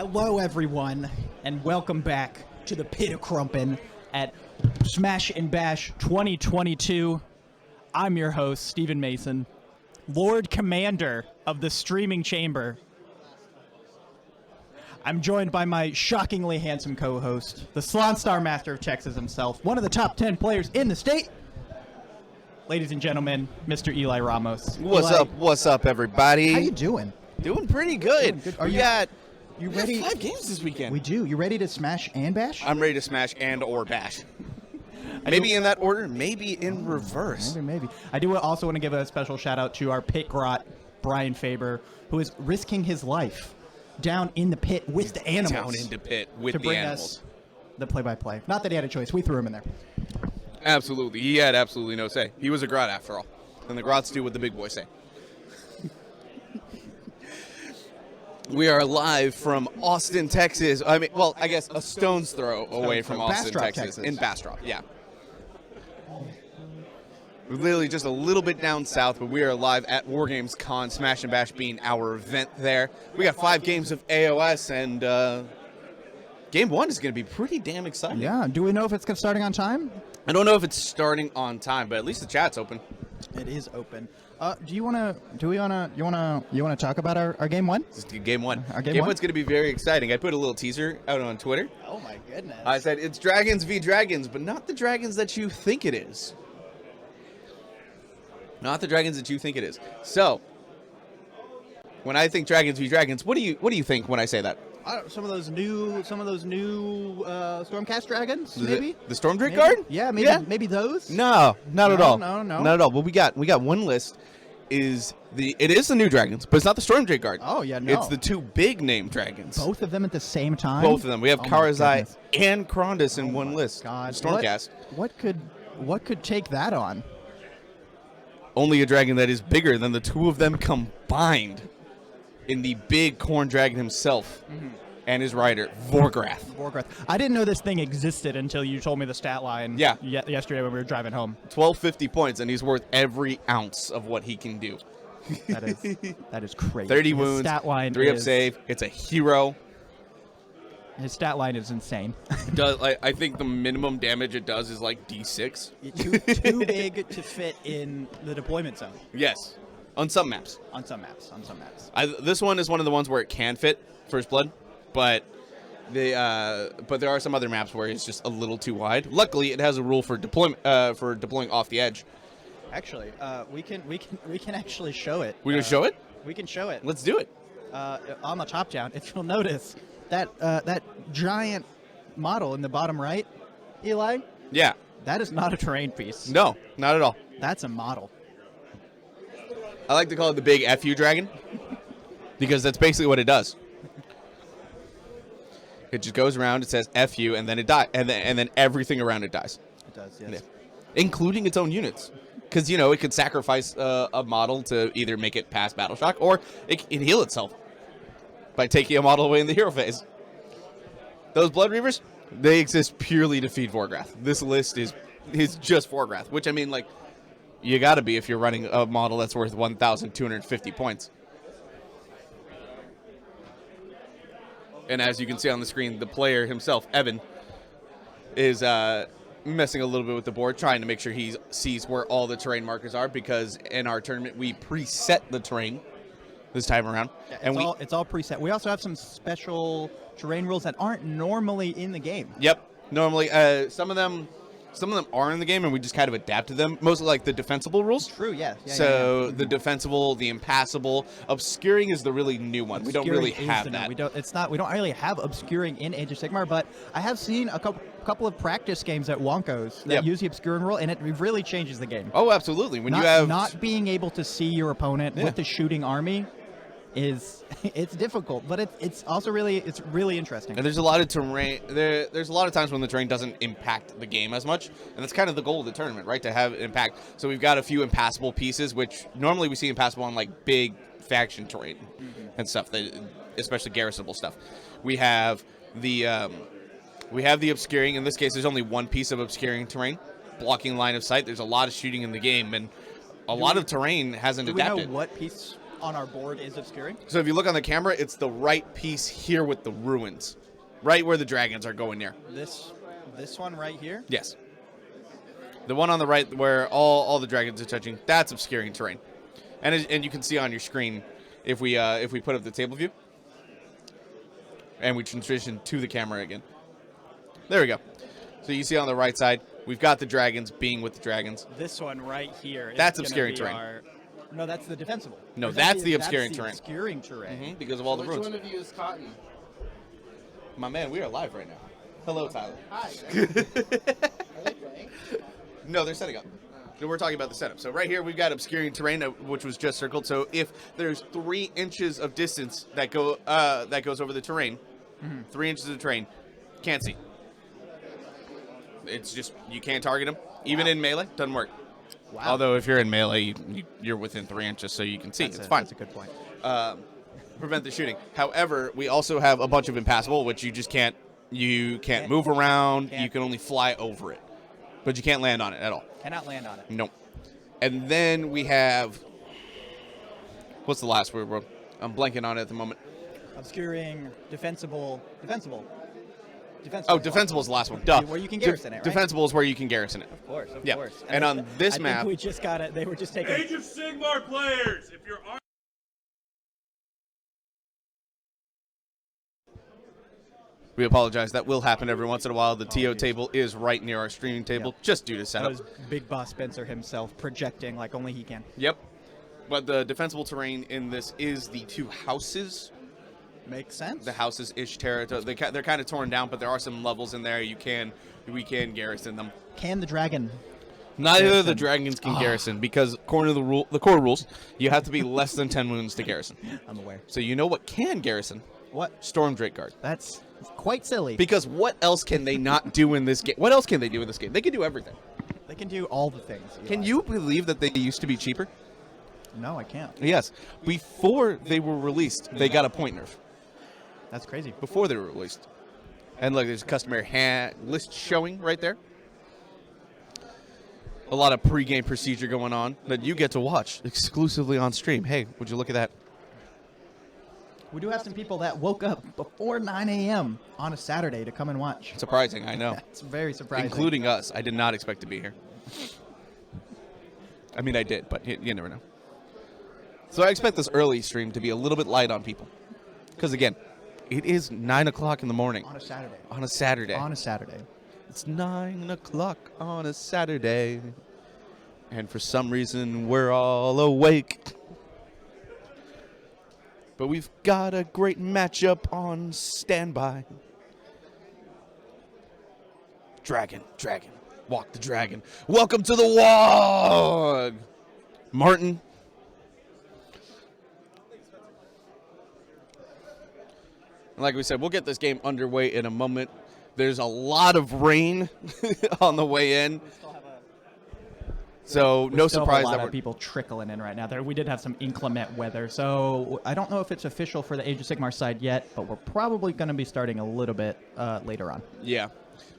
Hello, everyone, and welcome back to the Pit of Crumpin' at Smash and Bash 2022. I'm your host, Stephen Mason, Lord Commander of the Streaming Chamber. I'm joined by my shockingly handsome co-host, the Slon Star Master of Texas himself, one of the top 10 players in the state. Ladies and gentlemen, Mr. Eli Ramos. What's Eli, up? What's up, everybody? How you doing? Doing pretty good. Are We you got ready? 5 games this weekend. We do. You ready to smash and bash? I'm ready to smash and or bash. Maybe in that order, maybe in reverse. Maybe. I do also want to give a special shout out to our pit grot, Brian Faber, who is risking his life down in the pit with the animals. Down into pit with to the bring animals. us the play-by-play. Not that he had a choice. We threw him in there. Absolutely. He had absolutely no say. He was a grot after all. And the grots do what the big boys say. We are live from Austin, Texas. I guess a stone's throw away from Austin, Texas. In Bastrop, yeah. We're literally just a little bit down south, but we are live at War Games Con, Smash and Bash being our event there. We got 5 games of AOS, and Game 1 is going to be pretty damn exciting. Yeah. Do we know if it's starting on time? I don't know if it's starting on time, but at least the chat's open. It is open. You want to talk about our Game 1? This is Game 1. Our Game 1's going to be very exciting. I put a little teaser out on Twitter. Oh, my goodness. I said, it's dragons v. dragons, but not the dragons that you think it is. Not the dragons that you think it is. So, when I think dragons v. dragons, what do you think when I say that? Some of those new Stormcast dragons, maybe? The Storm Drake Guard? Yeah, maybe those? No, not at all. No. Not at all. Well, we got one list. It is the new dragons, but it's not the Storm Drake Guard. Oh, yeah, no. It's the 2 big name dragons. Both of them at the same time? Both of them. We have Oh, my Karazai goodness. and Krondus in one list. God. Stormcast. What could take that on? Only a dragon that is bigger than the 2 of them combined in the big Khorne dragon himself and his rider, Vorgrath. I didn't know this thing existed until you told me the stat line yesterday when we were driving home. 1250 points, and he's worth every ounce of what he can do. That is crazy. 30 His wounds, stat line 3 up save. It's a hero. His stat line is insane. I think the minimum damage it does is like D6. Too big to fit in the deployment zone. Yes, on some maps. On some maps. This one is one of the ones where it can fit First Blood, but there are some other maps where it's just a little too wide. Luckily, it has a rule for deploying off the edge. Actually, we can actually show it. We gonna show it? We can show it. Let's do it. On the top down, if you'll notice that giant model in the bottom right, Eli. Yeah. That is not a terrain piece. No, not at all. That's a model. I like to call it the big FU dragon because that's basically what it does. It just goes around, it says FU, and then it dies, and then everything around it dies. It does, yes. Yeah. Including its own units. Because, it could sacrifice a model to either make it past Battle Shock, or it can heal itself by taking a model away in the hero phase. Those Blood Reavers, they exist purely to feed Vorgrath. This list is just Vorgrath, which, you gotta be if you're running a model that's worth 1,250 points. And as you can see on the screen, the player himself, Evan, is messing a little bit with the board, trying to make sure he sees where all the terrain markers are, because in our tournament, we preset the terrain this time around. Yeah, it's all preset. We also have some special terrain rules that aren't normally in the game. Yep. Normally, some of them are in the game, and we just kind of adapted them. Mostly like the defensible rules. True, yeah. The defensible, the impassable, obscuring is the really new one. We don't really have that. We don't really have obscuring in Age of Sigmar, but I have seen a couple of practice games at Wonkos that use the obscuring rule, and it really changes the game. Oh, absolutely. When you have not being able to see your opponent with the shooting army it's difficult, but it's also really interesting. And there's a lot of terrain. There's a lot of times when the terrain doesn't impact the game as much, and that's kind of the goal of the tournament, right? To have impact. So we've got a few impassable pieces, which normally we see impassable on like big faction terrain and stuff, especially garrisonable stuff. We have the obscuring. In this case, there's only one piece of obscuring terrain, blocking line of sight. There's a lot of shooting in the game, and a lot of terrain hasn't adapted. Do we know what piece? on our board is obscuring? So if you look on the camera, it's the right piece here with the ruins, right where the dragons are going near. This one right here? Yes. The one on the right where all the dragons are touching, that's obscuring terrain. And you can see on your screen if we put up the table view and we transition to the camera again. There we go. So you see on the right side, we've got the dragons being with the dragons. This one right here. Is That's gonna obscuring be terrain. No, that's the defensible. No, Or that's the that's obscuring the terrain. Obscuring terrain. Because of all the Which ruins. one of you is Cotton? My man, we are live right now. Hello, Tyler. Hi. Are they playing? No, they're setting up. No, we're talking about the setup. So right here, we've got obscuring terrain, which was just circled. So if there's 3 inches of distance that goes over the terrain, 3 inches of terrain, can't see. It's just you can't target them. Even in melee, doesn't work. Wow. Although if you're in melee, you're within 3 inches, so you can see. It's fine. That's a good point. Prevent the shooting. However, we also have a bunch of impassable, which you just can't. You can't move around. You can only fly over it, but you can't land on it at all. Cannot land on it. Nope. And then we have, what's the last word, bro? I'm blanking on it at the moment. Obscuring, defensible. Oh, defensible is the last one. Duh. Where you can garrison it, right? Defensible is where you can garrison it. Of course, of Yeah. course. And on this I map, think we just got it. They were just taking. Age of Sigmar players, if you're we apologize. That will happen every once in a while. The TO table is right near our streaming table, just due to That setup. was Big Boss Spencer himself projecting like only he can. Yep. But the defensible terrain in this is the 2 houses. Makes sense. The houses ish territory. They're kind of torn down, but there are some levels in there. We can garrison them. Can the dragon? Neither of the Garrison. dragons can garrison because according to the core rules, you have to be less than 10 wounds to garrison. I'm aware. So you know what can garrison? What? Storm Drake Guard. That's quite silly. Because what else can they not do in this game? What else can they do in this game? They can do everything. They can do all the things. Can Eli. you believe that they used to be cheaper? No, I can't. Yes. Before they were released, they got a point nerf. That's crazy. Before they were released. And look, there's a customary list showing right there. A lot of pre-game procedure going on that you get to watch exclusively on stream. Hey, would you look at that? We do have some people that woke up before 9 a.m. on a Saturday to come and watch. Surprising, I know. That's very surprising. Including us. I did not expect to be here. I mean, I did, but you never know. So I expect this early stream to be a little bit light on people. Because, again, it is 9 o'clock in the morning. on a Saturday. On a Saturday. On a Saturday. It's 9 o'clock on a Saturday. And for some reason, we're all awake. But we've got a great matchup on standby. Dragon. Walk the dragon. Welcome to the WOG! Martin. And like we said, we'll get this game underway in a moment. There's a lot of rain on the way in. So no Still surprise have a lot that of we're people trickling in right now. We did have some inclement weather, so I don't know if it's official for the Age of Sigmar side yet, but we're probably going to be starting a little bit later on. Yeah.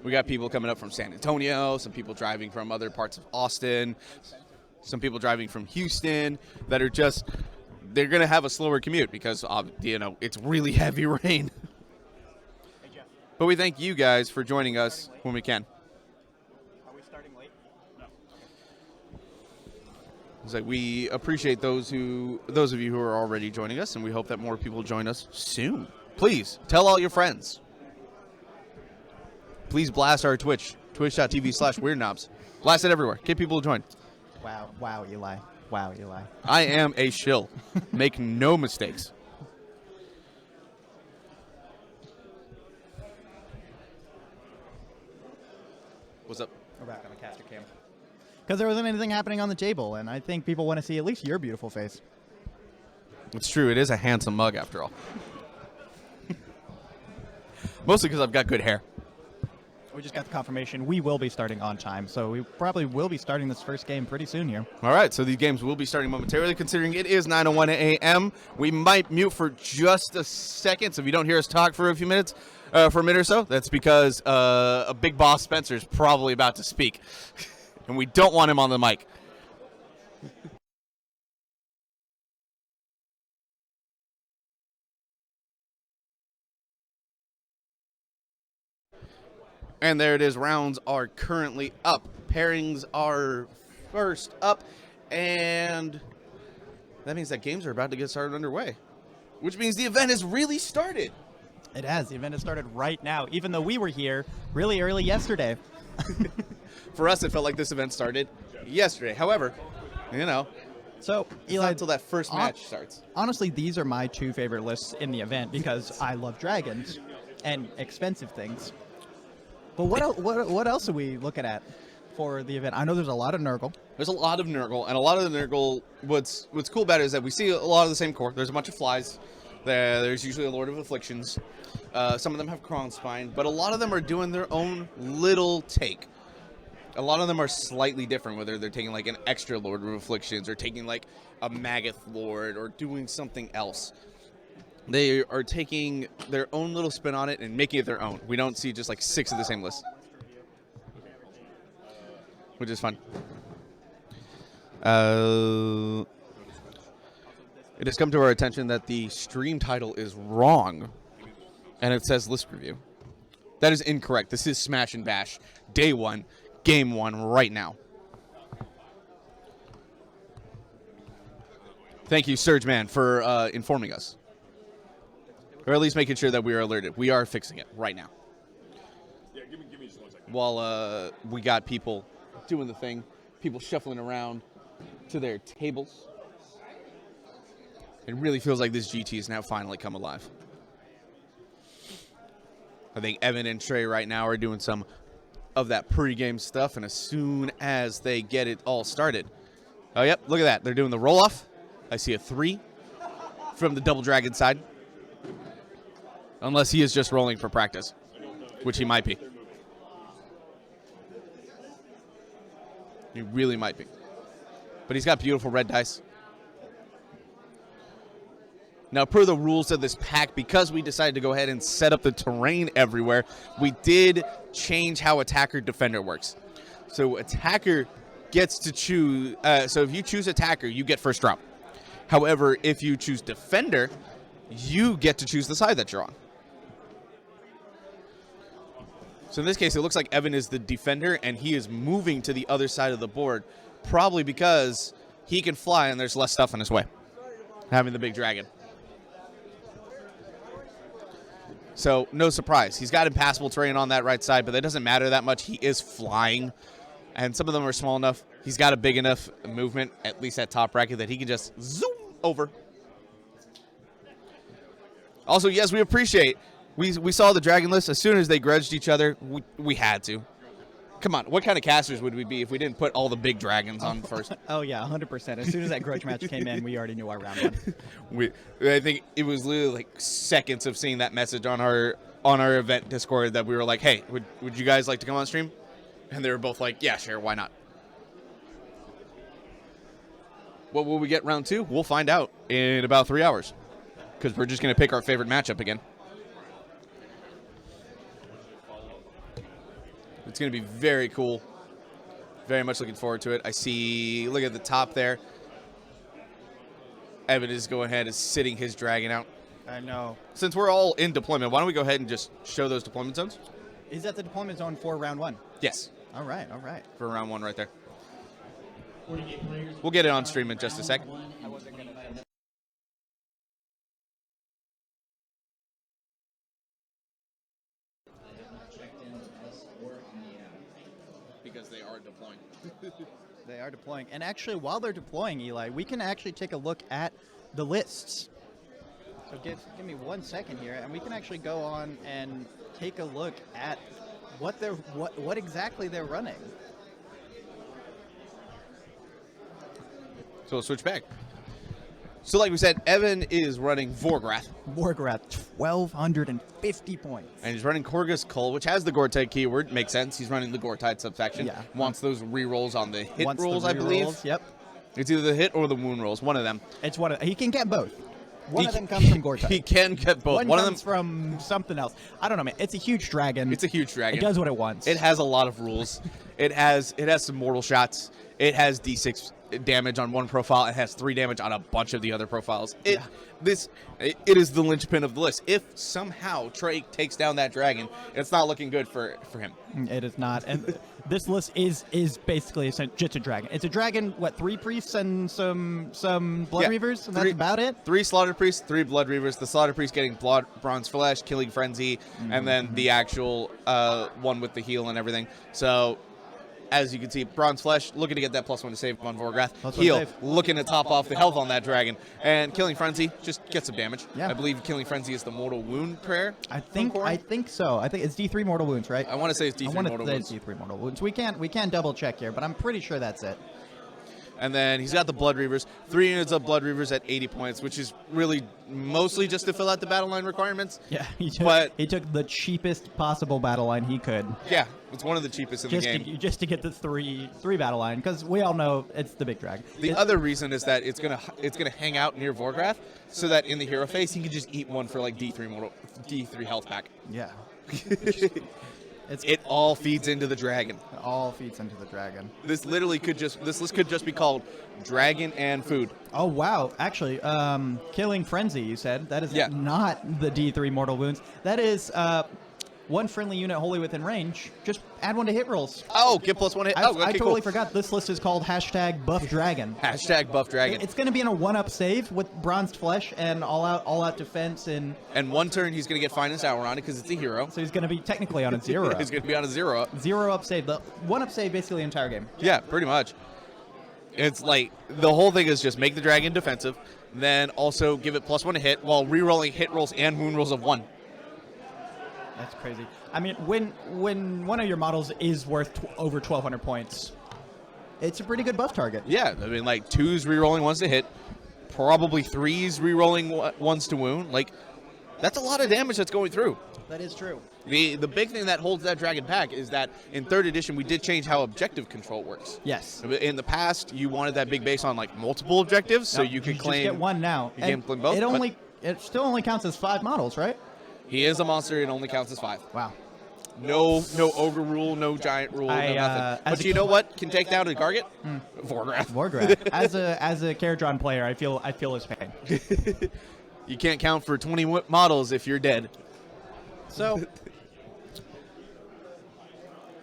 We got people coming up from San Antonio, some people driving from other parts of Austin, some people driving from Houston that are just, they're going to have a slower commute because, it's really heavy rain. But we thank you guys for joining us when we can. Are we starting late? No. It's like we appreciate those of you who are already joining us, and we hope that more people join us soon. Please, tell all your friends. Please blast our Twitch, twitch.tv/weirdknobs. Blast it everywhere. Get people to join. Wow, Eli. Wow, Eli. I am a shill. Make no mistakes. What's up? We're back on the caster cam. Because there wasn't anything happening on the table, and I think people want to see at least your beautiful face. It's true. It is a handsome mug, after all. Mostly because I've got good hair. We just got the confirmation we will be starting on time, so we probably will be starting this first game pretty soon here. All right, so these games will be starting momentarily, considering it is 9:01 a.m. We might mute for just a second, so if you don't hear us talk for a few minutes, for a minute or so, that's because a big boss Spencer is probably about to speak, and we don't want him on the mic. And there it is. Rounds are currently up. Pairings are first up. And that means that games are about to get started underway. Which means the event has really started. It has. The event has started right now, even though we were here really early yesterday. For us, it felt like this event started yesterday. However, So, it's Eli, not until that first match starts. honestly, these are my two favorite lists in the event because I love dragons and expensive things. But what else are we looking at for the event? I know there's a lot of Nurgle. There's a lot of Nurgle, and a lot of the Nurgle, what's cool about it is that we see a lot of the same core. There's a bunch of flies. There's usually a Lord of Afflictions. Some of them have Khorne Spine, but a lot of them are doing their own little take. A lot of them are slightly different, whether they're taking like an extra Lord of Afflictions or taking like a Magath Lord or doing something else. They are taking their own little spin on it and making it their own. We don't see just like 6 of the same list, which is fun. It has come to our attention that the stream title is wrong, and it says list review. That is incorrect. This is Smash and Bash, day 1, game 1, right now. Thank you, Surgeman, for informing us. Or at least making sure that we are alerted. We are fixing it right now. Yeah, give me just 1 second. While we got people doing the thing, people shuffling around to their tables. It really feels like this GT has now finally come alive. I think Evan and Tre right now are doing some of that pregame stuff, and as soon as they get it all started. Oh, yep, look at that. They're doing the roll-off. I see a 3 from the Double Dragon side. Unless he is just rolling for practice, which he might be. He really might be. But he's got beautiful red dice. Now, per the rules of this pack, because we decided to go ahead and set up the terrain everywhere, we did change how attacker-defender works. So attacker gets to choose. So if you choose attacker, you get first drop. However, if you choose defender, you get to choose the side that you're on. So in this case, it looks like Evan is the defender, and he is moving to the other side of the board, probably because he can fly and there's less stuff in his way, having the big dragon. So no surprise. He's got impassable terrain on that right side, but that doesn't matter that much. He is flying, and some of them are small enough. He's got a big enough movement, at least at top bracket, that he can just zoom over. Also, yes, we appreciate. We saw the dragon list as soon as they grudged each other. We had to. Come on, what kind of casters would we be if we didn't put all the big dragons on first? Oh yeah, 100%. As soon as that grudge match came in, we already knew our round one. I think it was literally like seconds of seeing that message on our event Discord that we were like, hey, would you guys like to come on stream? And they were both like, yeah, sure, why not? What will we get round 2? We'll find out in about 3 hours, because we're just going to pick our favorite matchup again. It's going to be very cool. Very much looking forward to it. I see, look at the top there. Evan is going ahead and sitting his dragon out. I know. Since we're all in deployment, why don't we go ahead and just show those deployment zones? Is that the deployment zone for round 1? Yes. All right, all right. For round 1 right there. We'll get it on stream in just a second. Because they are deploying. They are deploying. And actually, while they're deploying, Eli, we can actually take a look at the lists. So give me 1 second here, and we can actually go on and take a look at what exactly they're running. So we'll switch back. So like we said, Evan is running Vorgrath. Vorgrath, 1,250 points. And he's running Korgus Cull, which has the Gortide keyword. Makes sense. He's running the Gortide subsection. Yeah. Wants those re-rolls on the hit Wants rolls, the I believe. rerolls, yep. It's either the hit or the wound rolls. One of them. It's one of, he can get both. One of them comes from Gortide. He can get both. One of them comes from something else. I don't know, man. It's a huge dragon. It's a huge dragon. It does what it wants. It has a lot of rules. It has some mortal shots. it has D6 damage on one profile. It has 3 damage on a bunch of the other profiles. It is the linchpin of the list. If somehow Tre takes down that dragon, it's not looking good for him. It is not. And this list is basically just a dragon. It's a dragon, 3 priests and some blood reavers, and that's about it? 3 slaughter priests, 3 blood reavers. The slaughter priest getting bronze flesh, killing frenzy, and then the actual one with the heal and everything. So, as you can see, bronze flesh looking to get that +1 to save on Vorgrath. Heal looking to top off the health on that dragon, and killing frenzy just get some damage. Yeah. I believe killing frenzy is the mortal wound prayer. I think so. I think it's D3 mortal wounds, right? I want to say it's D3 mortal wounds. It's D3 mortal wounds. We can double check here, but I'm pretty sure that's it. And then he's got the Blood Reavers, 3 units of Blood Reavers at 80 points, which is really mostly just to fill out the battle line requirements. Yeah, he took the cheapest possible battle line he could. Yeah, it's one of the cheapest in the game. Just to get the three battle line, because we all know it's the big dragon. The other reason is that it's gonna hang out near Vorgrath, so that in the hero phase he can just eat one for like D3 health pack. Yeah. It all feeds into the dragon. It all feeds into the dragon. This list could just be called Dragon and Food. Oh wow! Actually, killing frenzy. You said that is not the D3 mortal wounds. That is 1 friendly unit wholly within range. Just add 1 to hit rolls. Oh, get +1 hit. I totally forgot. This list is called #BuffDragon. #BuffDragon. It's going to be in a 1-up save with bronzed flesh and all out defense and 1 turn he's going to get Finest Hour on it because it's a hero. So he's going to be technically on a 0. He's going to be on a 0-up. 0-up save. The 1-up save basically the entire game. Yeah, pretty much. It's like the whole thing is just make the dragon defensive, then also give it +1 to hit while re-rolling hit rolls and wound rolls of 1. That's crazy. I mean, when one of your models is worth over 1,200 points, it's a pretty good buff target. Yeah, I mean, like 2s re-rolling 1s to hit, probably 3s re-rolling 1s to wound. Like, that's a lot of damage that's going through. That is true. The big thing that holds that dragon back is that in 3rd edition we did change how objective control works. Yes. In the past, you wanted that big base on like multiple objectives, so you could claim. Just get 1 now. You can claim both. It still only counts as 5 models, right? He is a monster. It only counts as 5. Wow. No ogre rule, no giant rule, no nothing. But you know what can take down a target? Vorgrath. As a Caradron player, I feel his pain. You can't count for 20 models if you're dead. So,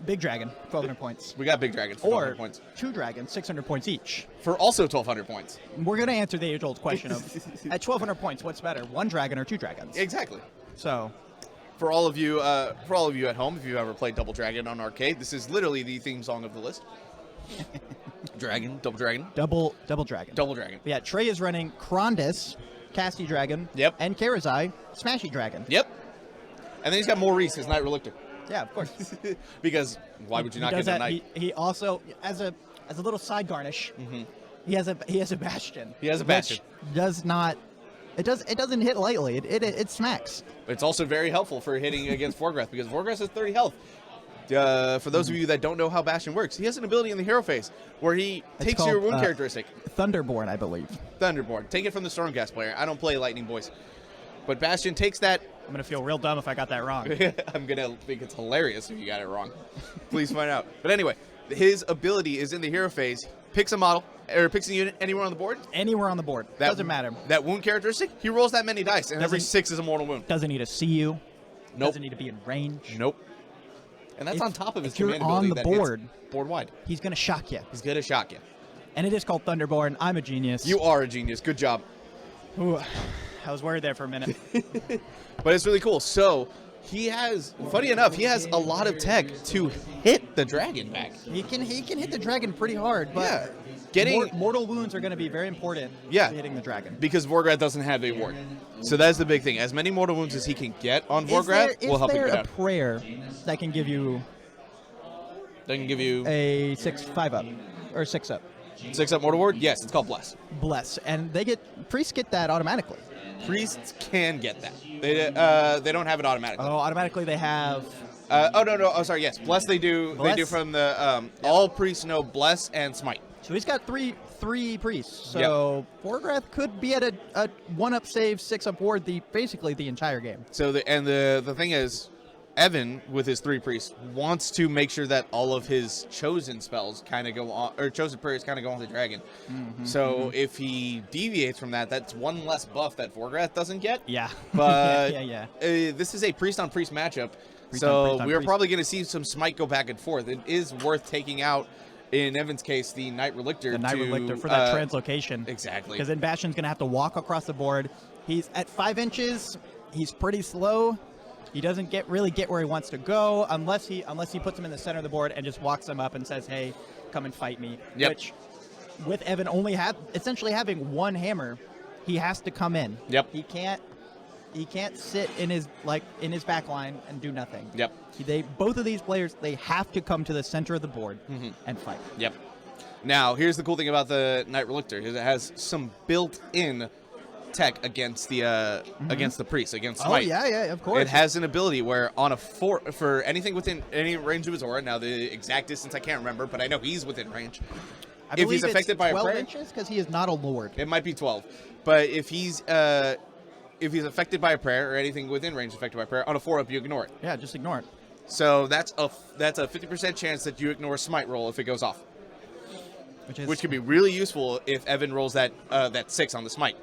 big dragon, 1,200 points. We got big dragons for 1,200 points. 2 dragons, 600 points each. For also 1,200 points. We're gonna answer the age-old question of at 1,200 points, what's better, 1 dragon or 2 dragons? Exactly. So, for all of you at home, if you've ever played Double Dragon on arcade, this is literally the theme song of the list. Dragon, double dragon. Double dragon. Double dragon. Yeah, Tre is running Krondis, Casty Dragon. Yep. And Karazai, Smashy Dragon. Yep. And then he's got Maurice, his Knight Relictor. Yeah, of course. Because why would you not get a Knight? He also, as a little side garnish, he has a Bastion. He has a Bastion. Which does not. It doesn't hit lightly. It smacks. It's also very helpful for hitting against Vorgrath because Vorgrath has 30 health. For those of you that don't know how Bastion works, he has an ability in the hero phase where he takes your wound characteristic. Thunderborn, I believe. Thunderborn. Take it from the Stormcast player. I don't play Lightning Boys. But Bastion takes that. I'm going to feel real dumb if I got that wrong. I'm going to think it's hilarious if you got it wrong. Please find out. But anyway, his ability is in the hero phase. Picks a model, or picks a unit anywhere on the board. Anywhere on the board. Doesn't matter. That wound characteristic, he rolls that many dice, and every 6 is a mortal wound. Doesn't need to see you. Nope. Doesn't need to be in range. Nope. And that's on top of his if you're command on ability the board, board wide. He's going to shock you. He's going to shock you. And it is called Thunderborn. I'm a genius. You are a genius. Good job. Ooh, I was worried there for a minute. But it's really cool. So he has, funny enough, he has a lot of tech to hit the dragon back. He can hit the dragon pretty hard, but yeah. Getting mortal wounds are going to be very important. Yeah, to hitting the dragon because Vorgrath doesn't have a ward. So that's the big thing. As many mortal wounds as he can get on Vorgrath will help him get out. Is there a prayer that can give you? That can give you a 5-up or 6-up. 6-up mortal ward? Yes, it's called Bless. Bless, and priests get that automatically. Priests can get that. They don't have it automatically. Oh, automatically they have. No. Oh, sorry. Yes, Bless they do. Bless? They do from the all priests know Bless and Smite. So he's got three priests. So Vorgrath could be at a 1-up save, 6-up ward basically the entire game. So the thing is, Evan, with his 3 priests, wants to make sure that all of his chosen spells kind of go on, or chosen prayers kind of go on the dragon. So if he deviates from that, that's one less buff that Vorgrath doesn't get. Yeah. But yeah. This is a priest-on-priest matchup, Priest so on we're priest. probably going to see some smite go back and forth. It is worth taking out, in Evan's case, the Knight Relictor. The Knight Relictor for that translocation. Exactly. Because then Bastion's going to have to walk across the board. He's at 5 inches. He's pretty slow. He doesn't really get where he wants to go unless he puts him in the center of the board and just walks him up and says, "Hey, come and fight me." Yep. Which, with Evan only essentially having one hammer, he has to come in. Yep. He can't sit in his back line and do nothing. Yep. Both of these players, they have to come to the center of the board and fight. Yep. Now, here's the cool thing about the Knight Relictor, is it has some built-in tech against the priest, against smite. Oh yeah, of course. It has an ability where on a for anything within any range of his aura. Now the exact distance I can't remember, but I know he's within range. I If believe he's affected it's by a 12 prayer, inches because he is not a lord. it might be 12. But if he's affected by a prayer or anything within range affected by prayer, on a 4-up you ignore it. Yeah, just ignore it. So that's a 50% chance that you ignore a smite roll if it goes off, which could be really useful if Evan rolls that 6 on the smite.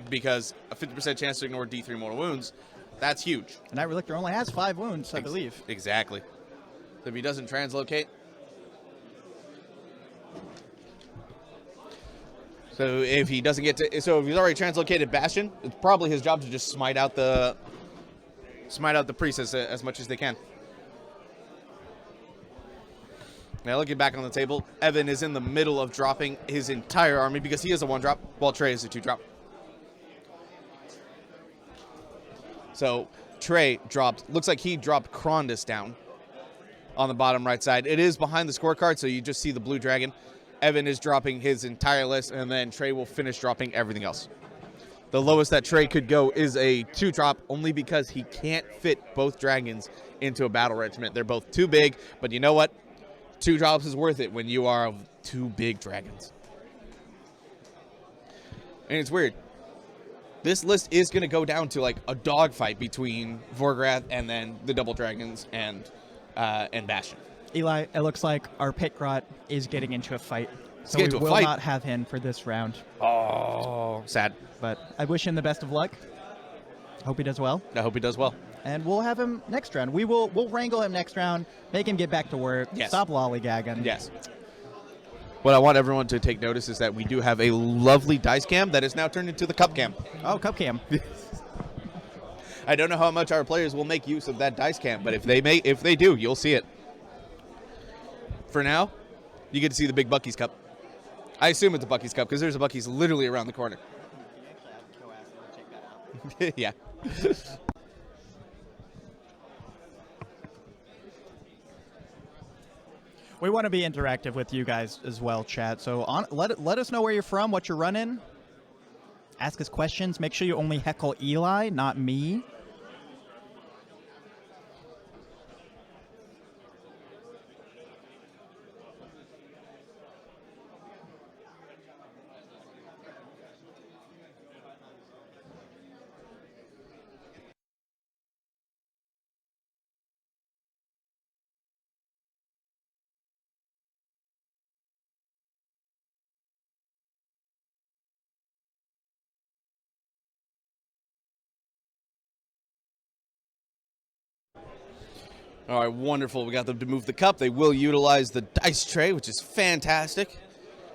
Because a 50% chance to ignore D3 mortal wounds, that's huge. And that Relictor only has 5 wounds, I believe. Exactly. So if he doesn't translocate. So if he doesn't get to, so if he's already translocated Bastion, it's probably his job to just smite out the priest as much as they can. Now looking back on the table, Evan is in the middle of dropping his entire army because he is a 1-drop, while Tre is a 2-drop. So Tre dropped, looks like he dropped Khorne down on the bottom right side. It is behind the scorecard, so you just see the blue dragon. Evan is dropping his entire list, and then Tre will finish dropping everything else. The lowest that Tre could go is a 2-drop, only because he can't fit both dragons into a battle regiment. They're both too big, but you know what? 2 drops is worth it when you are 2 big dragons. And it's weird. This list is going to go down to like a dogfight between Vorgrath and then the double dragons and Bastion. Eli, it looks like our Pitgrot is getting into a fight. So get we into a will fight. not have him for this round. Oh, sad. But I wish him the best of luck. Hope he does well. I hope he does well. And we'll have him next round. We'll wrangle him next round, make him get back to work, Yes. stop lollygagging. Yes. What I want everyone to take notice is that we do have a lovely dice cam that is now turned into the cup cam. Oh, cup cam. I don't know how much our players will make use of that dice cam, but if they do, you'll see it. For now, you get to see the big Bucky's cup. I assume it's a Bucky's cup because there's a Bucky's literally around the corner. Yeah. We want to be interactive with you guys as well, chat. So let us know where you're from, what you're running. Ask us questions. Make sure you only heckle Eli, not me. All right, wonderful. We got them to move the cup. They will utilize the dice tray, which is fantastic.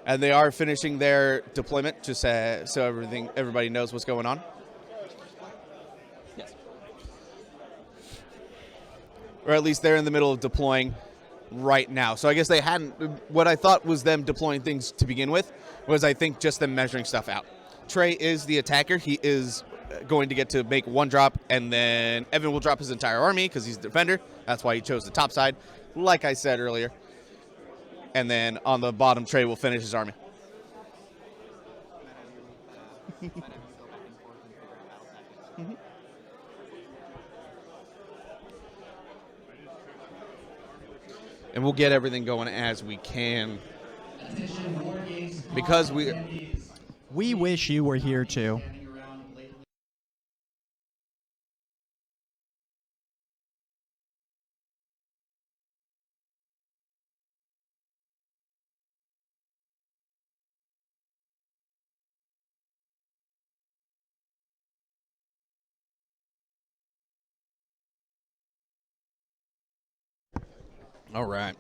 And they are finishing their deployment, just so everybody knows what's going on. Yes. Or at least they're in the middle of deploying right now. So I guess they hadn't. What I thought was them deploying things to begin with was, I think, just them measuring stuff out. Tre is the attacker. He is going to get to make 1 drop, and then Evan will drop his entire army because he's the defender. That's why he chose the top side, like I said earlier. And then on the bottom, Tre will finish his army. And we'll get everything going as we can, because We wish you were here too. All right.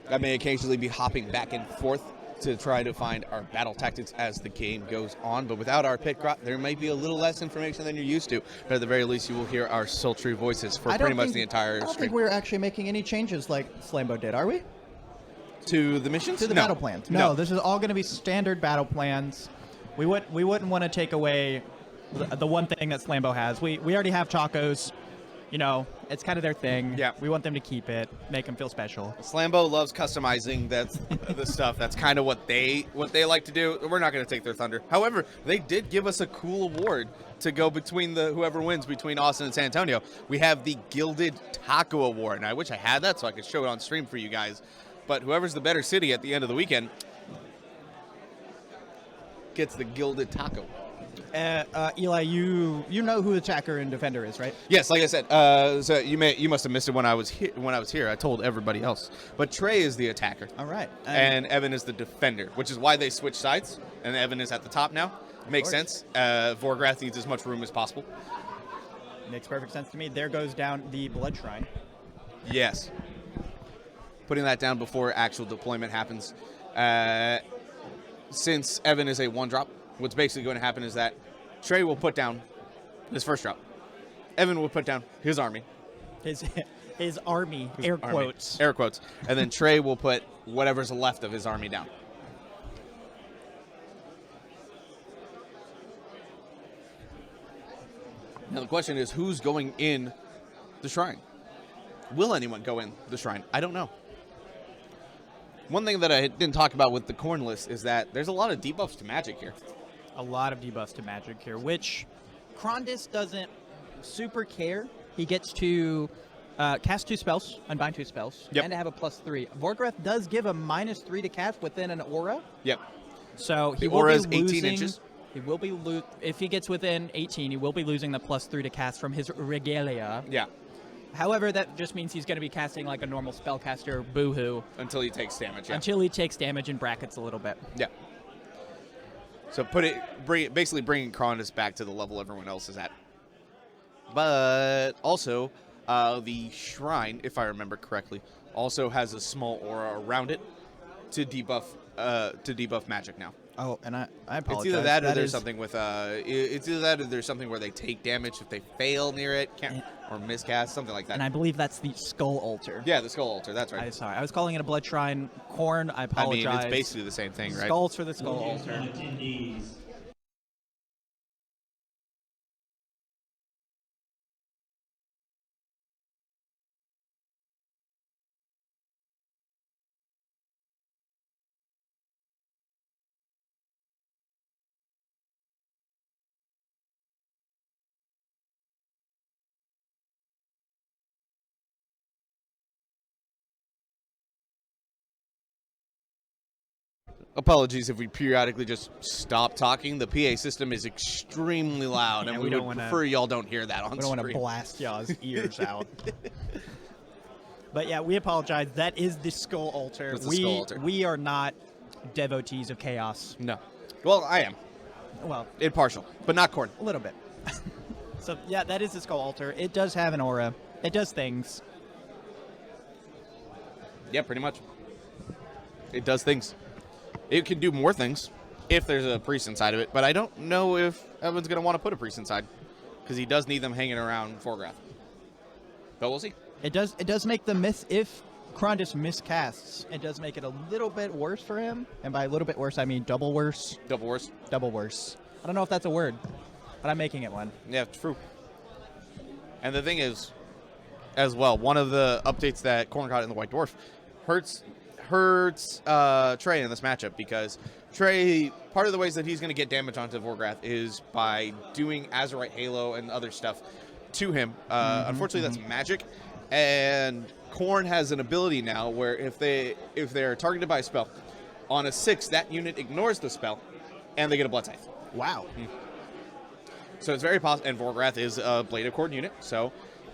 I may occasionally be hopping back and forth to try to find our battle tactics as the game goes on, but without our pit crop, there might be a little less information than you're used to. But at the very least, you will hear our sultry voices for pretty much the entire I don't stream. think we're actually making any changes like Slambo did, are we? To the missions? To the battle plans. No, this is all going to be standard battle plans. We wouldn't want to take away the one thing that Slambo has. We already have Chacos. You know, it's kind of their thing. Yeah. We want them to keep it, make them feel special. Slambo loves customizing. That's the stuff. That's kind of what they like to do. We're not going to take their thunder. However, they did give us a cool award to go between whoever wins between Austin and San Antonio. We have the Gilded Taco Award, and I wish I had that so I could show it on stream for you guys. But whoever's the better city at the end of the weekend gets the Gilded Taco. Eli, you know who attacker and defender is, right? Yes, like I said. So you must have missed it when I was here. I told everybody else. But Tre is the attacker. All right. And Evan is the defender, which is why they switched sides. And Evan is at the top now. Makes sense. Vorgrath needs as much room as possible. Makes perfect sense to me. There goes down the Blood Shrine. Yes. Putting that down before actual deployment happens. Since Evan is a one-drop, what's basically going to happen is that Tre will put down his first drop. Evan will put down his army. His army, air quotes. Air quotes. And then Tre will put whatever's left of his army down. Now the question is, who's going in the shrine? Will anyone go in the shrine? I don't know. One thing that I didn't talk about with the Khorne list is that there's a lot of debuffs to magic here. A lot of debuffs to magic here, which Krondis doesn't super care. He gets to cast 2 spells, unbind 2 spells, Yep. and to have a +3. Vorgrath does give a -3 to cast within an aura. Yep. So he The will aura be is 18 losing, inches. He will be if he gets within 18, he will be losing the +3 to cast from his regalia. Yeah. However, that just means he's going to be casting like a normal spellcaster, boohoo, Until he takes damage. Yeah. until he takes damage in brackets a little bit. Yeah. So basically bringing Krondis back to the level everyone else is at. But also, the shrine, if I remember correctly, also has a small aura around it to debuff magic now. Oh, and I apologize. It's either that or there's something with it's either that or there's something where they take damage if they fail near it, or miscast, something like that. And I believe that's the Skull Altar. Yeah, the Skull Altar. That's right. I'm sorry. I was calling it a Blood Shrine. Khorne, I apologize. I mean, it's basically the same thing, right? Skulls for the Skull Altar. Apologies if we periodically just stop talking. The PA system is extremely loud, Yeah, and we we don't would wanna- prefer y'all don't hear that on We don't want to screen. blast y'all's ears out. But yeah, we apologize. That is the Skull Altar. That's the Skull Altar. We are not devotees of chaos. No. Well, I am. Well, Impartial, but not Khorne. a little bit. So yeah, that is the Skull Altar. It does have an aura. It does things. Yeah, pretty much. It does things. It can do more things if there's a priest inside of it, but I don't know if Evan's going to want to put a priest inside because he does need them hanging around Vorgrath. But we'll see. It does make the if Krondis miscasts, it does make it a little bit worse for him. And by a little bit worse, I mean double worse. Double worse. Double worse. I don't know if that's a word, but I'm making it one. Yeah, true. And the thing is, as well, one of the updates that Khorne got in the White Dwarf hurts Tre in this matchup because Tre, part of the ways that he's going to get damage onto Vorgrath is by doing Azurite Halo and other stuff to him. Unfortunately, that's magic, and Khorne has an ability now where if they're targeted by a spell, on a 6, that unit ignores the spell, and they get a Blood Scythe. Wow. So it's very possible, and Vorgrath is a Blade of Cord unit, so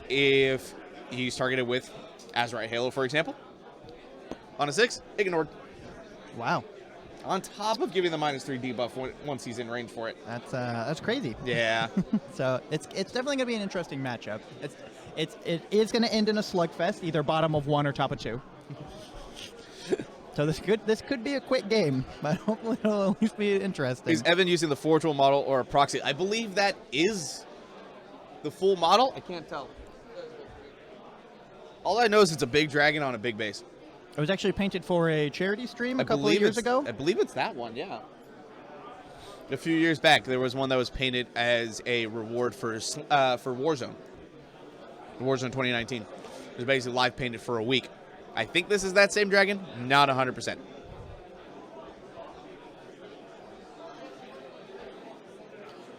if he's targeted with Azurite Halo, for example, on a 6, ignored. Wow. On top of giving the -3 debuff once he's in range for it. That's crazy. Yeah. So it's definitely gonna be an interesting matchup. It is going to end in a slugfest, either bottom of 1 or top of 2. So this could be a quick game, but hopefully it'll at least be interesting. Is Evan using the Forge World model or a proxy? I believe that is the full model. I can't tell. All I know is it's a big dragon on a big base. It was actually painted for a charity stream a couple of years ago. I believe it's that one, yeah. A few years back, there was one that was painted as a reward for Warzone. Warzone 2019. It was basically live painted for a week. I think this is that same dragon. Not 100%.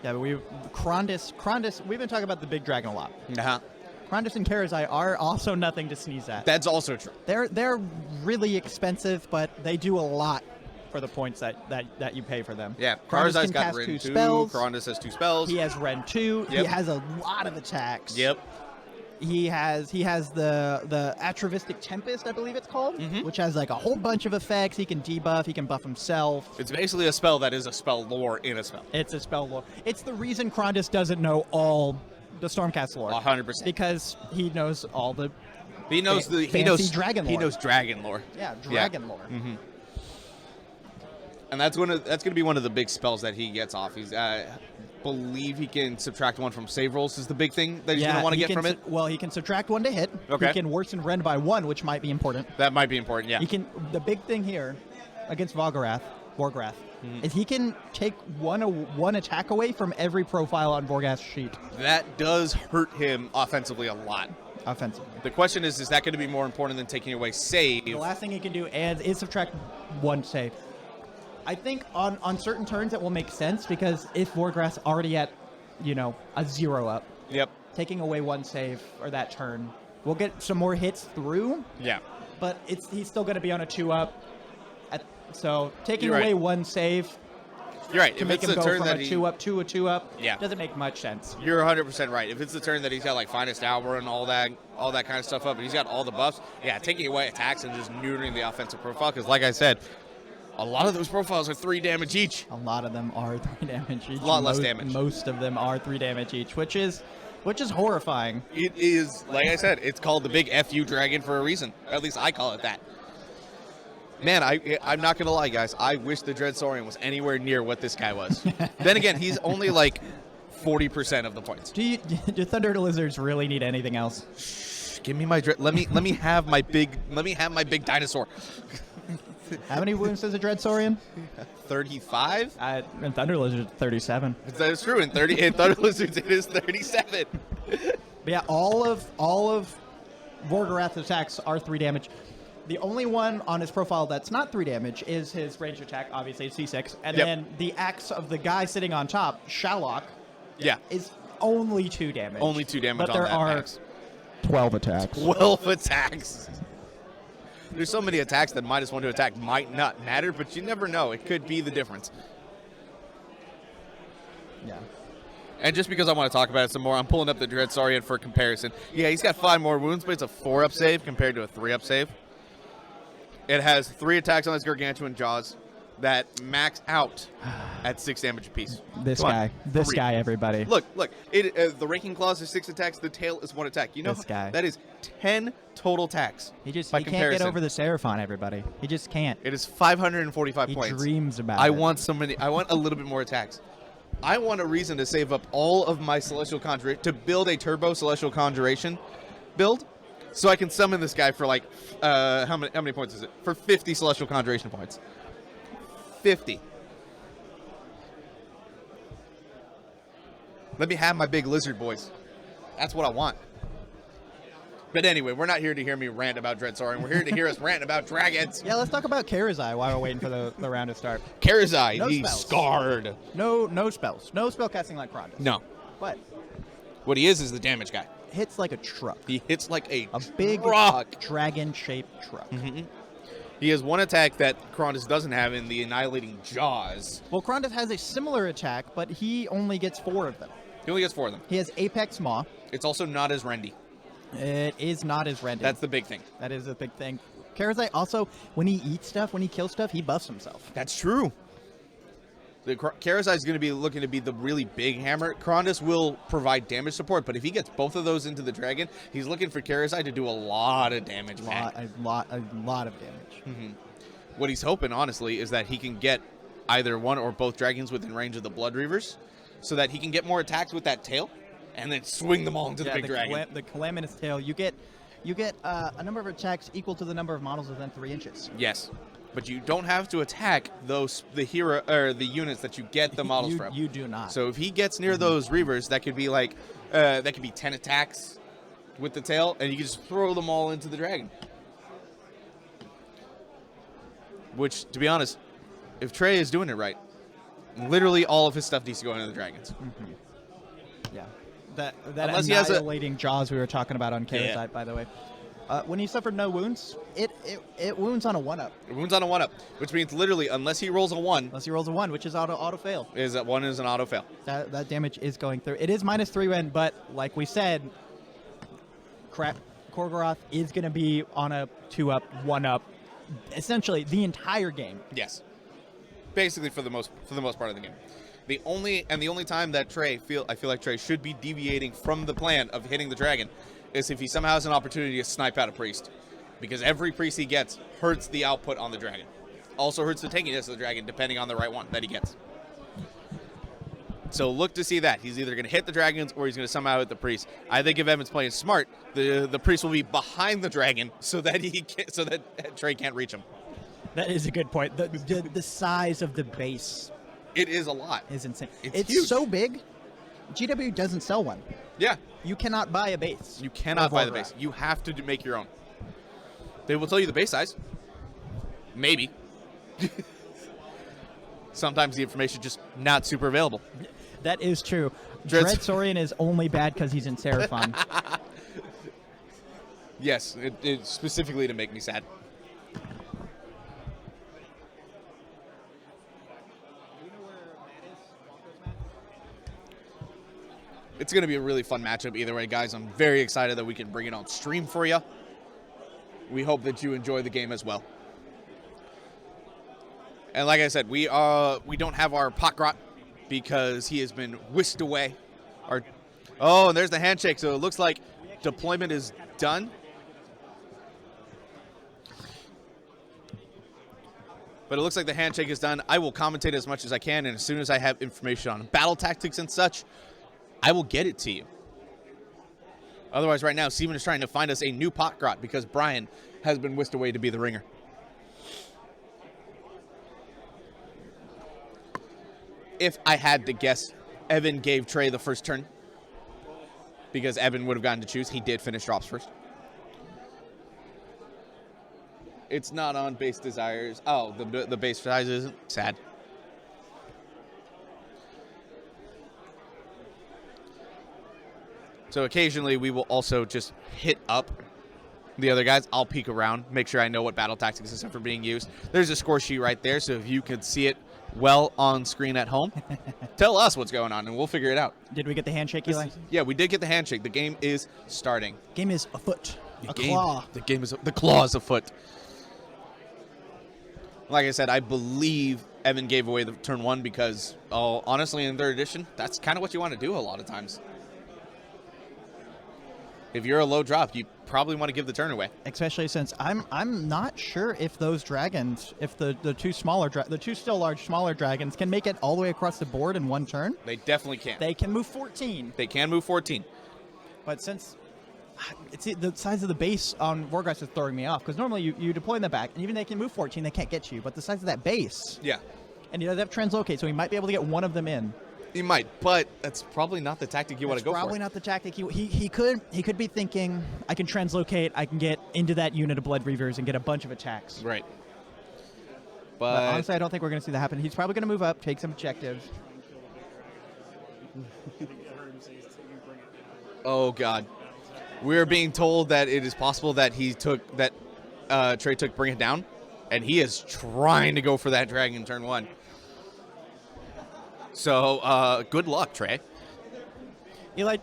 Yeah, but Krondys, we've been talking about the big dragon a lot. Uh-huh. Krondys and Karazai are also nothing to sneeze at. That's also true. They're really expensive, but they do a lot for the points that you pay for them. Yeah, Krondys Karazai's can got cast Ren 2 2, spells. Krondys has 2 spells. He has Ren 2. Yep. He has a lot of attacks. Yep. He has the Atravistic Tempest, I believe it's called, which has like a whole bunch of effects. He can debuff. He can buff himself. It's basically a spell that is a spell lore in a spell. It's a spell lore. It's the reason Krondys doesn't know all the Stormcast lore. 100%. Because he knows all the He knows dragon lore. He knows dragon lore. Yeah, dragon lore. Mm-hmm. And that's going to be one of the big spells that he gets off. He's believe he can subtract 1 from save rolls is the big thing that he's going to want to get from it. Well, he can subtract 1 to hit. Okay. He can worsen Ren by 1, which might be important. That might be important, yeah. He can. The big thing here against Vorgrath, is he can take one attack away from every profile on Vorgrath's sheet. That does hurt him offensively a lot. Offensively. The question is that going to be more important than taking away save? The last thing he can do is subtract 1 save. I think on certain turns it will make sense because if Vorgrath's already at, a 0 up, Yep. taking away 1 save or that turn, we'll get some more hits through. Yeah. But he's still going to be on a 2 up. So taking You're away right. 1 save You're right. to If make it's him the go turn from that a he 2 up to a 2 up, Yeah. doesn't make much sense. You're 100% right. If it's the turn that he's got like Finest Hour and all that kind of stuff up, and he's got all the buffs, yeah, taking away attacks and just neutering the offensive profile. Because like I said, a lot of those profiles are 3 damage each. A lot of them are 3 damage each. A lot less damage. Most of them are 3 damage each, which is horrifying. It is, like I said, it's called the big FU dragon for a reason. At least I call it that. Man, I'm not going to lie, guys. I wish the Dread Saurian was anywhere near what this guy was. Then again, he's only like 40% of the points. Do Thunder Lizards really need anything else? Give me my Dread. Let me have my big dinosaur. How many wounds does a Dread Saurian? 35? And Thunder Lizard 37. That is true. In Thunder Lizards, it is 37. But yeah, all of Vorgrath's attacks are 3 damage. The only one on his profile that's not 3 damage is his ranged attack, obviously, it's C6. And Yep. then the axe of the guy sitting on top, Shallock, Yeah. is only 2 damage. Only 2 damage but on there that are max. 12 attacks. 12 attacks. There's so many attacks that -1 to attack might not matter, but you never know. It could be the difference. Yeah. And just because I want to talk about it some more, I'm pulling up the Dread Saurian for comparison. Yeah, he's got 5 more wounds, but it's a 4-up save compared to a 3-up save. It has 3 attacks on his gargantuan jaws that max out at 6 damage apiece. This Come on, guy. for This real. guy, everybody. Look. The ranking claws is 6 attacks. The tail is 1 attack. You know, This guy. that is 10 total attacks. He can't comparison. get over the Seraphon, everybody. He just can't. It is 545 He points. dreams about I it. want I want a little bit more attacks. I want a reason to save up all of my Celestial Conjuration to build a Turbo Celestial Conjuration build, so I can summon this guy for like how many points is it? For 50 Celestial Conjuration points. 50. Let me have my big lizard boys. That's what I want. But anyway, we're not here to hear me rant about Dread Saurian. We're here to hear us rant about dragons. Yeah, let's talk about Karazai while we're waiting for the round to start. Karazai, No he's spells. scarred. No spells. No spell casting like Krondys. No. But What he is the damage guy. hits like a truck. He hits like a Big truck. dragon-shaped truck. He has 1 attack that Krondys doesn't have in the Annihilating Jaws. Well, Krondys has a similar attack, but he only gets 4 of them. He only gets 4 of them. He has Apex Maw. It's also not as Rendy. It is not as rendered. That's the big thing. That is a big thing. Karazai also, when he eats stuff, when he kills stuff, he buffs himself. That's true. The Karazai is going to be looking to be the really big hammer. Krondus will provide damage support, but if he gets both of those into the dragon, he's looking for Karazai to do a lot of damage. A lot of damage. Mm-hmm. What he's hoping, honestly, is that he can get either one or both dragons within range of the Blood Reavers, so that he can get more attacks with that tail, and then swing them all into the big dragon. The Calamitous Tail, you get a number of attacks equal to the number of models within 3 inches. Yes. But you don't have to attack the hero or the units that you get the models from. You do not. So if he gets near those Reavers, that could be like 10 attacks with the tail, and you can just throw them all into the dragon. Which, to be honest, if Tre is doing it right, literally all of his stuff needs to go into the dragons. Mm-hmm. Yeah. That Unless he has annihilating jaws we were talking about on Karazai, by the way. When he suffered no wounds, it wounds on a 1-up. It wounds on a 1-up, which means literally unless he rolls a 1. Unless he rolls a 1, which is auto fail. Is that 1 is an auto fail. That damage is going through. It is -3 win, but like we said, Korgoroth is going to be on a 2-up, 1-up, essentially the entire game. Yes. Basically for the most part of the game. The only time that I feel like Tre should be deviating from the plan of hitting the dragon is if he somehow has an opportunity to snipe out a priest. Because every priest he gets hurts the output on the dragon. Also hurts the tankiness of the dragon, depending on the right one that he gets. So look to see that. He's either going to hit the dragons or he's going to somehow hit the priest. I think if Evan's playing smart, the priest will be behind the dragon so that Tre can't reach him. That is a good point. The size of the base It is a lot. is insane. It's It's huge. so big, GW doesn't sell one. Yeah. You cannot buy a base. You cannot of buy the Warcraft. base. You have to make your own. They will tell you the base size. Maybe. Sometimes the information just not super available. That is true. Dreadsorian Dreadsorian is only bad because he's in Seraphon. Yes, it specifically to make me sad. It's going to be a really fun matchup either way, guys. I'm very excited that we can bring it on stream for you. We hope that you enjoy the game as well. And like I said, we don't have our Potgrot because he has been whisked away. And there's the handshake. So it looks like deployment is done. But it looks like the handshake is done. I will commentate as much as I can, and as soon as I have information on battle tactics and such, I will get it to you. Otherwise, right now, Steven is trying to find us a new Potgrot because Brian has been whisked away to be the ringer. If I had to guess, Evan gave Tre the first turn because Evan would have gotten to choose. He did finish drops first. It's not on base desires. Oh, the base size isn't? Sad. So occasionally we will also just hit up the other guys. I'll peek around, make sure I know what battle tactics and stuff are being used. There's a score sheet right there, so if you could see it well on screen at home, tell us what's going on and we'll figure it out. Did we get the handshake, Eli? Yeah, we did get the handshake. The game is starting. Game is afoot. Claw. The claw is afoot. Like I said, I believe Evan gave away the turn 1 because, honestly, in 3rd edition, that's kind of what you want to do a lot of times. If you're a low drop, you probably want to give the turn away. Especially since I'm not sure if those dragons, if the two still large smaller dragons can make it all the way across the board in one turn. They definitely can. They can move 14. They can move 14. But since the size of the base on Vorgeist is throwing me off because normally you deploy in the back and even they can move 14, they can't get you. But the size of that base. Yeah. And he does have translocate, so he might be able to get one of them in. He might, but that's probably not the tactic you want to go for. Probably not the tactic. He could be thinking, I can translocate, I can get into that unit of Blood Reavers and get a bunch of attacks. Right. But honestly, I don't think we're going to see that happen. He's probably going to move up, take some objectives. Oh God, we're being told that it is possible that Tre took Bring It Down, and he is trying to go for that dragon turn 1. So, good luck, Tre. Eli,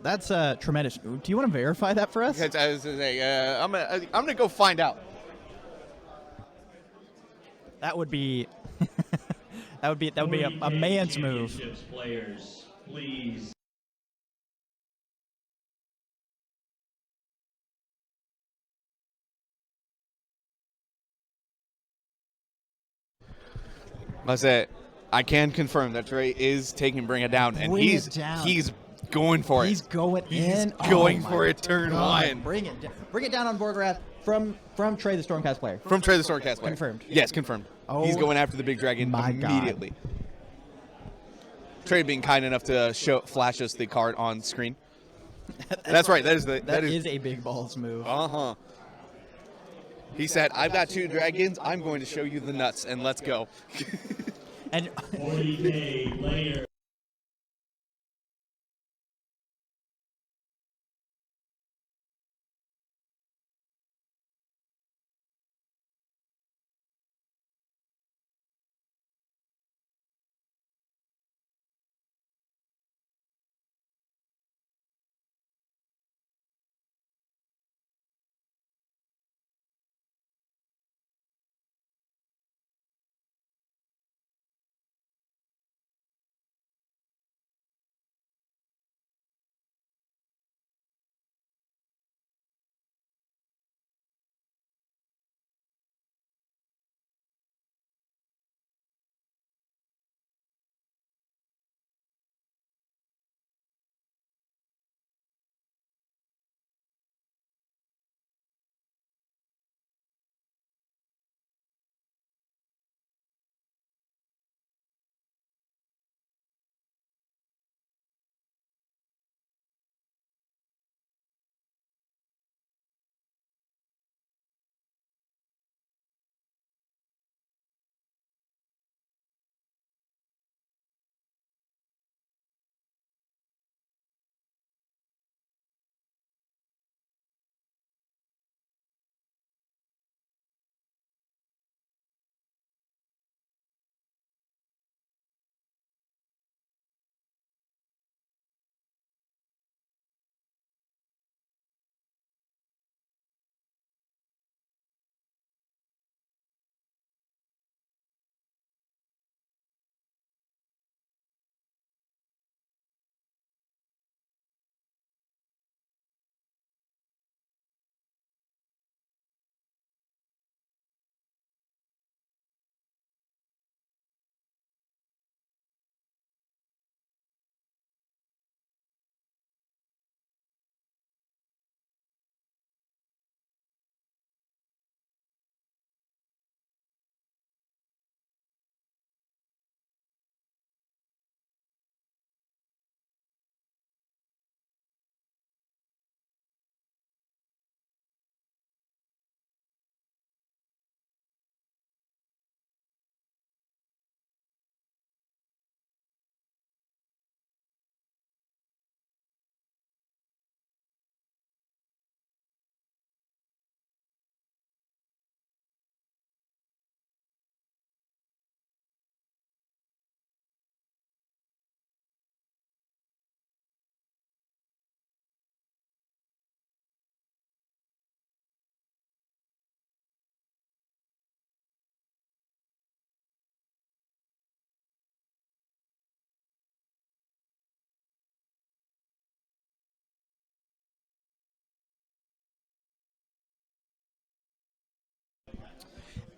that's tremendous. Do you want to verify that for us? I was going to say, I'm gonna go find out. That would be That would be a man's move. Players, please. I can confirm that Tre is taking Bring It Down, and Bring he's it down. he's going for He's it. going in. He's going Oh for my it. Turn God. one. Bring it down. Bring it down on Borgrath from Tre the Stormcast player. From Tre the Stormcast player. Confirmed. Yes, confirmed. Oh, he's going after the big dragon my God. immediately. Tre being kind enough to flash us the card on screen. That's right. That is a big balls move. Uh-huh. He said, I've got 2 dragons. I'm going to show you the nuts, and let's go. And 40K player.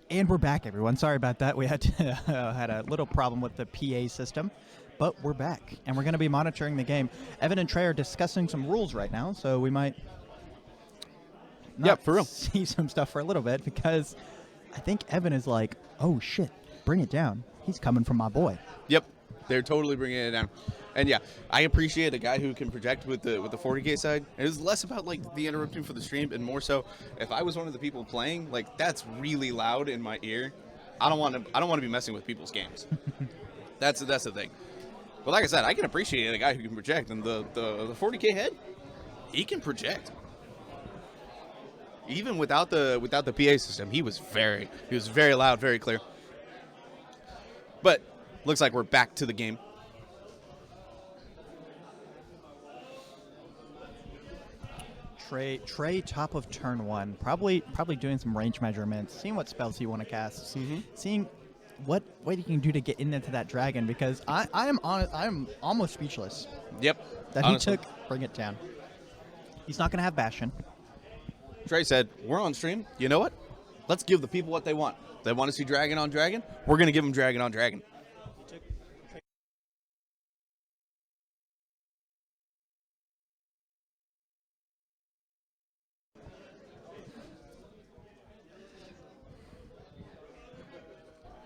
And we're back, everyone. Sorry about that. We had had a little problem with the PA system, but we're back, and we're going to be monitoring the game. Evan and Tre are discussing some rules right now, so we might For real. see some stuff for a little bit, because I think Evan is like, oh, shit, bring it down. He's coming from my boy. Yep, they're totally bringing it down. And yeah, I appreciate a guy who can project with the 40K side. It was less about like the interrupting for the stream, and more so if I was one of the people playing, like that's really loud in my ear. I don't want to be messing with people's games. That's the thing. But like I said, I can appreciate a guy who can project, and the 40K head, he can project. Even without the PA system, he was very loud, very clear. But looks like we're back to the game. Tre top of turn 1, probably doing some range measurements, seeing what spells you want to cast, seeing what you can do to get into that dragon, because I'm almost speechless Yep. that honestly. he took Bring It Down. He's not going to have Bastion. Tre said, we're on stream. You know what? Let's give the people what they want. They want to see Dragon on Dragon. We're going to give them Dragon on Dragon.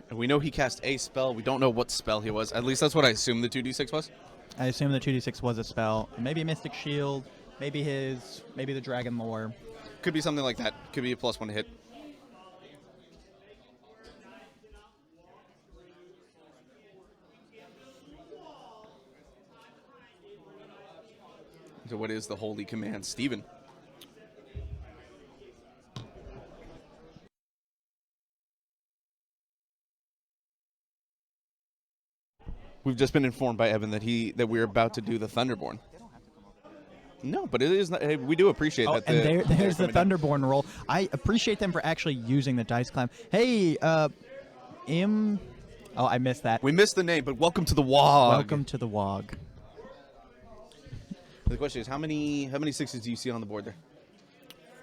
And we know he cast a spell. We don't know what spell he was. At least that's what I assume the 2d6 was. I assume the 2d6 was a spell. Maybe Mystic Shield. Maybe the Dragon Lore. Could be something like that. Could be a +1 to hit. So what is the holy command, Steven? We've just been informed by Evan that we're about to do the Thunderborn. No, but it is not, hey, we do appreciate that. And there's the they're coming down. Thunderborn roll. I appreciate them for actually using the dice climb. Hey, Oh, I missed that. We missed the name, but welcome to the WOG. Welcome to the WOG. The question is, how many sixes do you see on the board there?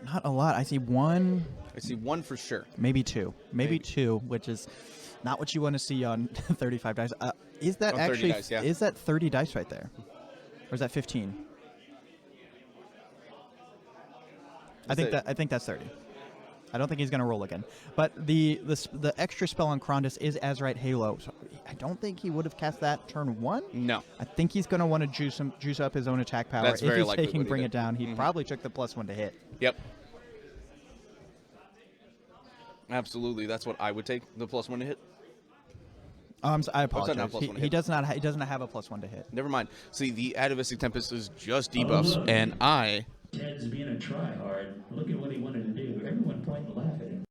Not a lot. I see one, I see one for sure. maybe two. Maybe two, which is not what you want to see on 35 dice. Is that On 30 actually dice, yeah. is that 30 dice right there? Or is that 15? I think that's 30. I don't think he's going to roll again. But the extra spell on Krondus is Azerite Halo. So I don't think he would have cast that turn 1. No. I think he's going to want to juice up his own attack power. That's if very he's likely taking what he Bring did. It Down, he probably took the +1 to hit. Yep. Absolutely, that's what I would take, the +1 to hit. I not apologize. +1 to He hit. does not have a +1 to hit. Never mind. See, the Atavistic Tempest is just debuffs, and I... Ted's being a tryhard. Look at what he wanted to do. Everyone point and laugh at him.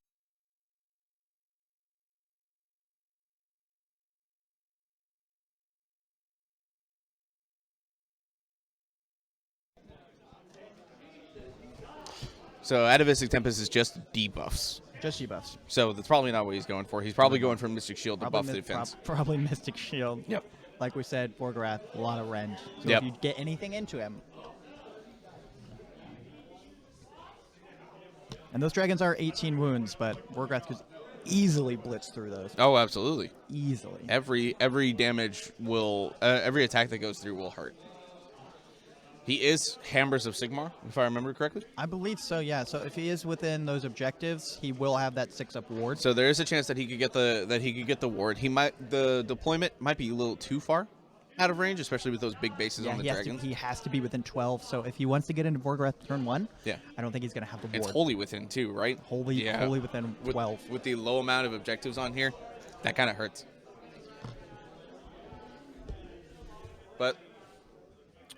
So Atavistic Tempest is just debuffs. Just debuffs. So that's probably not what he's going for. He's probably going for Mystic Shield to buff the defense. Probably Mystic Shield. Yep. Like we said, Vorgrath, a lot of rend. So Yep. if you get anything into him. And those dragons are 18 wounds, but Vorgrath could easily blitz through those. Oh, absolutely. Easily. Every damage will... every attack that goes through will hurt. He is Hammers of Sigmar, if I remember correctly. I believe so, yeah. So if he is within those objectives, he will have that 6-up ward. So there is a chance that he could get the ward. The deployment might be a little too far out of range, especially with those big bases on the dragons. He has to be within 12. So if he wants to get into Vorgrath turn 1, Yeah. I don't think he's going to have the ward. It's wholly within too, right? Wholly within 12. With the low amount of objectives on here, that kind of hurts. But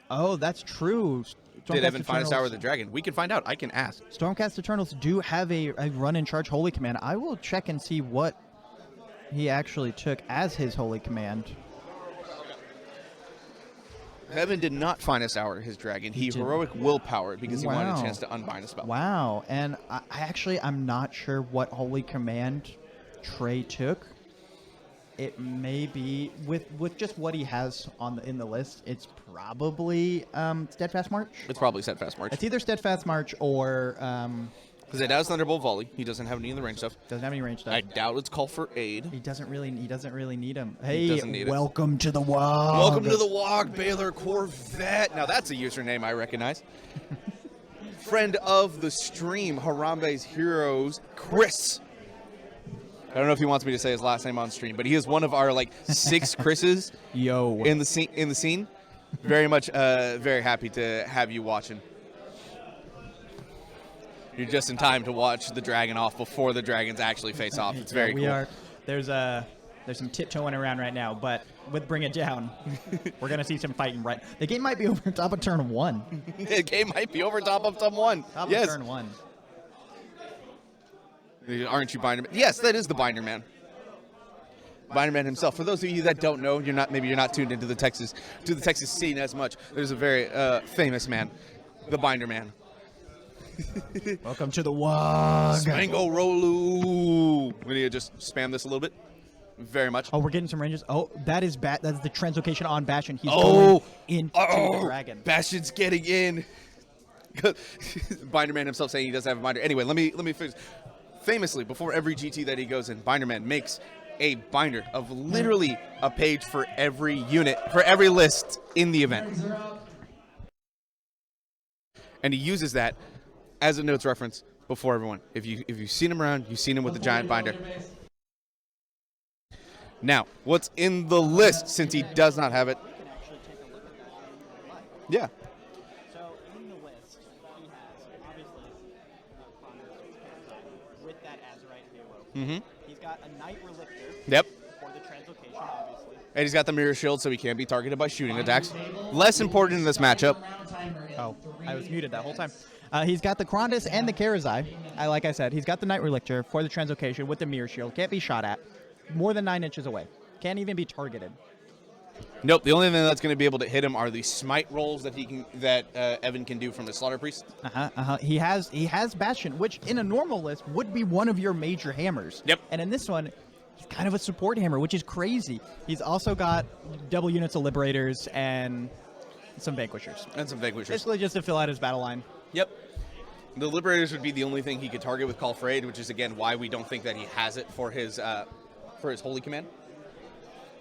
Oh, that's true. did Stormcast Evan find us Eternals- Hour of the Dragon? We can find out. I can ask. Stormcast Eternals do have a run and charge holy command. I will check and see what he actually took as his holy command. Evan did not find us Hour his dragon. He did. heroic willpowered because he wanted Wow. a chance to unbind a spell. Wow. And I'm not sure what holy command Tre took. It may be with just what he has in the list. It's probably Steadfast March. It's probably Steadfast March. It's either Steadfast March or Because it does Thunderbolt Volley. He doesn't have any of the range stuff. doesn't have any range stuff. I doubt it's Call for Aid. He doesn't really need him. He Hey, doesn't need it. welcome to the WOG. Welcome to the WOG Baylor Corvette. Now that's a username I recognize. Friend of the stream, Harambe's Heroes, Chris. I don't know if he wants me to say his last name on stream, but he is one of our 6 Chris's Yo. in the scene. Very much, very happy to have you watching. You're just in time to watch the dragon off before the dragons actually face off. It's very we cool. are. There's some tiptoeing around right now, but with Bring It Down, we're gonna see some fighting. Right, the game might be over top of turn 1. The game might be over top of someone. Top Yes. of turn 1. Aren't you Binder Man? Yes, that is the Binder Man. Binder Man himself. For those of you that don't know, you're not tuned into the Texas scene as much. There's a very famous man, the Binder Man. Welcome to the WOG. Spango Rolu. We need to just spam this a little bit. very much. Oh, we're getting some ranges. Oh, that is that's the translocation on Bastion. He's Oh! going into the dragon. Bastion's getting in. Binderman himself saying he doesn't have a binder. Anyway, let me finish. Famously, before every GT that he goes in, Binderman makes a binder of literally a page for every unit, for every list in the event. And he uses that as a notes reference before everyone. If you've seen him around, you've seen him with the giant binder. Now, what's in the list since he does not have it? We can actually take a look at that if you like. Yeah. So in the list, he has obviously with that Azurite Halo. Mm-hmm. He's got a Knight Relictor. Yep. For the translocation, obviously. And he's got the mirror shield, so he can't be targeted by shooting attacks. Less important in this matchup. Oh, I was muted that whole time. He's got the Krondus and the Karazai. Like I said, he's got the Knight Relictor for the translocation with the mirror shield. Can't be shot at. More than 9 inches away. Can't even be targeted. Nope. The only thing that's going to be able to hit him are the smite rolls that Evan can do from the Slaughter Priest. He has Bastion, which in a normal list would be one of your major hammers. Yep. And in this one, he's kind of a support hammer, which is crazy. He's also got double units of Liberators and some Vanquishers. Basically just to fill out his battle line. Yep. The Liberators would be the only thing he could target with Call for Aid, which is, again, why we don't think that he has it for his Holy Command.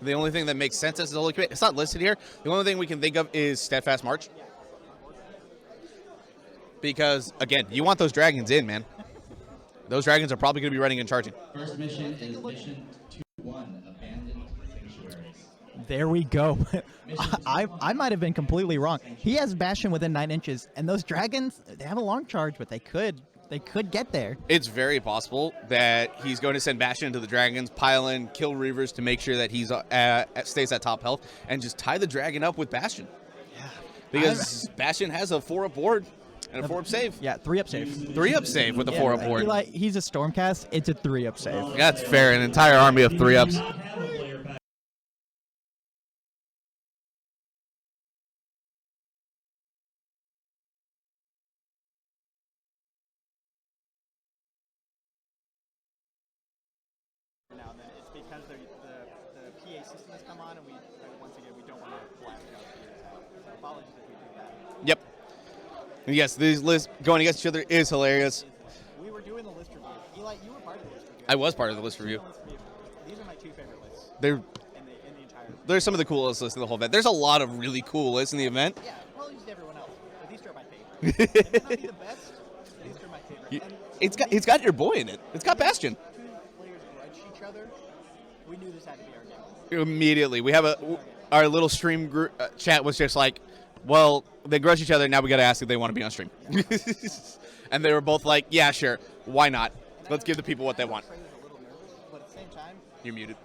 The only thing that makes sense as his Holy Command, it's not listed here. The only thing we can think of is Steadfast March. Because, again, you want those dragons in, man. Those dragons are probably going to be running and charging. First mission is mission 2-1, Abandoned Sanctuaries. There we go. I might have been completely wrong. He has Bastion within 9 inches, and those dragons, they have a long charge, but they could get there. It's very possible that he's going to send Bastion into the dragons, pile in, kill Reavers to make sure that he's stays at top health, and just tie the dragon up with Bastion. Yeah. Because Bastion has a 4-up board and a 4-up save. Yeah, 3-up save. 3-up save with a 4-up board. He's a Stormcast. It's a 3-up save. That's fair. An entire army of 3-ups. Now, then it's because the PA system has come on, and once again we don't want to blast out. So apologies if we do that. Yep. And yes, these lists going against each other is hilarious. We were doing the list review. Eli, you were part of the list review. I was part of the list review. These are my 2 favorite lists They're in the entire. They're some of the coolest lists in the whole event. There's a lot of really cool lists in the event. Yeah, well, just everyone else. But these two are my favorite. They may not be the best, but these two are my favorite. And It's got your boy in it. It's got Bastion. 2 players grudge each other. We knew this had to be our game. Immediately, we have our little stream group chat was just like, well, they grudge each other. Now we got to ask if they want to be on stream. And they were both like, yeah, sure, why not? Let's give the people what they want. Trey was a little nervous, but at the same time, You're muted.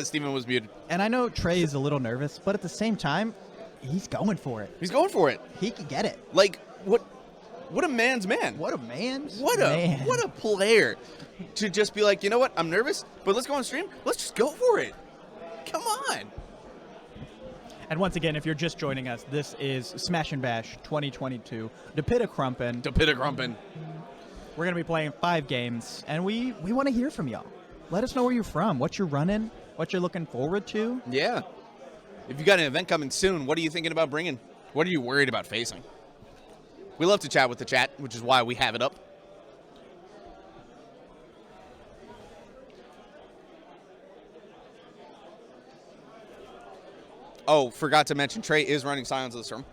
Steven was muted. and I know Trey is a little nervous, but at the same time, he's going for it. He's going for it. He can get it. Like, what a man's man. What a man! What a player to just be like, you know what? I'm nervous, but let's go on stream. Let's just go for it. Come on. And once again, if you're just joining us, this is Smash and Bash 2022. Depita Crumpin. We're going to be playing 5 games, and we want to hear from y'all. Let us know where you're from, what you're running, what you're looking forward to. Yeah. If you got an event coming soon, what are you thinking about bringing? What are you worried about facing? We love to chat with the chat, which is why we have it up. Oh, forgot to mention, Trey is running Scions of the Storm,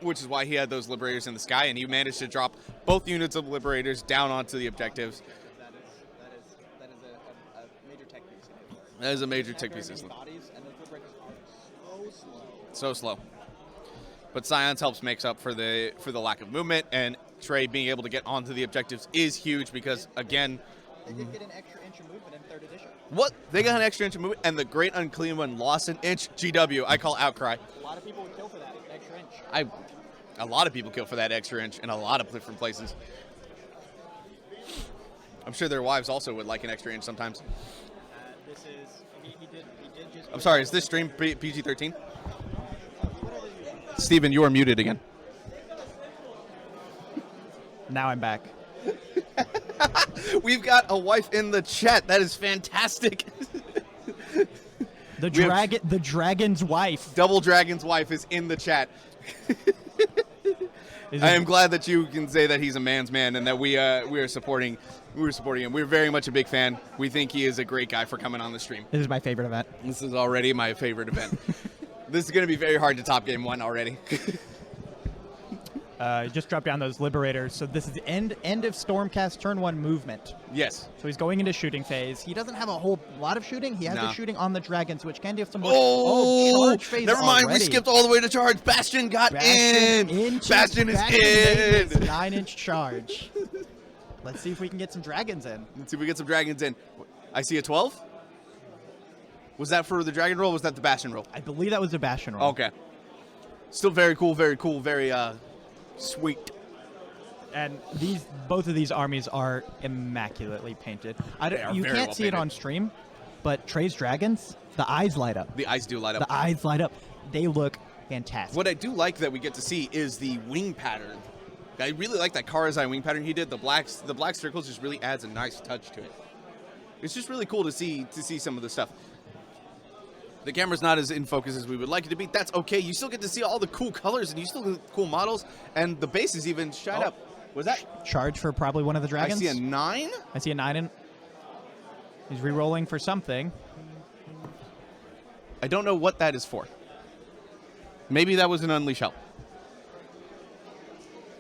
which is why he had those Liberators in the sky, and he managed to drop both units of Liberators down onto the objectives. That is a major tech piece. That is a major tech piece. Bodies, and those Liberators are so slow. So slow. But Scions helps makes up for the lack of movement, and Trey being able to get onto the objectives is huge because, again, They did get an extra inch of movement in 3rd edition. what? They got an extra inch of movement, and the Great Unclean One lost an inch. GW, I call outcry. A lot of people would kill for that extra inch. A lot of people kill for that extra inch in a lot of different places. I'm sure their wives also would like an extra inch sometimes. This is he did just. I'm sorry, is this stream PG-13? Steven, you are muted again. Now I'm back. We've got a wife in the chat. That is fantastic. The dragon's wife. Double Dragon's wife is in the chat. I am glad that you can say that he's a man's man and that we are supporting him. We're very much a big fan. We think he is a great guy for coming on the stream. This is my favorite event. This is already my favorite event. This is going to be very hard to top game 1 already. Just drop down those liberators. So this is the end of Stormcast turn 1 movement. Yes. So he's going into shooting phase. He doesn't have a whole lot of shooting. He has the shooting on the dragons, which can do some more. Charge phase never mind. already. We skipped all the way to charge. Bastion got in. Bastion is in. 9-inch charge. Let's see if we can get some dragons in. Let's see if we get some dragons in. I see a 12. Was that for the dragon roll or was that the Bastion roll? I believe that was the Bastion roll. Okay. Still very cool, very sweet. And both of these armies are immaculately painted. You very can't well see it painted. on stream, but Tre's dragons, the eyes light up. The eyes do light up. The eyes light up. They look fantastic. What I do like that we get to see is the wing pattern. I really like that Karazai wing pattern he did. The black circles just really adds a nice touch to it. It's just really cool to see some of the stuff. The camera's not as in focus as we would like it to be. That's okay. You still get to see all the cool colors and you still get cool models, and the bases even shine up. Was that charge for probably one of the dragons? I see a 9. I see a 9 in. He's re-rolling for something. I don't know what that is for. Maybe that was an Unleash Hell.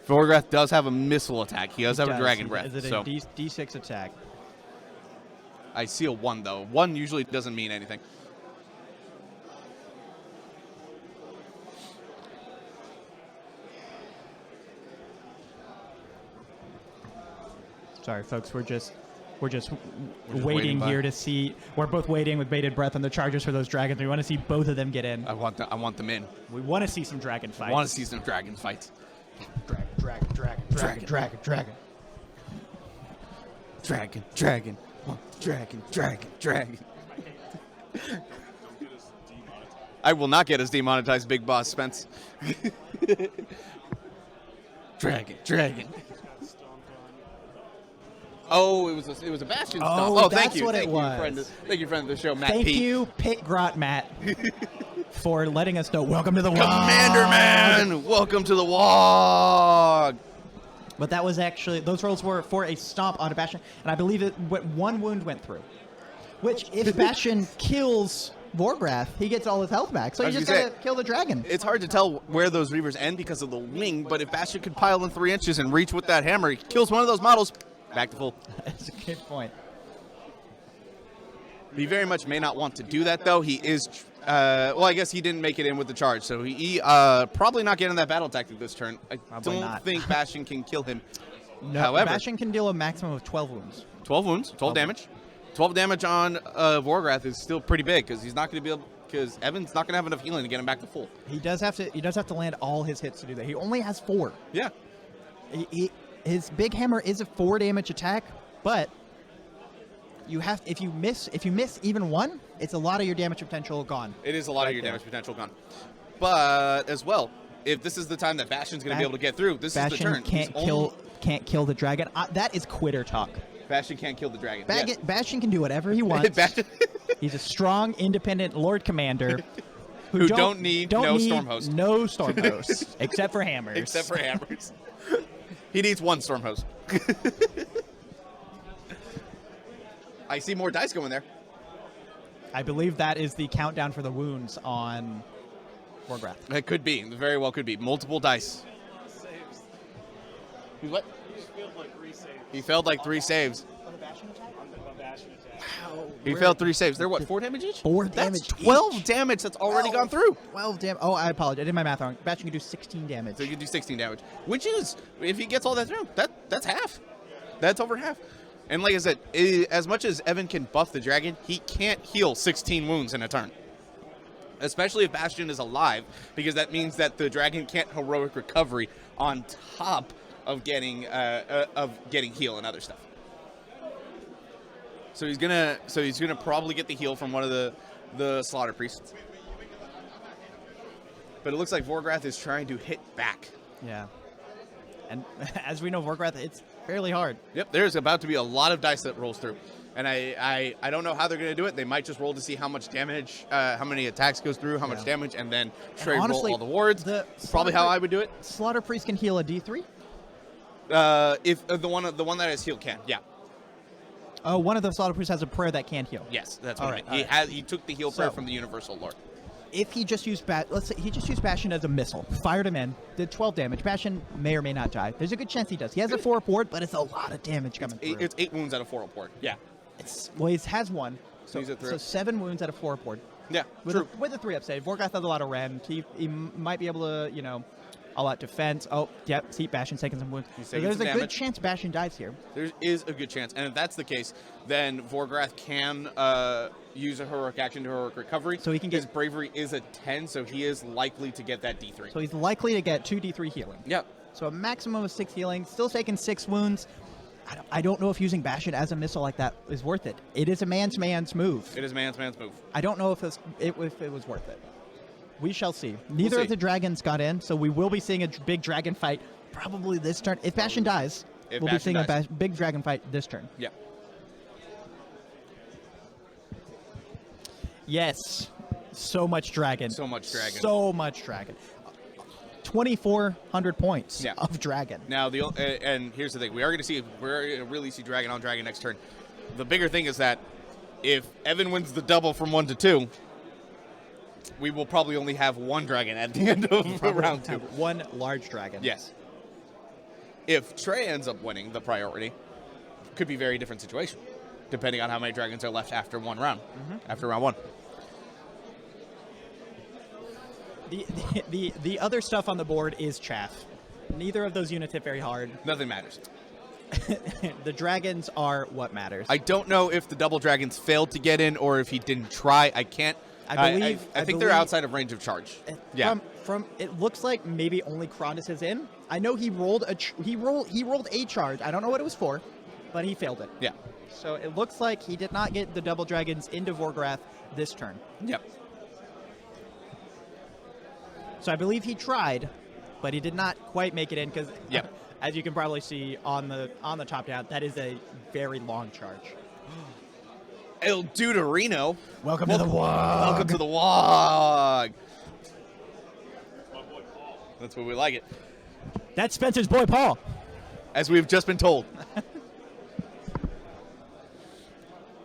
Vorgrath does have a missile attack. He does have a Dragon Breath. Is it a D6 attack? I see a 1, though. 1 usually doesn't mean anything. Sorry, folks. We're just waiting waiting here to see. We're both waiting with bated breath on the charges for those dragons. We want to see both of them get in. I want them in. We want to see some dragon fights. I want to see some dragon fights. Dragon. Dragon. I will not get us demonetized, Big Boss Spence. Dragon. Oh, it was a Bastion stomp. Oh, that's thank you. what it was. Thank you, friend of the show, Matt Thank P. you, Pit Grot Matt, for letting us know. Welcome to the WOG. Commander Man, welcome to the WOG. But that was actually, those rolls were for a stomp on a Bastion, and I believe one wound went through. Which, if Bastion kills Vorgrath, he gets all his health back. So you just gotta kill the dragon. It's hard to tell where those Reavers end because of the wing, but if Bastion could pile in 3 inches and reach with that hammer, he kills one of those models, back to full. That's a good point. He very much may not want to do that, though. He is, well, I guess he didn't make it in with the charge, so he probably not getting that battle tactic this turn. I don't think Bastion can kill him. No, however, Bastion can deal a maximum of 12 wounds. 12 wounds, 12 damage. 12 damage on Vorgrath is still pretty big because he's not going to be able, because Evan's not going to have enough healing to get him back to full. He does have to land all his hits to do that. He only has 4. Yeah. His big hammer is a 4 damage attack, but you have, if you miss even 1, it's a lot of your damage potential gone. It is a lot of your damage potential gone. But as well, if this is the time that Bastion's going to be able to get through, this is the turn. Can't kill the dragon. That is quitter talk. Bastion can't kill the dragon. Bastion can do whatever he wants. He's a strong, independent Lord Commander who don't need no Stormhost. No Stormhost, except for hammers. Except for hammers. He needs 1 Stormhost. I see more dice going there. I believe that is the countdown for the wounds on Vorgrath. It could be. It very well could be. Multiple dice. He's what? He failed like 3 saves. Wow. He failed 3 saves. They're what, 4 damage each? 4 That's damage 12 damage that's already gone through. 12 damage. Oh, I apologize. I did my math wrong. Bastion can do 16 damage. So you can do 16 damage. Which is, if he gets all that through, that's half. That's over half. And like I said, as much as Evan can buff the dragon, he can't heal 16 wounds in a turn. Especially if Bastion is alive, because that means that the dragon can't heroic recovery on top of getting heal and other stuff. So he's gonna probably get the heal from one of the slaughter priests. But it looks like Vorgrath is trying to hit back. Yeah. And as we know, Vorgrath, fairly hard. Yep, there's about to be a lot of dice that rolls through. And I don't know how they're going to do it. They might just roll to see how much damage, how many attacks goes through, how much damage, and then Tre honestly, roll all the wards. Probably how I would do it. Slaughter Priest can heal a D3? If the one that has heal can, yeah. Oh, one of the Slaughter Priests has a prayer that can't heal. Yes, that's what I meant. right. He took the heal prayer from the Universal Lord. If he just used let's say he just used Bastion as a missile, fired him in, did 12 damage. Bastion may or may not die. There's a good chance he does. He has a 4-up ward, but it's a lot of damage coming through. It's 8 wounds out of 4-up ward. Yeah. Well, he has 1. So, he's at 3. So 7 wounds out of 4-up ward. Yeah, With true. with a 3-up save. Vorgoth has a lot of rend. He might be able to, all out defense. Oh, yep. See, Bastion's taking some wounds. So taking there's some a good damage. chance Bastion dies here. There is a good chance. And if that's the case, then Vorgoth can use a heroic action to heroic recovery. So he can get- His bravery is a 10, so he is likely to get that D3. So he's likely to get 2 D3 healing. Yep. So a maximum of 6 healing. Still taking 6 wounds. I don't know if using Bastion as a missile like that is worth it. It is a man's move. It is man's move. I don't know if it was worth it. We shall see. Neither see. of the dragons got in, so we will be seeing a big dragon fight probably this turn. If Bastion dies, If we'll be Bastion seeing dies. a big dragon fight this turn. Yep. Yes. So much dragon. So much dragon. So much dragon. 2,400 points Yeah. of dragon. Now, and here's the thing. We're going to really see dragon on dragon next turn. The bigger thing is that if Evan wins the double from 1 to 2, we will probably only have 1 dragon at the end of round 2. One large dragon. Yes. If Tre ends up winning the priority, could be a very different situation, depending on how many dragons are left after one round, after round 1. The other stuff on the board is chaff. Neither of those units hit very hard. Nothing matters. The dragons are what matters. I don't know if the double dragons failed to get in or if he didn't try. I can't. I I think they're believe- outside of range of charge. Yeah. From it looks like maybe only Cronus is in. I know he rolled he rolled a charge. I don't know what it was for, but he failed it. Yeah. So it looks like he did not get the double dragons into Vorgoth this turn. Yep. So I believe he tried, but he did not quite make it in because, Yep. as you can probably see on the top down, that is a very long charge. El Deuterino. Welcome to the WOG. Welcome to the WOG. That's what we like it. That's Spencer's boy Paul. As we've just been told.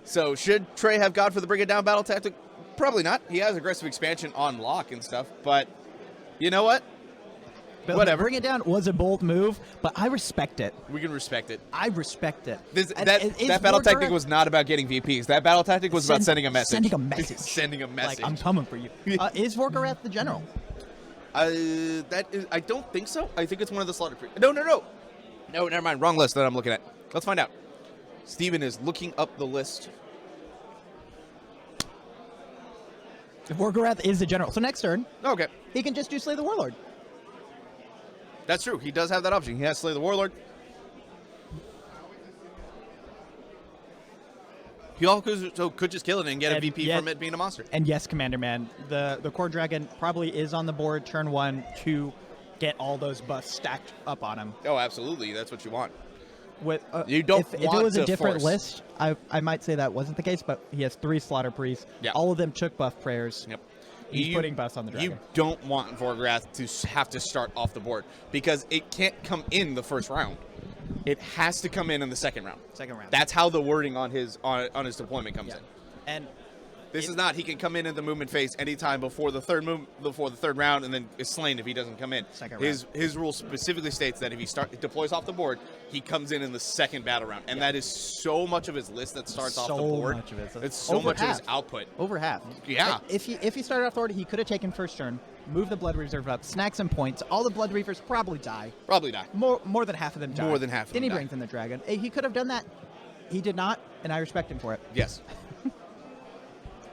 So, should Tre have gone for the bring it down battle tactic? Probably not. He has aggressive expansion on lock and stuff, but you know what? But Whatever. Bring it down was a bold move, but I respect it. We can respect it. I respect it. That battle tactic was not about getting VPs. That battle tactic was about sending a message. Sending a message. Sending a message. Like, I'm coming for you. Is Vorgoth the general? I don't think so. I think it's one of the Slaughter Priests. No, never mind. Wrong list that I'm looking at. Let's find out. Steven is looking up the list. Vorgoth is the general. So next turn, Okay. he can just do Slay the Warlord. That's true. He does have that option. He has Slay the Warlord. He also could just kill it and get a And VP yet- from it being a monster. And yes, Commander Man, the Khorne Dragon probably is on the board turn 1 to get all those buffs stacked up on him. Oh, absolutely. That's what you want. With You don't if it want was a to different force. list, I might say that wasn't the case, but he has 3 Slaughter Priests. Yeah. All of them took buff prayers. Yep. He's putting buffs on the dragon. You don't want Vorgoth to have to start off the board because it can't come in the first round. It has to come in the second round. Second round. That's how the wording on his deployment comes in. And This is not he can come in the movement phase anytime before the third round and then is slain if he doesn't come in. Second His rule specifically states that if he deploys off the board, he comes in the second battle round, and that is so much of his list that starts off the So board. much of it. It's so Over much of his half. output. over half. Yeah. If he started off the board, he could have taken first turn, moved the Blood Reserve up, snagged some points. All the Blood Reavers probably die. Probably die. More than half of them die. More than half of Then them he die. brings in the dragon. He could have done that. He did not, and I respect him for it. Yes.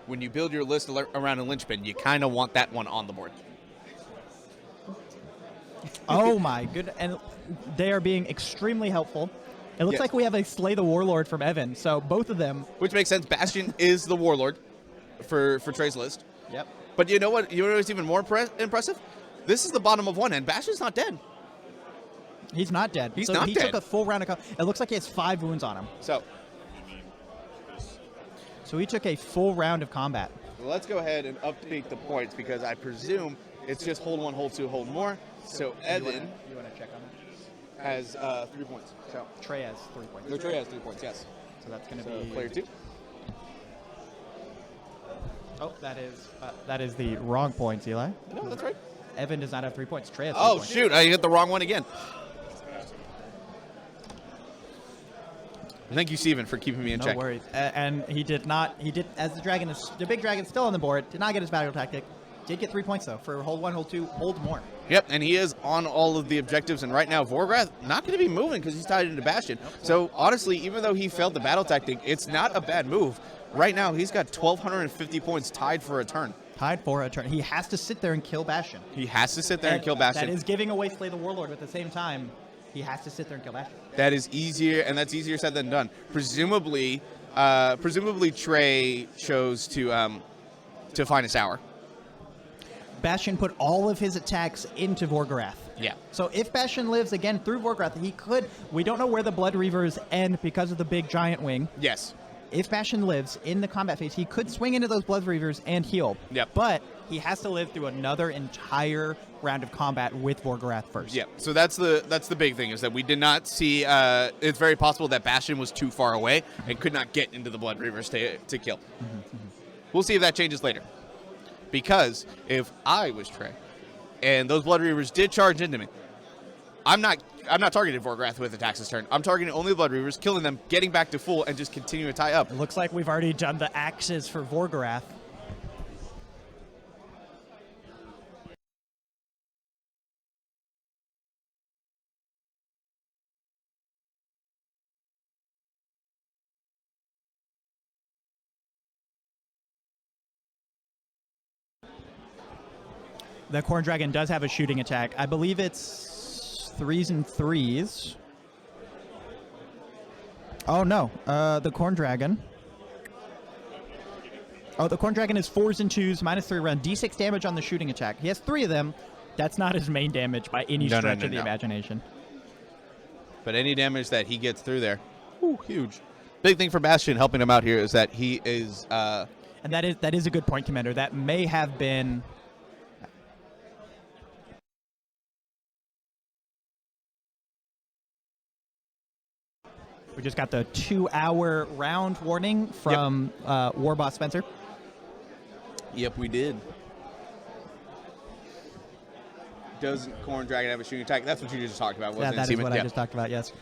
When you build your list around a linchpin, you kind of want that one on the board. Oh my goodness. And they are being extremely helpful. It looks Yes. like we have a Slay the Warlord from Evan, so both of them. Which makes sense. Bastion is the warlord for Tre's list. Yep. But you know what? You know what's even more impressive? This is the bottom of one, and Bastion's not dead. He's not dead. He's so not he dead. took a full round of It looks like he has 5 wounds on him. So he took a full round of combat. let's go ahead and update the points because I presume it's just hold 1, hold 2, hold more. So Evan You want to check on that? has 3 points. So Trey has 3 points. no, Trey has 3 points. Yes. So that's going to So be player 2. Oh, that is the wrong points, Eli. No, that's right. Evan does not have 3 points. Trey has 3 Oh points. shoot! I hit the wrong one again. Thank you, Steven, for keeping me in No check. worries. And he did not. He did as the big dragon's still on the board. Did not get his battle tactic. Did get 3 points though for hold 1, hold 2, hold more. Yep, and he is on all of the objectives, and right now Vorgrath not going to be moving because he's tied into Bastion. So honestly, even though he failed the battle tactic, it's not a bad move. Right now, he's got 1,250 points tied for a turn. Tied for a turn. He has to sit there and kill Bastion. He has to sit there and kill Bastion. That is giving away Slay the Warlord, but at the same time, he has to sit there and kill Bastion. That is easier, and that's easier said than done. Presumably Trey chose to find a sour. Bastion put all of his attacks into Vorgrath. Yeah. So if Bastion lives again through Vorgrath, he could. We don't know where the Blood Reavers end because of the big giant wing. Yes. If Bastion lives in the combat phase, he could swing into those Blood Reavers and heal. Yep. But he has to live through another entire round of combat with Vorgrath first. Yeah, so that's the big thing is that we did not see. It's very possible that Bastion was too far away and could not get into the Blood Reavers to kill. We'll see if that changes later. Because if I was Trey, and those Blood Reavers did charge into me, I'm not targeting Vorgrath with attacks this turn. I'm targeting only the Blood Reavers, killing them, getting back to full, and just continuing to tie up. It looks like we've already done the axes for Vorgrath. The Khorne Dragon does have a shooting attack. I believe it's 3s and 3s. Oh, no. The Khorne Dragon. Oh, the Khorne Dragon is 4s and 2s, -3 round. D6 damage on the shooting attack. He has 3 of them. That's not his main damage by any stretch of the imagination. But any damage that he gets through there, huge. Big thing for Bastion helping him out here is that he is... And that is a good point, Commander. That may have been... We just got the 2-hour round warning from War Boss Spencer. Yep, we did. Does Khorne Dragon have a shooting attack? That's what you just talked about, wasn't Yeah, it, that is Steven? what I just talked about, yes.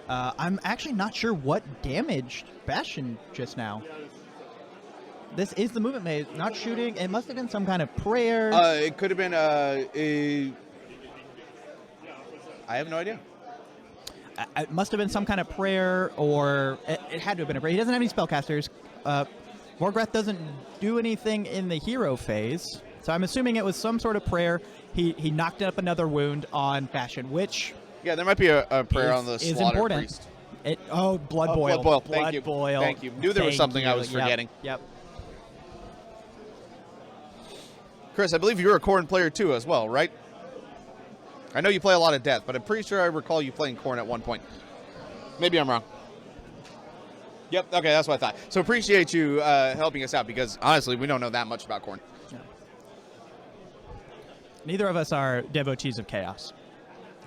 I'm actually not sure what damaged Bastion just now. This is the movement maze, not shooting. It must have been some kind of prayer. It could have been I have no idea. It must have been some kind of prayer, or it had to have been a prayer. He doesn't have any spellcasters. Vorgrath doesn't do anything in the hero phase, so I'm assuming it was some sort of prayer. He knocked up another wound on Bastion, which Yeah, there might be a prayer on the is Slaughter important. Priest. Blood boil. Blood boil. Thank you. Boil. Thank you. Knew there was Thank something I you. was forgetting. Yep. Chris, I believe you're a Khorne player too as well, right? I know you play a lot of Death, but I'm pretty sure I recall you playing Khorne at one point. Maybe I'm wrong. Yep, okay, that's what I thought. So appreciate you helping us out because, honestly, we don't know that much about Khorne. Yeah. Neither of us are devotees of chaos.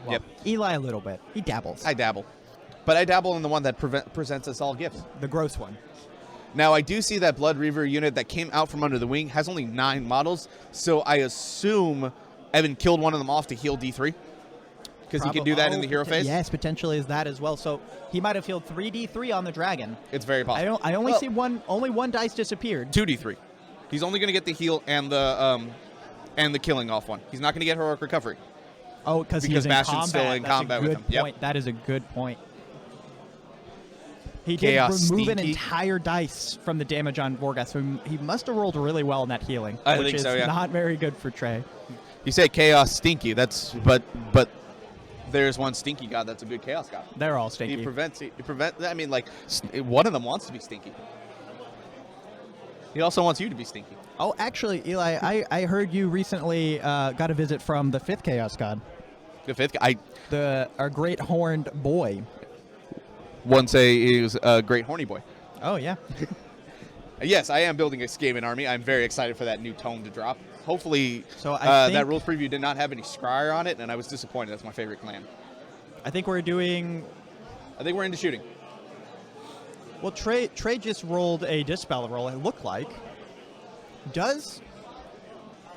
Well, Yep. Eli a little bit. He dabbles. I dabble. But I dabble in the one that presents us all gifts. The gross one. Now, I do see that Blood Reaver unit that came out from under the wing has only 9 models, so I assume Evan killed one of them off to heal D3? Because he can do that in the hero phase? Yes, potentially is that as well. So he might have healed 3d3 on the dragon. It's very possible. I only see only one dice disappeared. 2d3. He's only going to get the heal and the killing off one. He's not going to get heroic recovery. Oh, because he's in Bastion's combat. still in That's combat a with good him. Yep. point. That is a good point. He Chaos did remove an Stinky. entire dice from the damage on Vorgrath, so he must have rolled really well in that healing, I which think is so, yeah. not very good for Trey. You say Chaos Stinky. That's but there's one Stinky god that's a good Chaos god. They're all stinky. He prevents. I mean, like one of them wants to be stinky. He also wants you to be stinky. Oh, actually, Eli, I heard you recently got a visit from the 5th Chaos God. The fifth guy. Our great horned boy. One say he was a great horny boy. Oh, yeah. Yes, I am building a Skaven army. I'm very excited for that new tome to drop. Hopefully, So I think- that rules preview did not have any Scryer on it, and I was disappointed. That's my favorite clan. I think we're doing... I think we're into shooting. Well, Tre just rolled a Dispel roll, it looked like.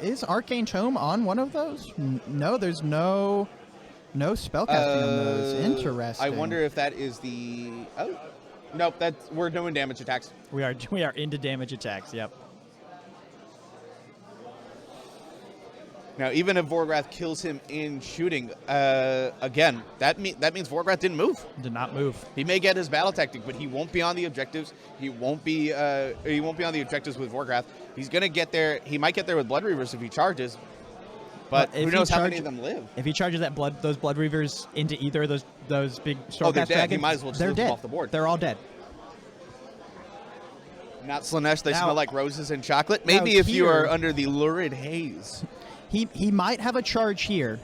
Is Arcane Tome on one of those? No, there's no spellcasting on those. Interesting. I wonder if that is the... Oh, nope, we're doing damage attacks. We are into damage attacks, yep. Now, even if Vorgrath kills him in shooting, again, that means Vorgrath didn't move. Did not move. He may get his battle tactic, but he won't be on the objectives. He won't be on the objectives with Vorgrath. He's gonna get there. He might get there with Blood Reavers if he charges. But if who he knows how many of them live? If he charges those Blood Reavers into either of those big Stormcast they're dead. dragons, He might as well just they're lose them dead. off the board. They're all dead. Not Slanesh. They Now- smell like roses and chocolate. now Maybe if you here- are under the lurid haze. He might have a charge here.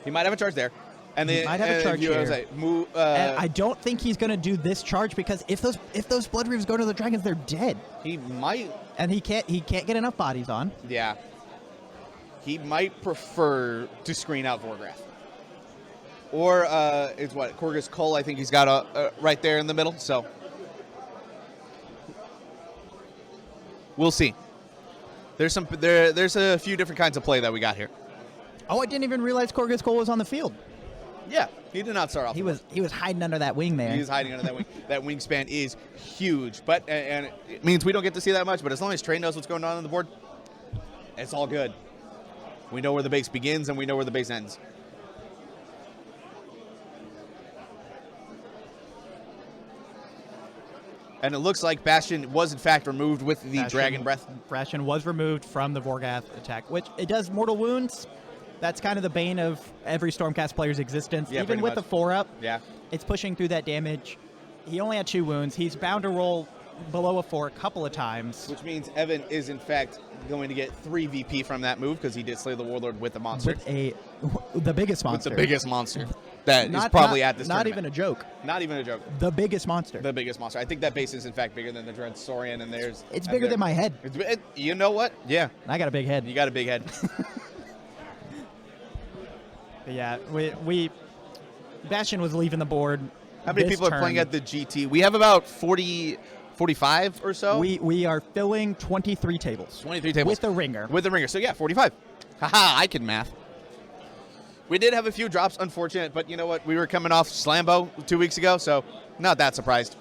He might have a charge there. And He might have a charge here. And I don't think he's going to do this charge because if those Blood Reavers go to the dragons, they're dead. he might. And he can't get enough bodies on. Yeah. He might prefer to screen out Vorgrath. Or it's what? Korgus Cole, I think he's got right there in the middle. So we'll see. There's a few different kinds of play that we got here. Oh, I didn't even realize Korgus Cole was on the field. Yeah, he did not start off. He was hiding under that wing there. He was hiding under that wing. That wingspan is huge, but and it means we don't get to see that much. But as long as Tre knows what's going on the board, it's all good. We know where the base begins and we know where the base ends. And it looks like Bastion was in fact removed with the Dragon Breath. Bastion was removed from the Vorgath attack, which it does mortal wounds. That's kind of the bane of every Stormcast player's existence. Yeah, Even pretty with much. the 4-up, Yeah. it's pushing through that damage. He only had 2 wounds. He's bound to roll below a 4 a couple of times. Which means Evan is in fact going to get 3 VP from that move because he did slay the Warlord with the monster. With the biggest With monster. the biggest monster that is probably at this Not tournament. even a joke. Not even a joke. The biggest monster. The biggest monster. I think that base is in fact bigger than the Dread Saurian, and there's. It's bigger than my head. You know what? Yeah, I got a big head. you got a big head. But yeah, we Bastion was leaving the board. How many this people are turn. playing at the GT? We have about 45 or so. We are filling 23 tables. 23 tables with a ringer. With the ringer. So yeah, 45. Haha, I can math. We did have a few drops, unfortunate, but you know what? We were coming off Slambo 2 weeks ago, so not that surprised.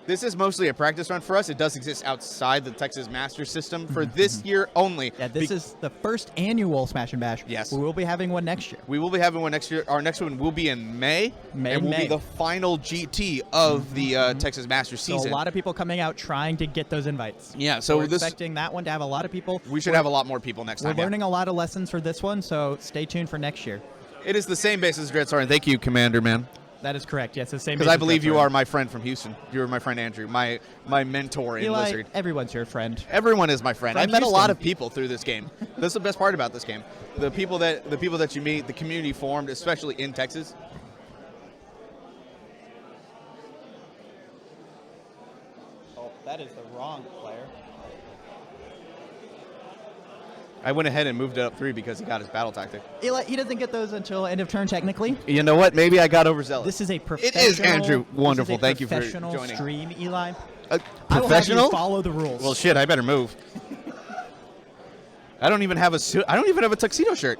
This is mostly a practice run for us. It does exist outside the Texas Masters system for this year only. Yeah, this is the first annual Smash and Bash. Yes. We will be having one next year. We will be having one next year. Our next one will be in May. And will May. be the final GT of the Texas Masters So season. a lot of people coming out trying to get those invites. Yeah, so we're this expecting that one to have a lot of people. we should have a lot more people next We're time. yeah. learning a lot of lessons for this one, so stay tuned for next year. It is the same base as Dread Saurian. Thank you, Commander, man. That is correct. Yes, the same. Because I believe you are my friend from Houston. You're my friend Andrew, my mentor in Eli, Blizzard. everyone's your friend. Everyone is my friend. From I've met a lot Houston. of people through this game. That's the best part about this game. The people that you meet, the community formed, especially in Texas. Oh, that is the wrong player. I went ahead and moved it up 3 because he got his battle tactic. Eli, he doesn't get those until end of turn, technically. You know what? Maybe I got overzealous. This is a professional. It is Andrew. Wonderful. This is a Thank you for professional joining. stream, Eli. I will have you Professional? follow the rules. Well, shit. I better move. I don't even have a suit. I don't even have a tuxedo shirt.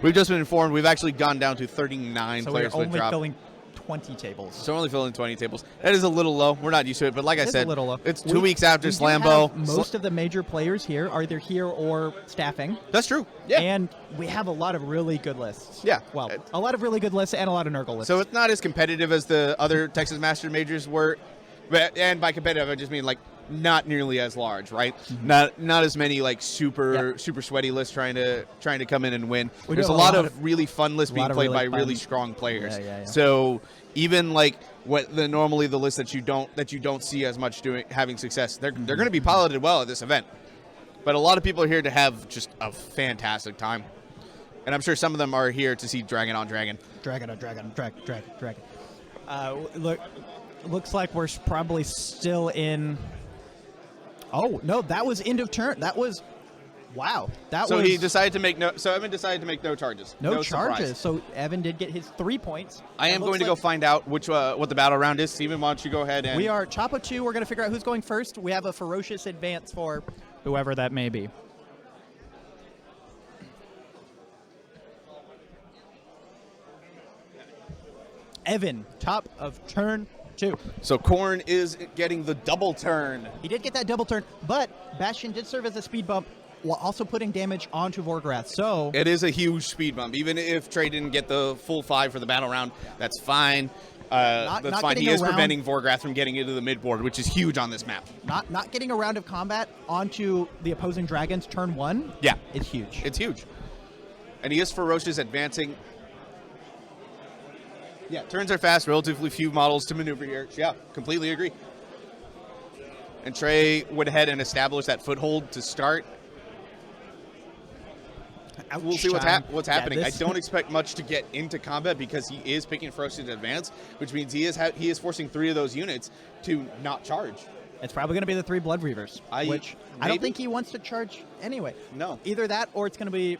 We've just been informed we've actually gone down to 39 so we're players with only drop. filling 20 tables. So we're only filling 20 tables. That is a little low. We're not used to it, but like I It's said, a little low. it's 2 weeks after we do Slambo. have most of the major players here are either here or staffing. That's true. Yeah. And we have a lot of really good lists. Yeah. Well, a lot of really good lists and a lot of Nurgle lists. So it's not as competitive as the other Texas Master Majors were. And by competitive, I just mean like not nearly as large, right? Not as many like super sweaty lists trying to come in and win. There's a lot of really fun lists being played by really strong players. Yeah. So even like normally the lists that you don't see as much having success, they're going to be piloted well at this event. But a lot of people are here to have just a fantastic time. And I'm sure some of them are here to see Dragon on Dragon. Dragon. Looks like we're probably still in. Oh no, that was end of turn. That was, wow. So he decided to make no. So Evan decided to make no charges. No charges. Surprise. So Evan did get his 3 points. I am going to go find out what the battle round is. Steven, why don't you go ahead and. We are Chapo 2. We're going to figure out who's going first. We have a ferocious advance for whoever that may be. Evan, top of turn 2. So Khorne is getting the double turn. He did get that double turn, but Bastion did serve as a speed bump while also putting damage onto Vorgrath. So it is a huge speed bump. Even if Tre didn't get the full 5 for the battle round, that's fine. That's fine. He is preventing Vorgrath from getting into the midboard, which is huge on this map. Not getting a round of combat onto the opposing dragons turn 1. Yeah, it's huge. It's huge. And he is ferocious, advancing. Yeah, turns are fast, relatively few models to maneuver here. Yeah, completely agree. And Tre went ahead and established that foothold to start. We'll see what's happening. I don't expect much to get into combat because he is picking ferocious advance, which means he is forcing 3 of those units to not charge. It's probably going to be the 3 Blood Reavers, which I don't think he wants to charge anyway. No. Either that or it's going to be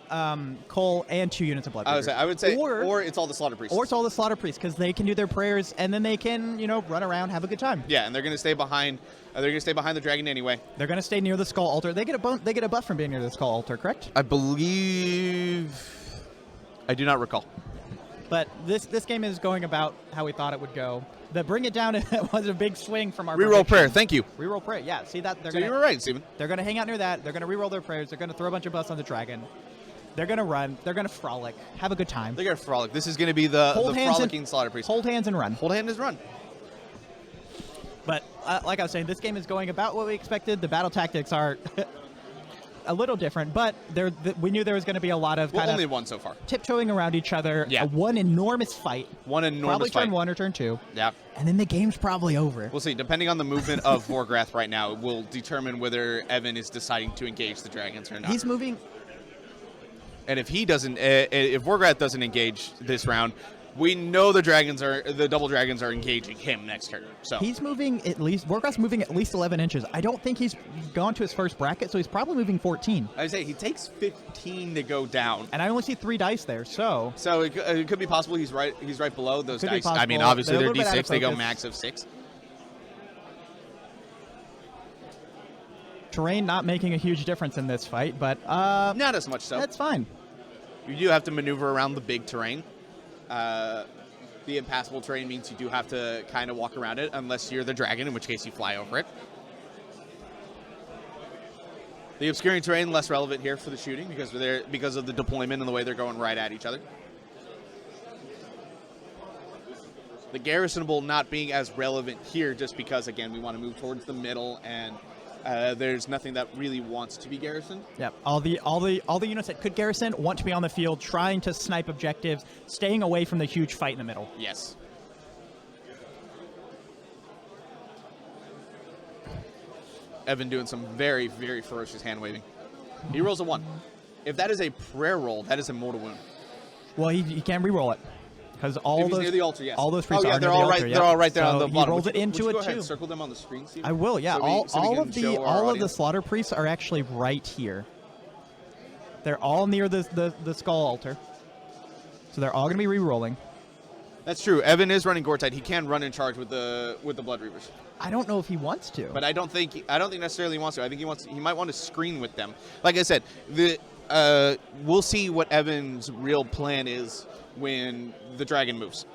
Cole and 2 units of Blood Reavers. I would say, or it's all the Slaughter Priests. Or it's all the Slaughter Priests because they can do their prayers and then they can, run around, have a good time. Yeah, and they're going to stay behind. They're going to stay behind the dragon anyway. They're going to stay near the Skull Altar. They get a buff from being near the Skull Altar, correct? I believe. I do not recall. But this game is going about how we thought it would go. The bring it down was a big swing from our reroll prediction. prayer. Thank you. Reroll prayer. Yeah, see that? You were right, Steven. They're going to hang out near that. They're going to reroll their prayers. They're going to throw a bunch of buffs on the dragon. They're going to run. They're going to frolic. Have a good time. They're going to frolic. This is going to be the frolicking Slaughter Priest. Hold hands and run. Hold hand and run. But like I was saying, this game is going about what we expected. The battle tactics are a little different, but we knew there was going to be a lot of only one so far. Tiptoeing around each other. Yeah. One enormous fight. Probably turn 1 or turn 2. Yeah. And then the game's probably over. We'll see. Depending on the movement of Vorgrath right now, it will determine whether Evan is deciding to engage the dragons or not. He's moving. And if he doesn't, if Vorgrath doesn't engage this round, we know the double dragons are engaging him next turn. So he's moving Vorgrath's moving at least 11 inches. I don't think he's gone to his first bracket, so he's probably moving 14. I would say he takes 15 to go down. And I only see 3 dice there, so it could be possible he's right below those dice. I mean, obviously they're D6, they go max of 6. Terrain not making a huge difference in this fight, but not as much so. That's fine. You do have to maneuver around the big terrain. The impassable terrain means you do have to kind of walk around it, unless you're the dragon, in which case you fly over it. The obscuring terrain less relevant here for the shooting because of the deployment and the way they're going right at each other. The garrisonable not being as relevant here, just because again we want to move towards the middle and. There's nothing that really wants to be garrisoned. Yep. All the units that could garrison want to be on the field, trying to snipe objectives, staying away from the huge fight in the middle. Yes. Evan doing some very, very ferocious hand waving. He rolls a 1. If that is a prayer roll, that is a mortal wound. Well, he can re-roll it. Because all those near the altar, yes. All those priests are they're near all the right. altar, They're all right there so on the bottom. He rolls it into it go ahead too. And circle them on the screen, Steve? I will. Yeah. So all of the slaughter priests are actually right here. They're all near the skull altar, so they're all going to be re-rolling. That's true. Evan is running Gortite. He can run in charge with the Blood Reavers. I don't know if he wants to. But I don't think necessarily he wants to. I think he might want to screen with them. Like I said, we'll see what Evan's real plan is when the dragon moves.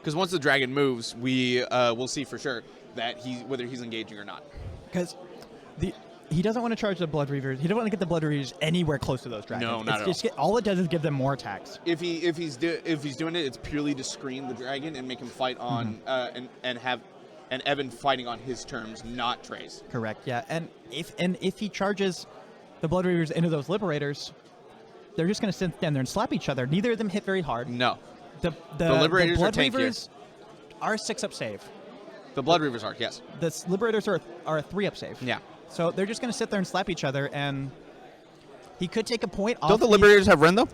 Because once the dragon moves, we'll see for sure that whether he's engaging or not. Because he doesn't want to charge the Blood Reavers. He doesn't want to get the Blood Reavers anywhere close to those dragons. No, not at all. All it does is give them more attacks. If he's doing it, it's purely to screen the dragon and make him fight on and and Evan fighting on his terms, not Tre's. Correct. Yeah, and if he charges the Blood Reavers into those Liberators, they're just going to stand there and slap each other. Neither of them hit very hard. No. The Liberators Blood are tankier. Reavers are a 6-up save. The Blood Reavers are, yes. The Liberators are a 3-up save. Yeah. So they're just going to sit there and slap each other, and he could take a point off. Don't the Liberators have Rend, though?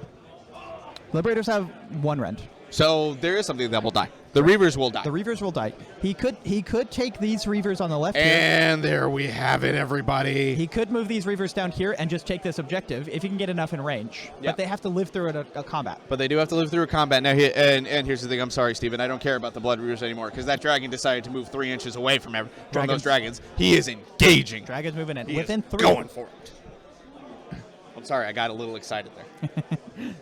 Liberators have 1 rend. So there is something that will die. The Reavers will die. The Reavers will die. He could take these Reavers on the left here. And there we have it, everybody. He could move these Reavers down here and just take this objective if he can get enough in range. Yeah. But they have to live through a combat. But they do have to live through a combat. Now, and here's the thing. I'm sorry, Steven. I don't care about the Blood Reavers anymore because that dragon decided to move 3 inches away from those dragons. He is engaging. Dragon's moving in. He Within is 3. going for it. I'm sorry. I got a little excited there.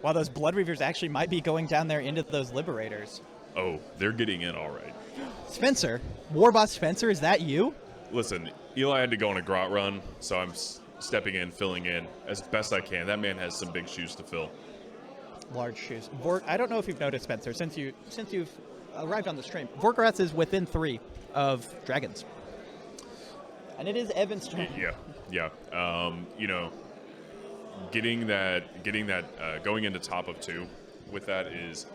Wow, those Blood Reavers actually might be going down there into those Liberators. Oh, they're getting in all right. Spencer, Warboss Spencer, is that you? Listen, Eli had to go on a grot run, so I'm stepping in, filling in as best I can. That man has some big shoes to fill. Large shoes. I don't know if you've noticed, Spencer, since you've arrived on the stream, Vorgorath is within 3 of dragons. And it is Evan's turn. Yeah. Getting that going into top of 2 with that it's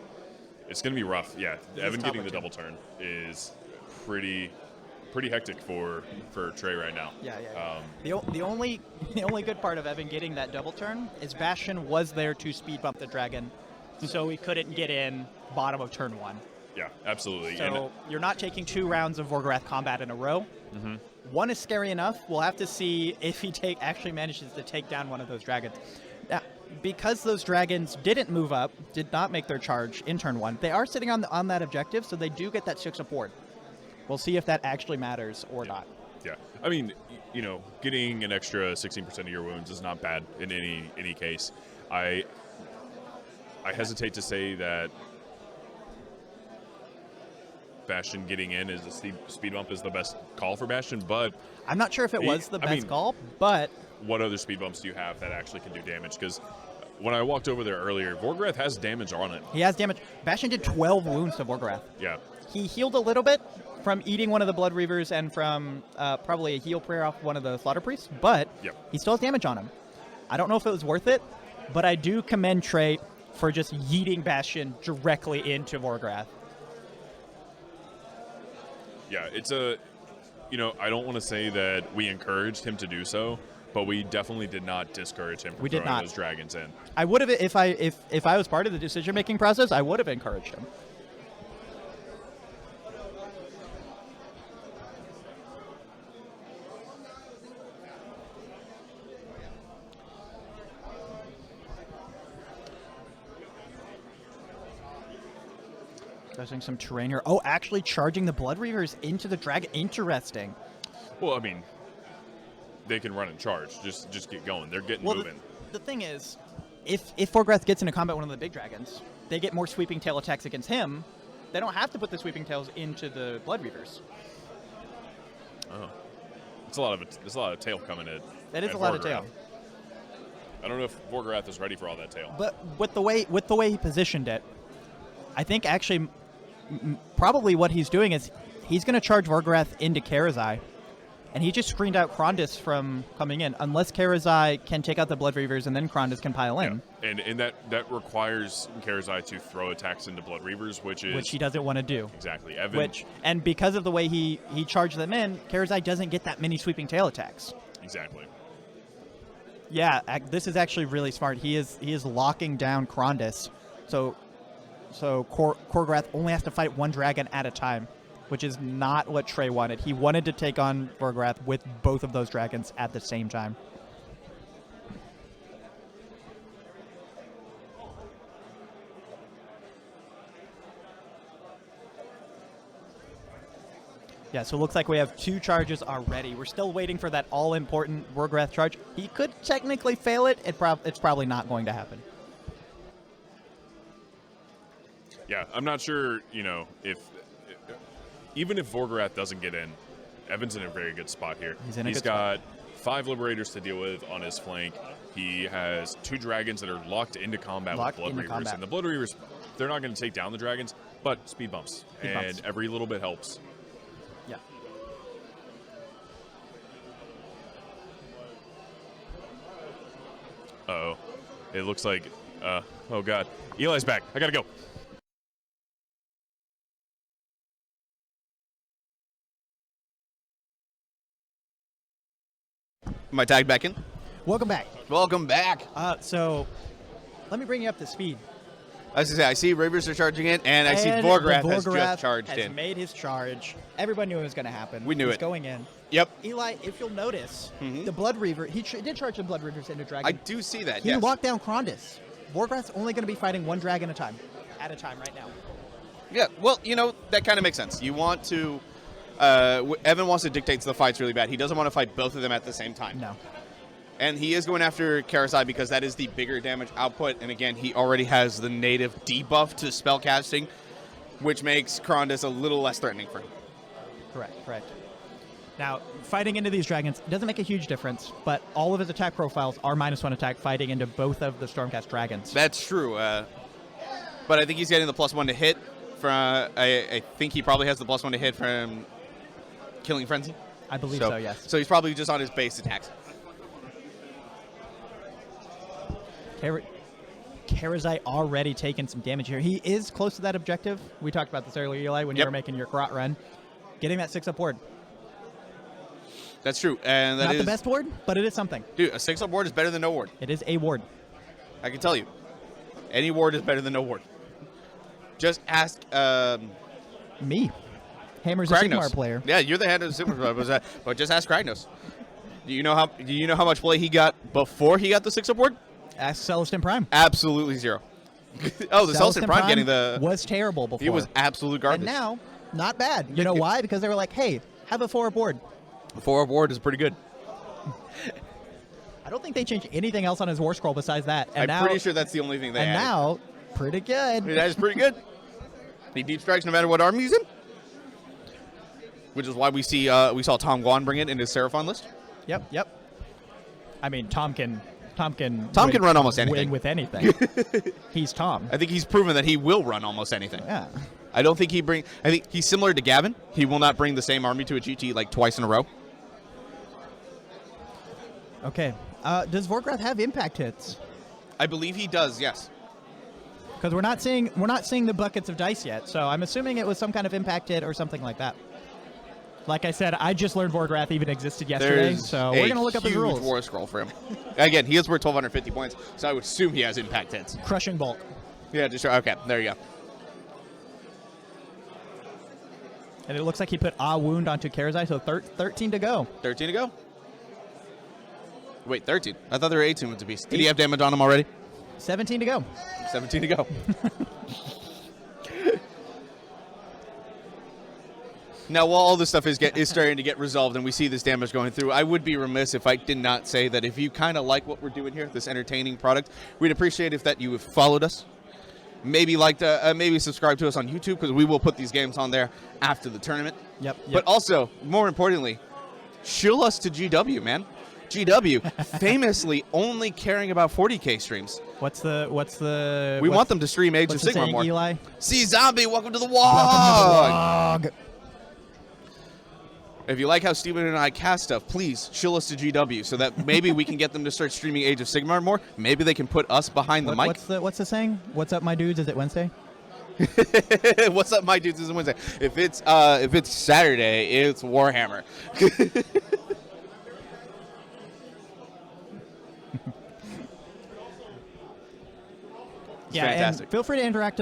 going to be rough. Yeah, Evan getting the double turn is pretty hectic for Tre right now. Yeah. The only good part of Evan getting that double turn is Bastion was there to speed bump the dragon, so he couldn't get in bottom of turn 1. Yeah, absolutely. So you're not taking 2 rounds of Vorgorath combat in a row. Mm-hmm. 1 is scary enough. We'll have to see if he actually manages to take down one of those dragons. Now, because those dragons didn't move up, did not make their charge in turn 1, they are sitting on that objective, so they do get that 6-up ward. We'll see if that actually matters or not. Yeah, I mean, getting an extra 16% of your wounds is not bad in any case. I hesitate to say that Bastion getting in as a speed bump is the best call for Bastion, but I'm not sure if it was the best call, but what other speed bumps do you have that actually can do damage? Because when I walked over there earlier, Vorgorath has damage on it. He has damage. Bastion did 12 wounds to Vorgorath. Yeah. He healed a little bit from eating one of the Blood Reavers and from probably a heal prayer off one of the Slaughter Priests, but he still has damage on him. I don't know if it was worth it, but I do commend Tre for just yeeting Bastion directly into Vorgorath. Yeah, it's I don't want to say that we encouraged him to do so, but we definitely did not discourage him from throwing those dragons in. I would have, if I was part of the decision-making process, I would have encouraged him. Doing some terrain here. Oh, actually charging the Blood Reavers into the dragon. Interesting. Well, I mean, they can run and charge. Just get going. They're getting moving. The thing is, if Vorgorath gets into combat with one of the big dragons, they get more sweeping tail attacks against him. They don't have to put the sweeping tails into the Blood Reavers. Oh, it's a lot of tail coming in. That is a lot of tail. I don't know if Vorgorath is ready for all that tail. But with the way he positioned it, I think actually probably what he's doing is he's going to charge Vorgorath into Karazai, and he just screened out Krondys from coming in, unless Karazai can take out the Blood Reavers and then Krondys can pile in. Yeah. And that requires Karazai to throw attacks into Blood Reavers, which he doesn't want to do. Exactly. Evan. And because of the way he charged them in, Karazai doesn't get that many sweeping tail attacks. Exactly. Yeah, this is actually really smart. He is locking down Krondys, so Korgrath only has to fight one dragon at a time, which is not what Tre wanted. He wanted to take on Vorgrath with both of those dragons at the same time. Yeah, so it looks like we have 2 charges already. We're still waiting for that all-important Vorgrath charge. He could technically fail it. It's probably not going to happen. Yeah, I'm not sure, if even if Vorgrath doesn't get in, Evan's in a very good spot here. He's got 5 Liberators to deal with on his flank. He has 2 dragons that are locked into combat with Blood Reavers. And the Blood Reavers, they're not going to take down the dragons, but speed bumps. Every little bit helps. Yeah. Uh-oh. It looks like, oh God. Eli's back. I gotta go. Am I tagged back in? Welcome back. Welcome back. So, let me bring you up to speed. I was going to say, I see Reavers are charging in, and I see Vorgrath has just charged in. Made his charge. Everybody knew it was going to happen. We knew He's it. Going in. Yep. Eli, if you'll notice, the Blood Reaver, he did charge the Blood Reavers into dragon. I do see that, He yes. locked down Krondys. Vorgrath's only going to be fighting one dragon at a time right now. Yeah, well, that kind of makes sense. You want to... Evan wants to dictate the fights really bad. He doesn't want to fight both of them at the same time. No. And he is going after Karazai because that is the bigger damage output. And again, he already has the native debuff to spellcasting, which makes Krondys a little less threatening for him. Correct. Now, fighting into these dragons doesn't make a huge difference, but all of his attack profiles are -1 attack fighting into both of the Stormcast dragons. That's true. But I think he's getting the +1 to hit from... I think he probably has the +1 to hit from Killing Frenzy. I believe so, yes. So he's probably just on his base attacks. Karazai already taken some damage here. He is close to that objective. We talked about this earlier, Eli, when you were making your Grot run. Getting that 6-up ward. That's true. And that Not is the best ward, but it is something. Dude, a 6-up ward is better than no ward. It is a ward. I can tell you. Any ward is better than no ward. Just ask... Me. Hammer's Kragnos. a Sigmar player. Yeah, you're the head of the Sigmar player. But just ask Kragnos. Do you know how much play he got before he got the 6-up ward? Ask Celestin Prime. Absolutely 0. Oh, the Celestin Prime getting the... was terrible before. He was absolute garbage. And now, not bad. You know why? Because they were like, hey, have a 4-up ward. A 4-up ward is pretty good. I don't think they changed anything else on his war scroll besides that. And I'm pretty sure that's the only thing they added. And now, pretty good. That is pretty good. He deep strikes no matter what army he's in. Which is why we saw Tom Guan bring it in his Seraphon list. Yep. I mean, Tom can can run almost anything. Win with anything. He's Tom. I think he's proven that he will run almost anything. Yeah. I think he's similar to Gavin. He will not bring the same army to a GT like twice in a row. Okay. Does Vorgrath have impact hits? I believe he does, yes. Because we're not seeing the buckets of dice yet, so I'm assuming it was some kind of impact hit or something like that. Like I said, I just learned Vorgrath even existed yesterday, so we're going to look up his rules. Huge war scroll for him. Again, he is worth 1,250 points, so I would assume he has impact hits. Crushing bulk. Yeah, just okay. There you go. And it looks like he put a wound onto Karazai, so 13 to go. 13 to go. Wait, 13. I thought there were 18 wounds apiece. Did he have damage on him already? 17 to go. 17 to go. Now, while all this stuff is starting to get resolved and we see this damage going through, I would be remiss if I did not say that if you kind of like what we're doing here, this entertaining product, we'd appreciate if that you have followed us. Maybe maybe subscribe to us on YouTube because we will put these games on there after the tournament. Yep. But also, more importantly, shill us to GW, man. GW, famously only caring about 40K streams. We want them to stream Age of Sigmar more. Eli? See Zombie, welcome to the Welcome to the vlog. vlog. If you like how Steven and I cast stuff, please shill us to GW so that maybe we can get them to start streaming Age of Sigmar more. Maybe they can put us behind the mic. What's the saying? What's up, my dudes? Is it Wednesday? What's up, my dudes? This is Wednesday. If it's Saturday, it's Warhammer. Yeah, fantastic. and feel free to interact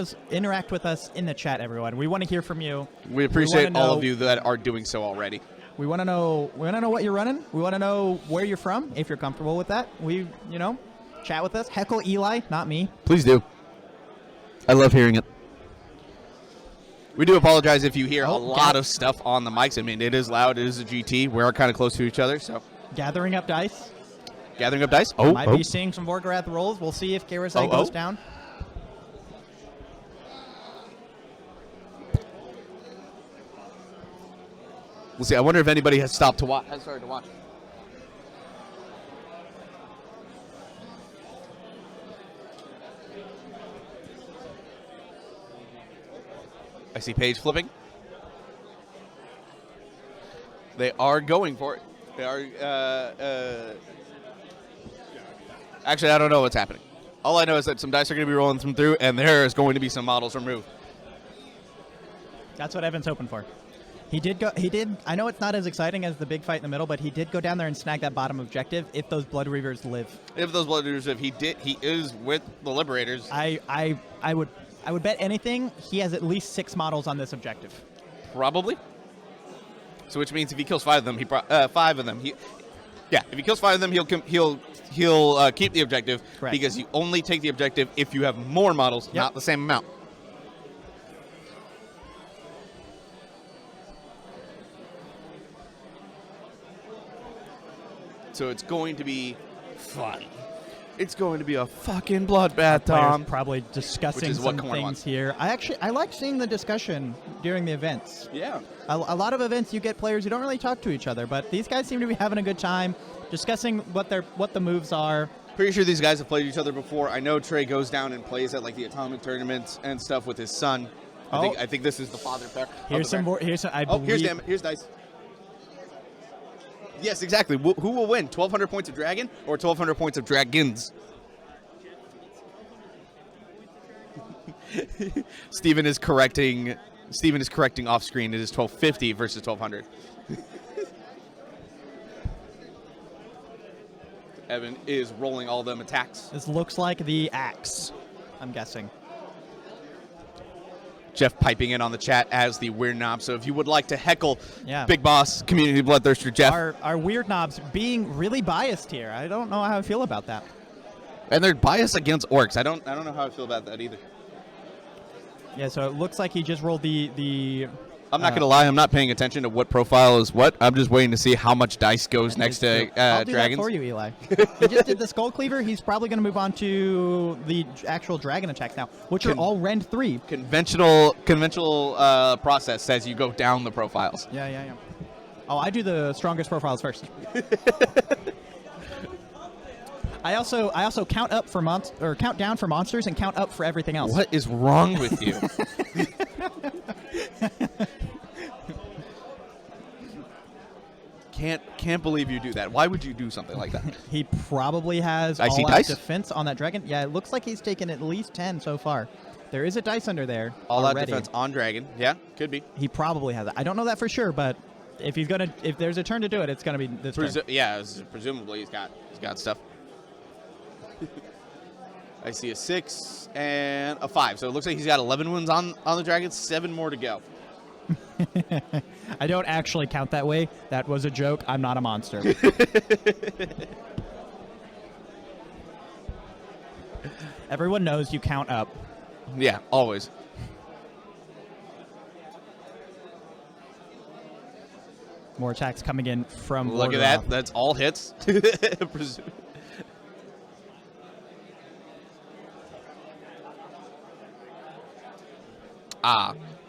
with us in the chat, everyone. We want to hear from you. We appreciate all of you that are doing so already. We want to know. We want to know what you're running. We want to know where you're from, if you're comfortable with that. Chat with us. Heckle Eli, not me. Please do. I love hearing it. We do apologize if you hear a lot of stuff on the mics. I mean, it is loud. It is a GT. We are kind of close to each other, so. Gathering up dice. Gathering up dice. Might be seeing some Vorgorath rolls. We'll see if Karazai goes down. We'll see. I wonder if anybody has started to watch. I see Paige flipping. They are going for it. They are. Actually, I don't know what's happening. All I know is that some dice are going to be rolling them through, and there is going to be some models removed. That's what Evan's hoping for. He did. I know it's not as exciting as the big fight in the middle, but he did go down there and snag that bottom objective. If those Blood Reavers live. If those Blood Reavers live, he is with the Liberators. I would bet anything he has at least 6 models on this objective. Probably. So which means if he kills 5 of them, if he kills 5 of them, he'll keep the objective. Correct. Because you only take the objective if you have more models, not the same amount. So it's going to be fun. It's going to be a fucking bloodbath, Tom. Probably discussing some things here. I like seeing the discussion during the events. Yeah. A lot of events you get players who don't really talk to each other, but these guys seem to be having a good time discussing what the moves are. Pretty sure these guys have played each other before. I know Trey goes down and plays at like the Atomic tournaments and stuff with his son. I think this is the father pair. Here's some more. Here's dice. Yes, exactly. Who will win? 1,200 points of dragon or 1,200 points of dragons? Steven is correcting off screen. It is 1,250 versus 1,200. Evan is rolling all them attacks. This looks like the axe, I'm guessing. Jeff piping in on the chat as the Weird Knob. So if you would like to heckle Big Boss Community Bloodthirster Jeff. Our Weird Knobs being really biased here. I don't know how I feel about that. And they're biased against orcs. I don't know how I feel about that either. Yeah, so it looks like he just rolled the I'm not going to lie. I'm not paying attention to what profile is what. I'm just waiting to see how much dice goes next to I'll do dragons. That for you, Eli. He just did the Skull Cleaver. He's probably going to move on to the actual dragon attacks now, which are all Rend 3. Conventional process says you go down the profiles. Yeah. Oh, I do the strongest profiles first. I also count up for count down for monsters and count up for everything else. What is wrong with you? Can't believe you do that. Why would you do something like that? He probably has all-out defense on that dragon. Yeah, it looks like he's taken at least 10 so far. There is a dice under there. All-out defense on dragon. Yeah, could be. He probably has that. I don't know that for sure, but if there's a turn to do it, it's gonna be this turn. Yeah, presumably he's got stuff. I see a 6 and a 5. So it looks like he's got 11 wounds on the dragon. 7 more to go. I don't actually count that way. That was a joke. I'm not a monster. Everyone knows you count up. Yeah, always. More attacks coming in from Look at that. That's all hits.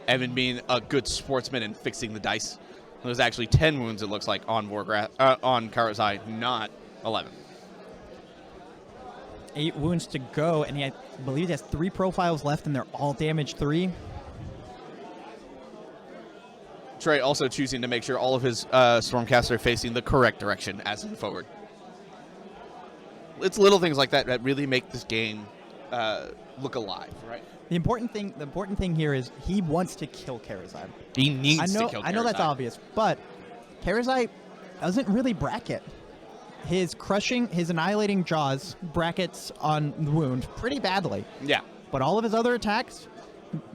Evan being a good sportsman and fixing the dice. There's actually 10 wounds, it looks like, on Karazai, not 11. 8 wounds to go, and I believe he has 3 profiles left, and they're all damage 3. Tre also choosing to make sure all of his Stormcasts are facing the correct direction as in forward. It's little things like that that really make this game look alive, right? The important thing here is he wants to kill Karazai. He needs to kill Karazai. I know that's obvious, but Karazai doesn't really bracket. His annihilating jaws brackets on the wound pretty badly. Yeah. But all of his other attacks,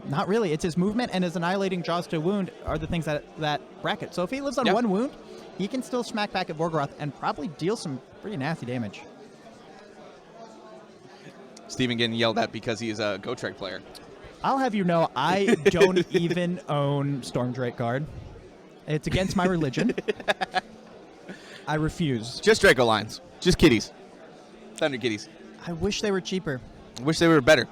not really. It's his movement and his annihilating jaws to wound are the things that bracket. So if he lives on one wound, he can still smack back at Vorgorath and probably deal some pretty nasty damage. Steven getting yelled at because he is a Gotrek player. I'll have you know, I don't even own Stormdrake Guard. It's against my religion. I refuse. Just Draco Lions. Just kitties. Thunder kitties. I wish they were cheaper. Wish they were better.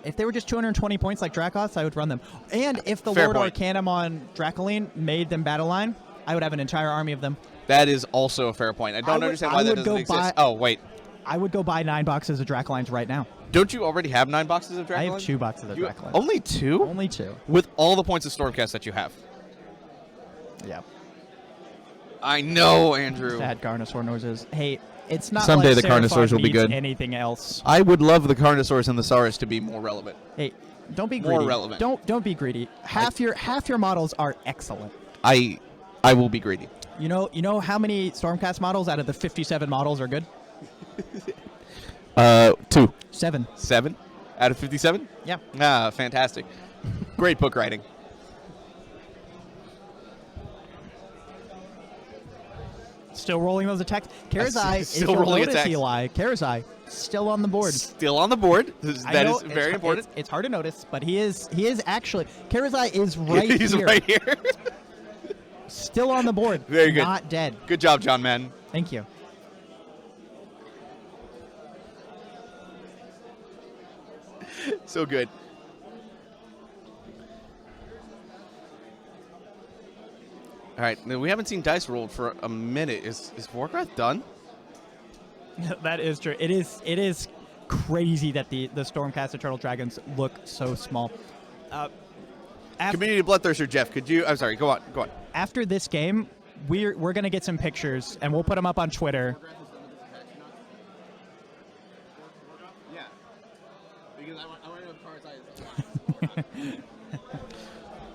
If they were just 220 points like Dracoths, I would run them. And if the Fair Lord point. Arcanum on Dracoline made them battle line, I would have an entire army of them. That is also a fair point. I don't understand why that doesn't exist. Oh, wait. I would go buy 9 boxes of Dracolines right now. Don't you already have 9 boxes of Dracolines? I have 2 boxes of Dracolines. Only 2? Only 2. With all the points of Stormcast that you have. Yeah. I know, Andrew. Sad Carnosaur noises. Hey, it's not Someday like the Carnosaurs will be meets good. anything else. I would love the Carnosaurs and the Saurus to be more relevant. Hey, don't be More greedy. relevant. Don't be greedy. Half your models are excellent. I will be greedy. You know how many Stormcast models out of the 57 models are good? 2. 7. 7 out of 57? Yeah. Ah, fantastic. Great book writing. Still rolling those attacks. Karazai, Still if you'll rolling notice, attacks. Eli, Karazai, still on the board. Still on the board. I That know is very important. It's hard to notice, but he is actually. Karazai is right He's here. right here. Still on the board. Very good. Not dead. Good job, John Madden. Thank you. So good. All right, now we haven't seen dice rolled for a minute. Is Vorgorath done? That is true. It is crazy that the Stormcast Eternal Dragons look so small. Community Bloodthirster Jeff, could you? I'm sorry. Go on. After this game, we're gonna get some pictures and we'll put them up on Twitter. Yeah, because I want to know if Karazai is.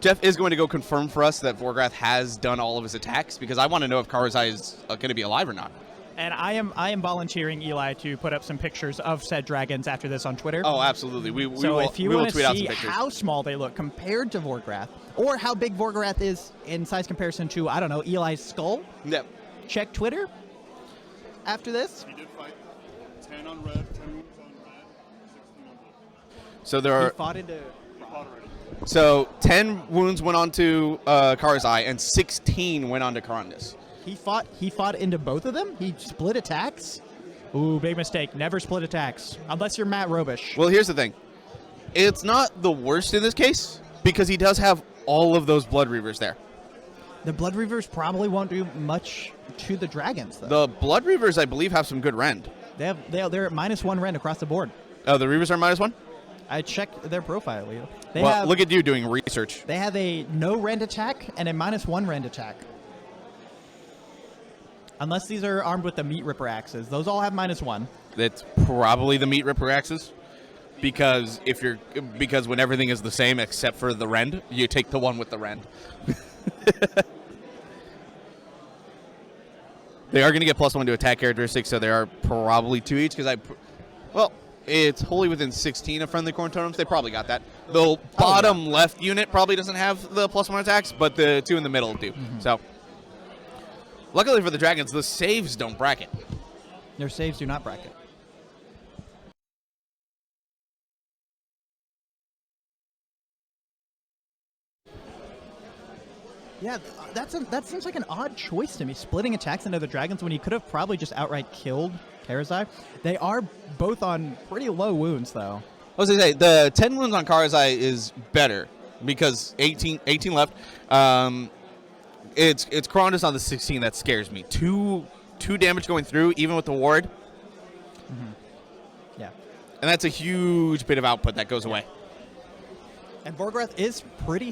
Jeff is going to go confirm for us that Vorgorath has done all of his attacks because I want to know if Karazai is going to be alive or not. And I am volunteering Eli to put up some pictures of said dragons after this on Twitter. Oh, absolutely. We So will, if you we will want to tweet out some see pictures. how small they look compared to Vorgorath, or how big Vorgorath is in size comparison to, I don't know, Eli's skull, Yep. check Twitter after this. He did fight 10 on red, 10 wounds on red, 16 on blue. So there He are fought into... He fought already. 10 wounds went on to Karazai and 16 went on to Karandus. He fought into both of them? He split attacks? Ooh, big mistake. Never split attacks. Unless you're Matt Robish. Well, here's the thing. It's not the worst in this case because he does have all of those Blood Reavers there. The Blood Reavers probably won't do much to the dragons, though. The Blood Reavers, I believe, have some good rend. They're at -1 rend across the board. Oh, the Reavers are -1? I checked their profile, Leo. Well, look at you doing research. They have a no rend attack and a -1 rend attack. Unless these are armed with the Meat Ripper axes. Those all have -1. That's probably the Meat Ripper axes. Because when everything is the same except for the rend, you take the one with the rend. They are going to get +1 to attack characteristics, so they are probably 2 each. It's wholly within 16 of friendly Khorne totems. They probably got that. The bottom left unit probably doesn't have the +1 attacks, but the 2 in the middle do. So, luckily for the dragons, the saves don't bracket. Their saves do not bracket. Yeah, that seems like an odd choice to me, splitting attacks into the dragons when he could have probably just outright killed Karazai. They are both on pretty low wounds, though. I was going to say, the 10 wounds on Karazai is better because 18 left. It's Karandus on the 16 that scares me. Two damage going through, even with the ward. Yeah. And that's a huge bit of output that goes away. And Vorgrath is pretty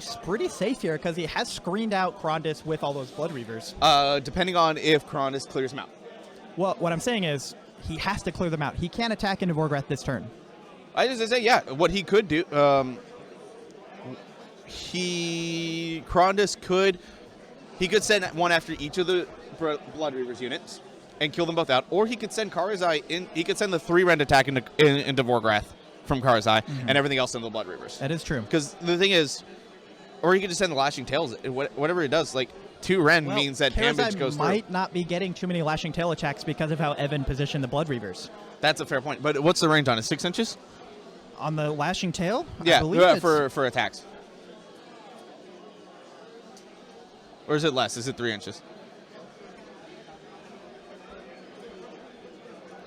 safe here because he has screened out Krondis with all those Blood Reavers. Depending on if Krondis clears him out. Well, what I'm saying is he has to clear them out. He can't attack into Vorgrath this turn. I just say, yeah, what he could do, Krondis could send one after each of the Blood Reavers units and kill them both out, or he could send Karazai in. He could send the 3-rend attack into Vorgrath from Karazai and everything else into the Blood Reavers. That is true. Because the thing is, or he could just send the Lashing Tails. Whatever it does, like 2-rend means that damage goes through. Might not be getting too many Lashing Tail attacks because of how Evan positioned the Blood Reavers. That's a fair point. But what's the range on it? 6 inches? On the Lashing Tail? Yeah, I believe for attacks. Or is it less? Is it 3 inches?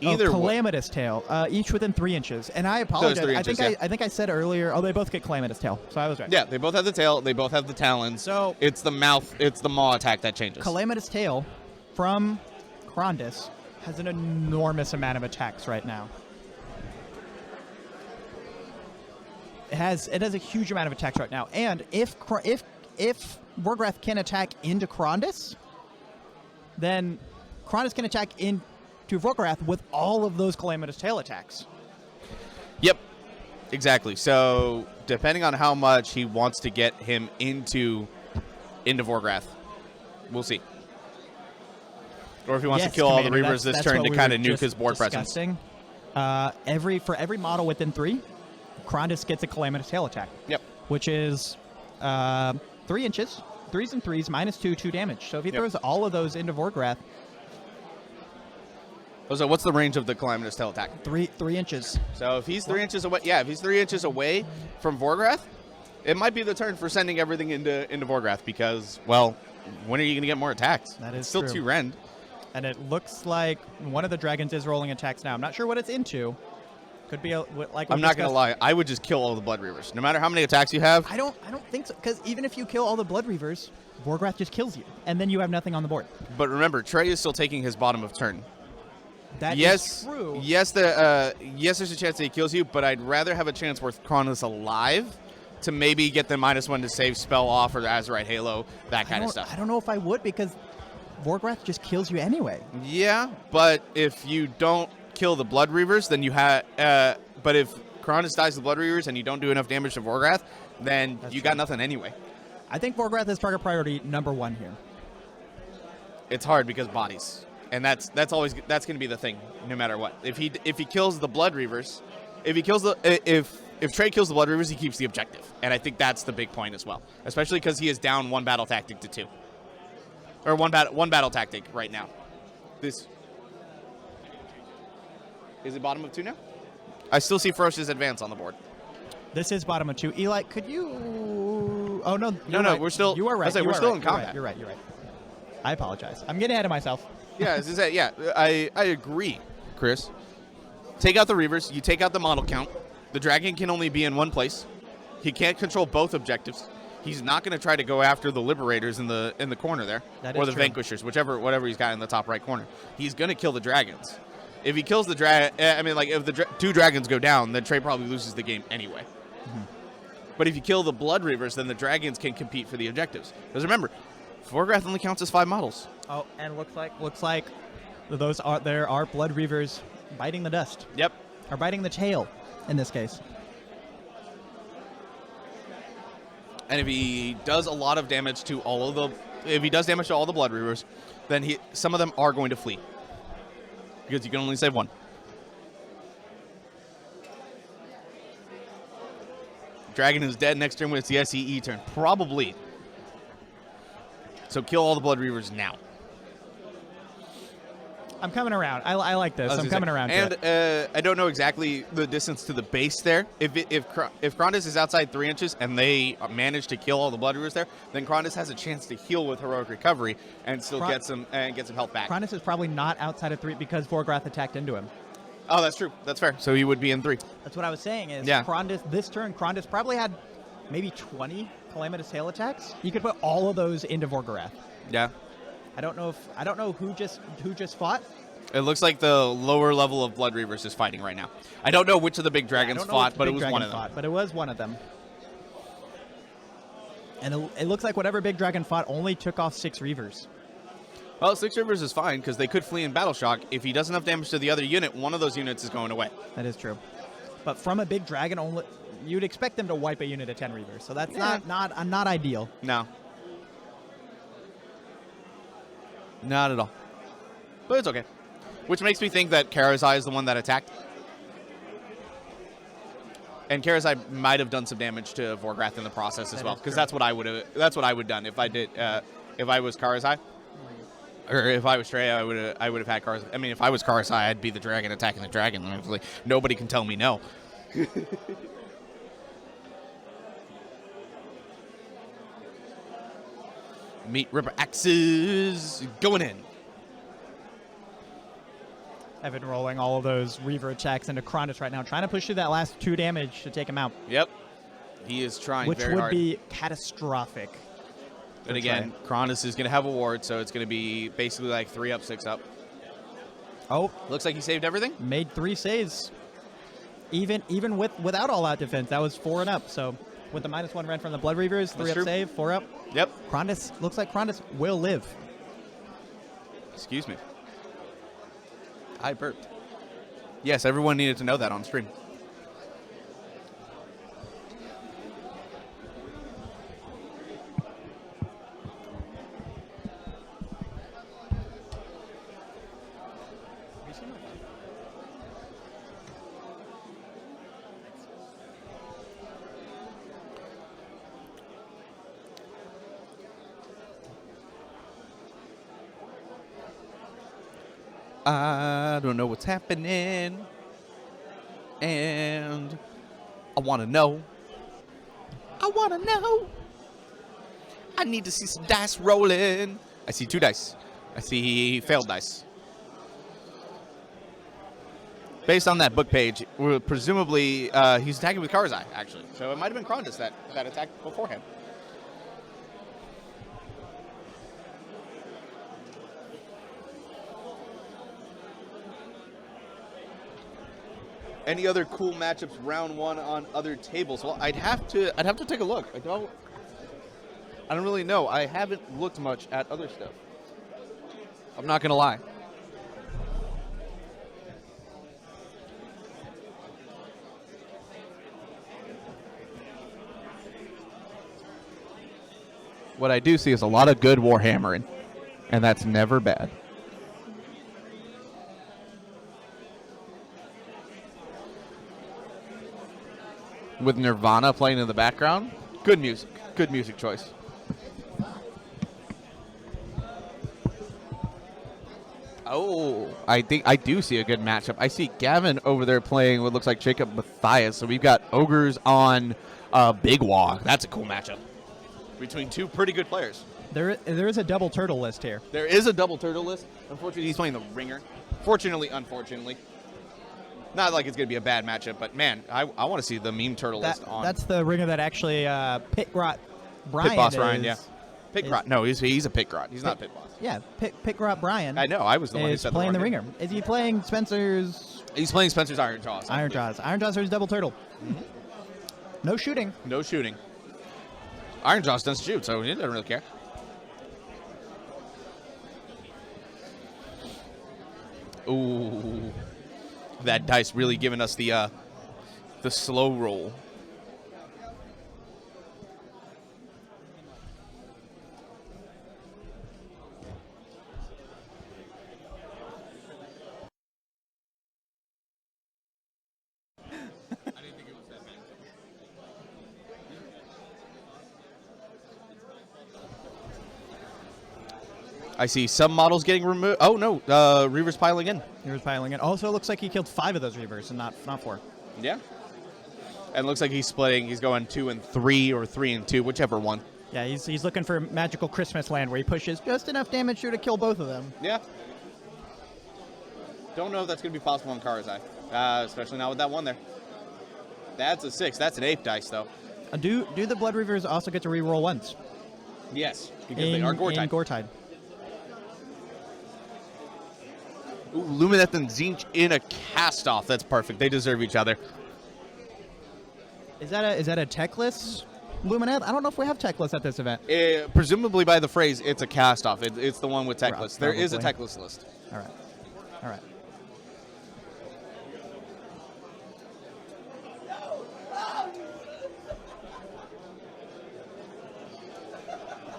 Either Calamitous Tail, each within 3 inches. And I apologize. 3 inches, I think I said earlier. Oh, they both get Calamitous Tail, so I was right. Yeah, they both have the tail. They both have the talons. So it's the mouth. It's the maw attack that changes. Calamitous Tail from Krondis has an enormous amount of attacks right now. It has a huge amount of attacks right now. And if Vorgrath can attack into Krondis, then Krondis can attack into Vorgrath with all of those Calamitous Tail attacks. Yep, exactly. So depending on how much he wants to get him into Vorgrath, we'll see. Or if he wants to kill all the Reavers this turn to kind of nuke his board presence. For every model within 3, Krondis gets a Calamitous Tail attack. Yep. Which is 3 inches, 3s and 3s, -2, 2 damage. So if he throws all of those into Vorgrath, so what's the range of the Calamitous Tail attack? 3 inches. So if he's 3 inches away, if he's 3 inches away from Vorgrath, it might be the turn for sending everything into Vorgrath because, well, when are you going to get more attacks? That is it's still true. 2-rend. And it looks like one of the dragons is rolling attacks now. I'm not sure what it's into. Could be like I'm not going to lie. I would just kill all the Blood Reavers. No matter how many attacks you have. I don't think so. Because even if you kill all the Blood Reavers, Vorgrath just kills you. And then you have nothing on the board. But remember, Tre is still taking his bottom of turn. That is true. Yes, there's a chance that he kills you, but I'd rather have a chance with Krondis alive to maybe get the -1 to save spell off or the Azerite Halo, that kind of stuff. I don't know if I would because Vorgrath just kills you anyway. Yeah, but if you don't kill the Blood Reavers, then you have. But if Krondis dies to the Blood Reavers and you don't do enough damage to Vorgrath, then you got nothing anyway. I think Vorgrath is target priority number 1 here. It's hard because bodies, and that's going to be the thing, no matter what. If he kills the Blood Reavers, if Tre kills the Blood Reavers, he keeps the objective, and I think that's the big point as well, especially because he is down 1 battle tactic to 2, or one battle tactic right now. This is it bottom of 2 now? I still see Ferocious Advance on the board. This is bottom of 2. Eli, could you... Oh, no. No, right. we're still... You are right. We're still in combat. You're right. I apologize. I'm getting ahead of myself. I agree, Chris. Take out the Reavers. You take out the model count. The dragon can only be in one place. He can't control both objectives. He's not going to try to go after the Liberators in the corner there, or the Vanquishers, whatever he's got in the top right corner. He's going to kill the dragons. If he kills the if the 2 dragons go down, then Tre probably loses the game anyway. Mm-hmm. But if you kill the Blood Reavers, then the dragons can compete for the objectives. Because remember, Vorgrath only counts as 5 models. Oh, and looks like there are Blood Reavers biting the dust. Yep. Or biting the tail, in this case. And if he does a lot of damage to all the Blood Reavers, then some of them are going to flee. Because you can only save 1. Dragon is dead next turn when it's the SEE turn. Probably. So kill all the Blood Reavers now. I'm coming around. I like this. I'm coming around. And I don't know exactly the distance to the base there. If Krondis is outside 3 inches and they manage to kill all the Blood Reavers there, then Krondis has a chance to heal with Heroic Recovery and still get some health back. Krondis is probably not outside of 3 because Vorgrath attacked into him. Oh, that's true. That's fair. So he would be in 3. That's what I was saying. Krondis this turn, Krondis probably had maybe 20 Calamitous Tail attacks. You could put all of those into Vorgrath. Yeah. I don't know who just fought. It looks like the lower level of Blood Reavers is fighting right now. I don't know which of the big dragons fought, but it was one of them. But it was one of them. And it looks like whatever Big Dragon fought only took off 6 Reavers. Well, 6 Rivers is fine because they could flee in Battle Shock. If he does enough damage to the other unit, one of those units is going away. That is true. But from a Big Dragon, only you'd expect them to wipe a unit of 10 Reavers. So that's not ideal. No. Not at all. But it's okay. Which makes me think that Karazai is the one that attacked. And Karazai might have done some damage to Vorgrath in the process as well, because that's what I would have. That's what I would have done if I did. If I was Karazai, or if I was Tre, I would have had Karazai. I mean, if I was Karazai, I'd be the dragon attacking the dragon. Like, nobody can tell me no. Meat Ripper Axes going in. Evan rolling all of those Reaver attacks into Kronus right now, trying to push through that last 2 damage to take him out. Yep. He is trying which very hard. Which would be catastrophic. And again, Kronus is going to have a ward, so it's going to be basically like 3 up, 6 up. Oh. Looks like he saved everything. Made 3 saves. Even without all-out defense, that was 4 and up. So with the -1 rend from the Blood Reavers, 3 up save, 4 up. Yep. Kronus, looks like Kronus will live. Excuse me. I burped. Yes, everyone needed to know that on stream. I don't know what's happening, and I want to know. I want to know. I need to see some dice rolling. I see 2 dice. I see failed dice. Based on that book page, presumably he's attacking with Karazai, actually. So it might have been Kronus that attacked beforehand. Any other cool matchups round 1 on other tables? Well, I'd have to take a look. I don't really know. I haven't looked much at other stuff. I'm not gonna lie. What I do see is a lot of good warhammering, and that's never bad. With Nirvana playing in the background. Good music. Good music choice. Oh, I think I do see a good matchup. I see Gavin over there playing what looks like Jacob Matthias. So we've got Ogres on Big Wah. That's a cool matchup between 2 pretty good players. There is a double turtle list here. There is a double turtle list. Unfortunately, he's playing the Ringer. Fortunately, unfortunately. Not like it's going to be a bad matchup, but man, I want to see the meme turtle list on. That's the Ringer that actually Pitgrot Brian Pit Boss is, Brian, yeah. Pitgrot. No, he's a Pitgrot. He's not Pit Boss. Yeah, Pitgrot Brian. I know. I was the one who said playing the the wrong Ringer. Is he playing Spencer's? He's playing Spencer's Iron Jaws. Iron Jaws. Iron Jaws or his double turtle. Mm-hmm. No shooting. No shooting. Iron Jaws doesn't shoot, so he doesn't really care. Ooh. That dice really giving us the slow roll. I see some models getting removed. Oh, no. Reaver's piling in. Reaver's piling in. Also, looks like he killed 5 of those Reavers and not 4. Yeah. And looks like he's splitting. He's going 2 and 3 or 3 and 2, whichever one. Yeah, he's looking for magical Christmas land where he pushes just enough damage through to kill both of them. Yeah. Don't know if that's going to be possible on Karazai. Especially not with that one there. That's a 6. That's an 8 dice, though. Do the Blood Reavers also get to reroll once? Yes. Because they are Gore-Tide. In Gore-Tide. Ooh, Lumineth and Zinch in a cast-off. That's perfect. They deserve each other. Is that a techless Lumineth? I don't know if we have techless at this event. Presumably by the phrase, it's a cast-off. It's the one with tech Right, list. There is a probably. tech list list. All right. All right.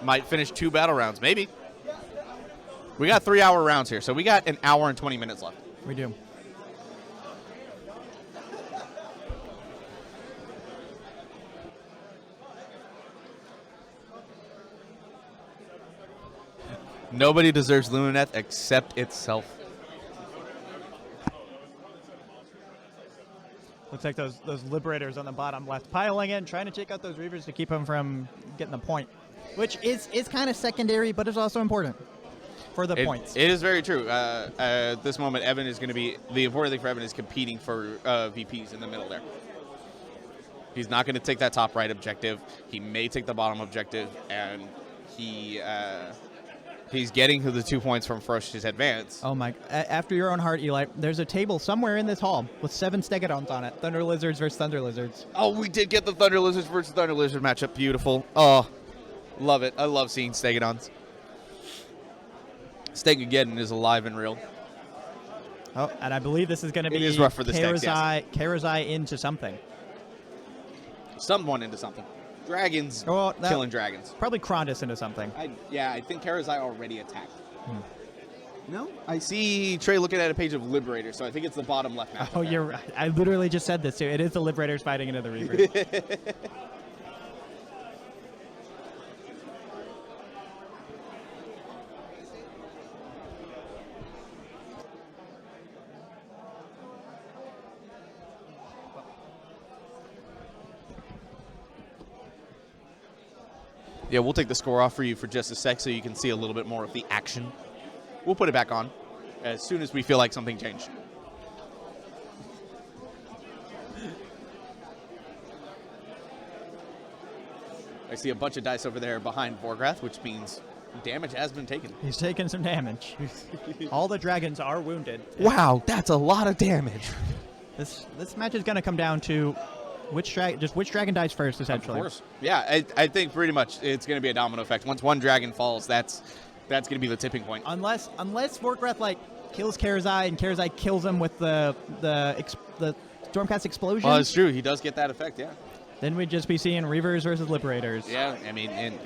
Might finish 2 battle rounds, maybe. We got 3-hour rounds here, so we got an hour and 20 minutes left. We do. Nobody deserves Lumineth except itself. Looks like those liberators on the bottom left piling in, trying to take out those reavers to keep them from getting the point, which is kind of secondary, but is also important for the points. It is very true. At this moment, Evan is going to be the important thing for Evan is competing for VPs in the middle there. He's not going to take that top right objective. He may take the bottom objective, and he's getting to the 2 points from Ferocious Advance. Oh my! After your own heart, Eli. There's a table somewhere in this hall with 7 Stegodons on it. Thunder Lizards versus Thunder Lizards. Oh, we did get the Thunder Lizards versus Thunder Lizard matchup. Beautiful. Oh, love it. I love seeing Stegodons. Stegogeddon is alive and real. Oh, and I believe this is going to be It is rough for the stacks, yes. Karazai into something. Someone into something. Dragons Oh, that- killing dragons. Probably Krondus into something. I think Karazai already attacked. No? I see Trey looking at a page of Liberator, so I think it's the bottom left matchup. Oh, there. you're right. I literally just said this too. It is the Liberators fighting into the Reavers. Yeah, we'll take the score off for you for just a sec so you can see a little bit more of the action. We'll put it back on as soon as we feel like something changed. I see a bunch of dice over there behind Vorgrath, which means damage has been taken. He's taking some damage. All the dragons are wounded. Wow, that's a lot of damage. This match is going to come down to which dragon dies first, essentially. Of course. Yeah, I think pretty much it's going to be a domino effect. Once one dragon falls, that's going to be the tipping point. Unless Vorgrath kills Karazai and Karazai kills him with the Stormcast explosion. Well, it's true. He does get that effect, yeah. Then we'd just be seeing Reavers versus Liberators. Yeah, I mean,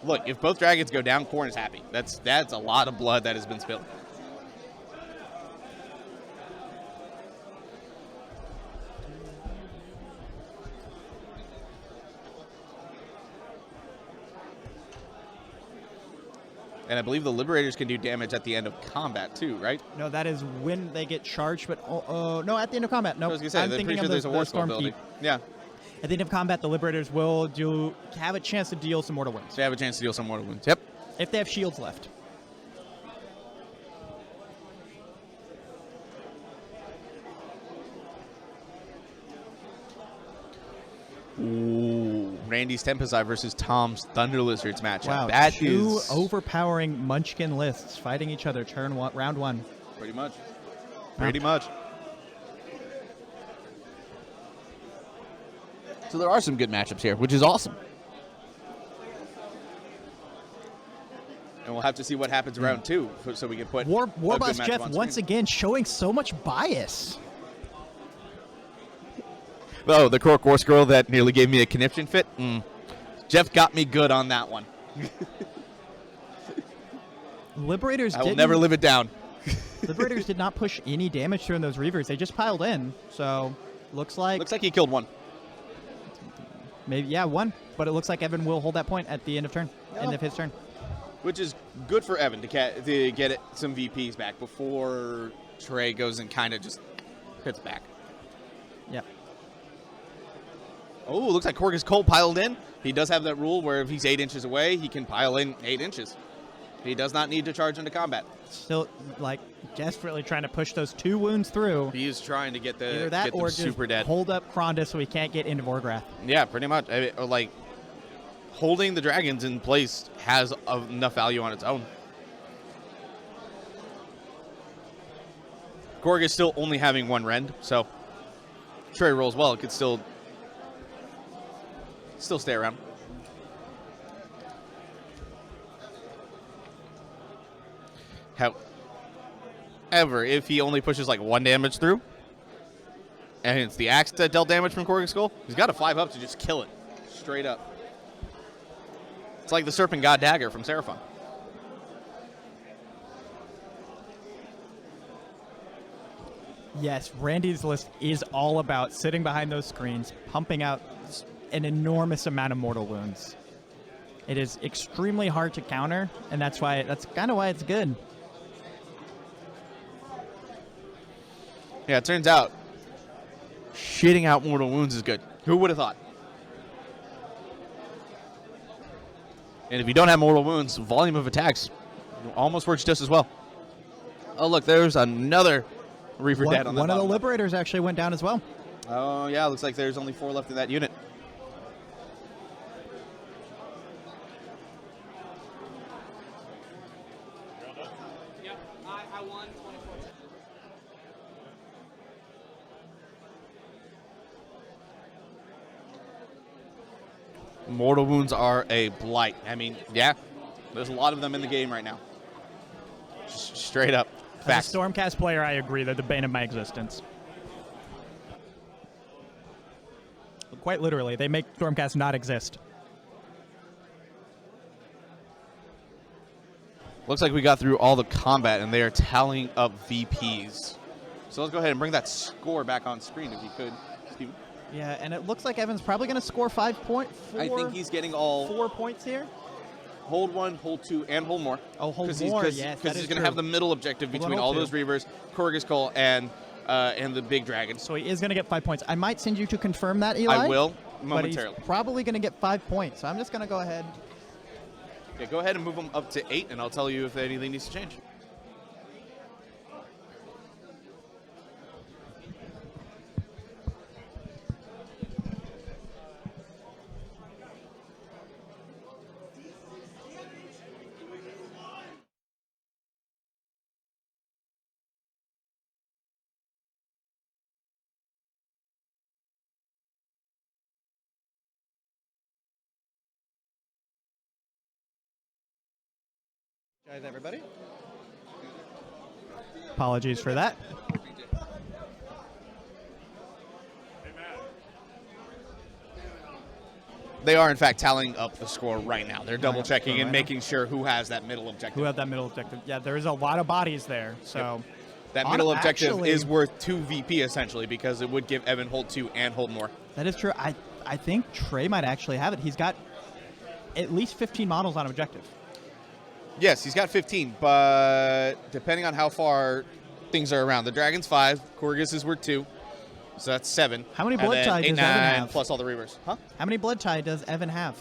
look, if both dragons go down, Khorne is happy. That's a lot of blood that has been spilled. And I believe the Liberators can do damage at the end of combat too, right? No, that is when they get charged, but no, at the end of combat. No, I was going to say, I'm pretty sure there's a War Scroll ability. Yeah. At the end of combat, the Liberators will have a chance to deal some mortal wounds. They have a chance to deal some mortal wounds. Yep. If they have shields left. Ooh, Randy's Tempest Eye versus Tom's Thunder Lizards matchup. Wow, That two is overpowering Munchkin lists fighting each other. Round one. pretty much. Pretty much. So there are some good matchups here, which is awesome. And we'll have to see what happens round two, so we can put a good Warboss matchup Jeff on once screen. again showing so much bias. Oh, the Cork War Scroll that nearly gave me a conniption fit? Jeff got me good on that one. Liberators I will never live it down. Liberators did not push any damage through those Reavers. They just piled in. So, looks like He killed one. maybe one. But it looks like Evan will hold that point at the end of his turn. Which is good for Evan to get some VPs back before Trey goes and kind of just hits back. Yep. Oh, looks like Korg is cold piled in. He does have that rule where if he's 8 inches away, he can pile in 8 inches. He does not need to charge into combat. Still, desperately trying to push those 2 wounds through. He is trying to get Either that or just super dead. hold up Krondus so he can't get into Vorgrath. Yeah, pretty much. I mean, holding the dragons in place has enough value on its own. Korg is still only having 1 rend, so Trey rolls well. It could still still stay around. However, if he only pushes like 1 damage through, and it's the axe that dealt damage from Khorne's Skull, he's got a 5-up to just kill it. Straight up. It's like the Serpent God Dagger from Seraphon. Yes, Randy's list is all about sitting behind those screens, pumping out an enormous amount of mortal wounds. It is extremely hard to counter, and that's kind of why it's good. Yeah, it turns out shitting out mortal wounds is good. Who would have thought? And if you don't have mortal wounds, volume of attacks almost works just as well. Oh, look, there's another Reaver dead on that One of the bottom. Liberators actually went down as well. Oh, yeah, looks like there's only 4 left in that unit. I won 24. Mortal wounds are a blight. I mean, yeah, there's a lot of them in the game right now. Just straight up. Facts. As a Stormcast player, I agree. They're the bane of my existence. Quite literally, they make Stormcast not exist. Looks like we got through all the combat, and they are tallying up VPs. So let's go ahead and bring that score back on screen if you could, Steven. Yeah, and it looks like Evan's probably going to score 5 points. I think he's getting all 4 points here. hold 1, hold 2, and hold more. Oh, hold Cause more, Because yes, that he's is going to true. have the middle objective Hold on, between hold all 2. those Reavers, Khorne's Skull, and the big dragon. So he is going to get 5 points. I might send you to confirm that, Eli. I will, But momentarily. he's probably going to get 5 points. So I'm just going to go ahead. Yeah, go ahead and move him up to 8, and I'll tell you if anything needs to change. Guys, everybody. Apologies for that. They are, in fact, tallying up the score right now. They're double checking score and right making sure who has that middle objective. Who had that middle objective? Yeah, there is a lot of bodies there. So That middle objective actually- is worth 2 VP, essentially, because it would give Evan hold 2 and hold more. that is true. I think Trey might actually have it. He's got at least 15 models on objective. Yes, he's got 15, but depending on how far things are around. The Dragon's 5, Khorne's is worth 2, so that's 7. How many And blood then tide 8, does Evan 9, have? plus all the Reavers. Huh? How many blood tie does Evan have?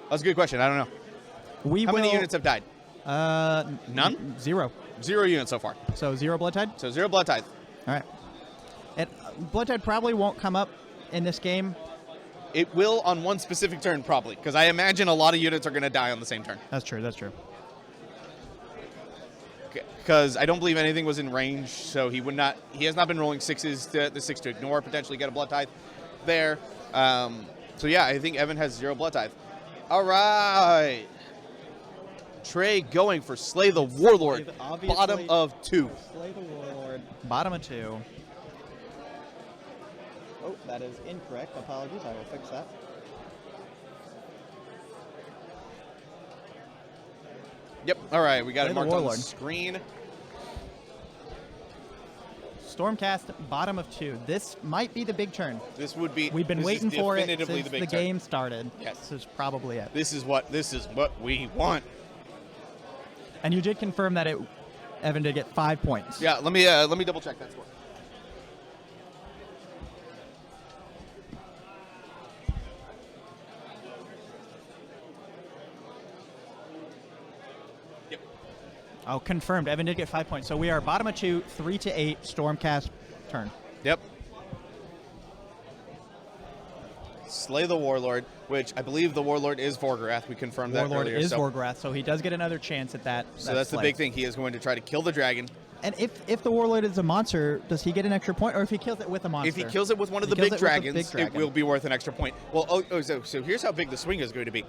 That's a good question. I don't know. How many units have died? None? 0. 0 units so far. So 0 blood tide? So 0 blood tithe. All right. And blood tide probably won't come up in this game. It will on one specific turn, probably, because I imagine a lot of units are going to die on the same turn. That's true. That's true. Because I don't believe anything was in range, so he has not been rolling 6s to the 6 to ignore, potentially get a blood tithe there. So yeah, I think Evan has 0 blood tithe. All right. Trey going for Slay the Warlord, Obviously- bottom of 2. Slay the Warlord. Bottom of 2. Oh, that is incorrect. Apologies. I will fix that. Yep. All right, we got Slay it the marked on the Warlord. screen. Stormcast, bottom of 2. This might be the big turn. This would be. We've been this waiting is for it definitively since the the big turn. game started. Yes. This is probably it. This is what we want. And you did confirm that Evan did get 5 points. Yeah. Let me double check that score. Oh, confirmed. Evan did get 5 points. So we are bottom of 2, 3 to 8, Stormcast turn. Yep. Slay the Warlord, which I believe the Warlord is Vorgorath. We confirmed Warlord that earlier. is so, Vorgorath, so he does get another chance at that. So that's the slay. big thing. He is going to try to kill the dragon, And if the Warlord is a monster, does he get an extra point, or if he kills it with a monster? If he kills it with one of the big dragons, it will be worth an extra point. Well, so here's how big the swing is going to be.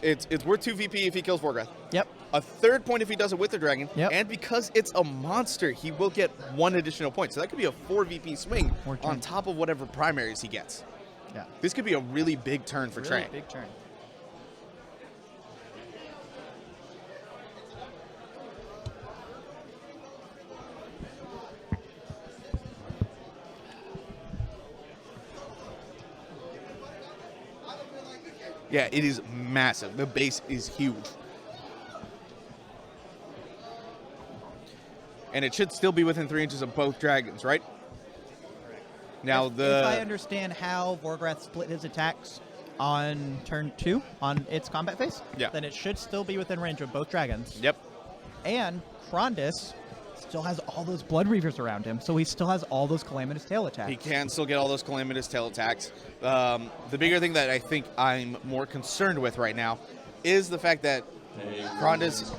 It's worth 2 VP if he kills Vorgrath. Yep. A third point if he does it with the dragon. Yep. And because it's a monster, he will get 1 additional point. So that could be a 4 VP swing on top of whatever primaries he gets. Yeah. This could be a really big turn for Really Tre. big turn. Yeah, it is massive. The base is huge. And it should still be within 3 inches of both dragons, right? Now If I understand how Vorgrath split his attacks on turn 2 on its combat phase, then it should still be within range of both dragons. Yep. And Krondys still has all those Blood Reavers around him, so he still has all those Calamitous Tail attacks. He can still get all those Calamitous Tail attacks. The bigger thing that I think I'm more concerned with right now is the fact that Krondys...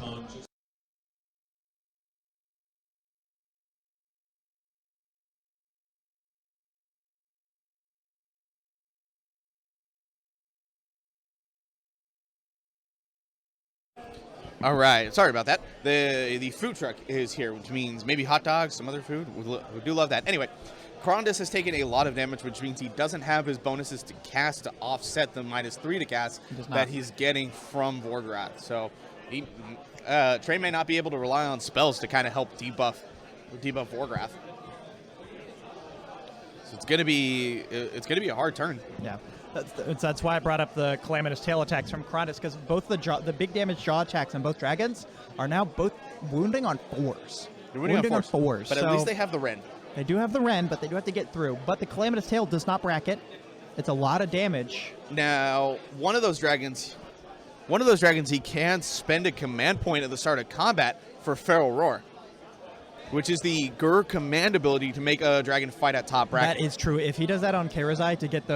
All right, sorry about that. The food truck is here, which means maybe hot dogs, some other food. We do love that. Anyway, Krondys has taken a lot of damage, which means he doesn't have his bonuses to cast to offset the -3 to cast that he's getting from Vorgrath. So Tre may not be able to rely on spells to kind of help debuff Vorgrath. So it's gonna be a hard turn. Yeah. That's why I brought up the Calamitous Tail attacks from Krondys, because both the big damage jaw attacks on both dragons are now both wounding on 4s. They're wounding on 4s. But so at least they have the Rend. They do have the Rend, but they do have to get through. But the Calamitous Tail does not bracket. It's a lot of damage. Now, one of those dragons, he can spend a command point at the start of combat for Feral Roar, which is the Gur command ability to make a dragon fight at top bracket. That is true. If he does that on Karazai to get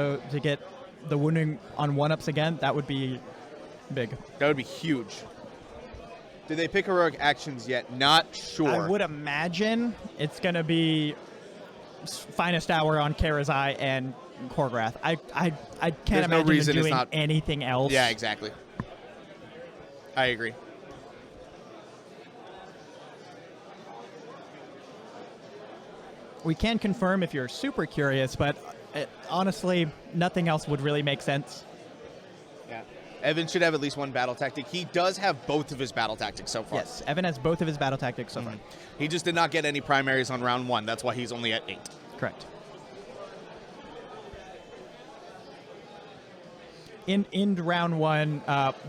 the wounding on 1-ups again, that would be big. That would be huge. Did they pick heroic actions yet? Not sure. I would imagine it's going to be Finest Hour on Karazai and Khorne. I can't imagine them doing anything else. Yeah, exactly. I agree. We can confirm if you're super curious, but honestly, nothing else would really make sense. Yeah. Evan should have at least one battle tactic. He does have both of his battle tactics so far. Yes, Evan has both of his battle tactics so far. He just did not get any primaries on round 1. That's why he's only at 8. Correct. In round 1,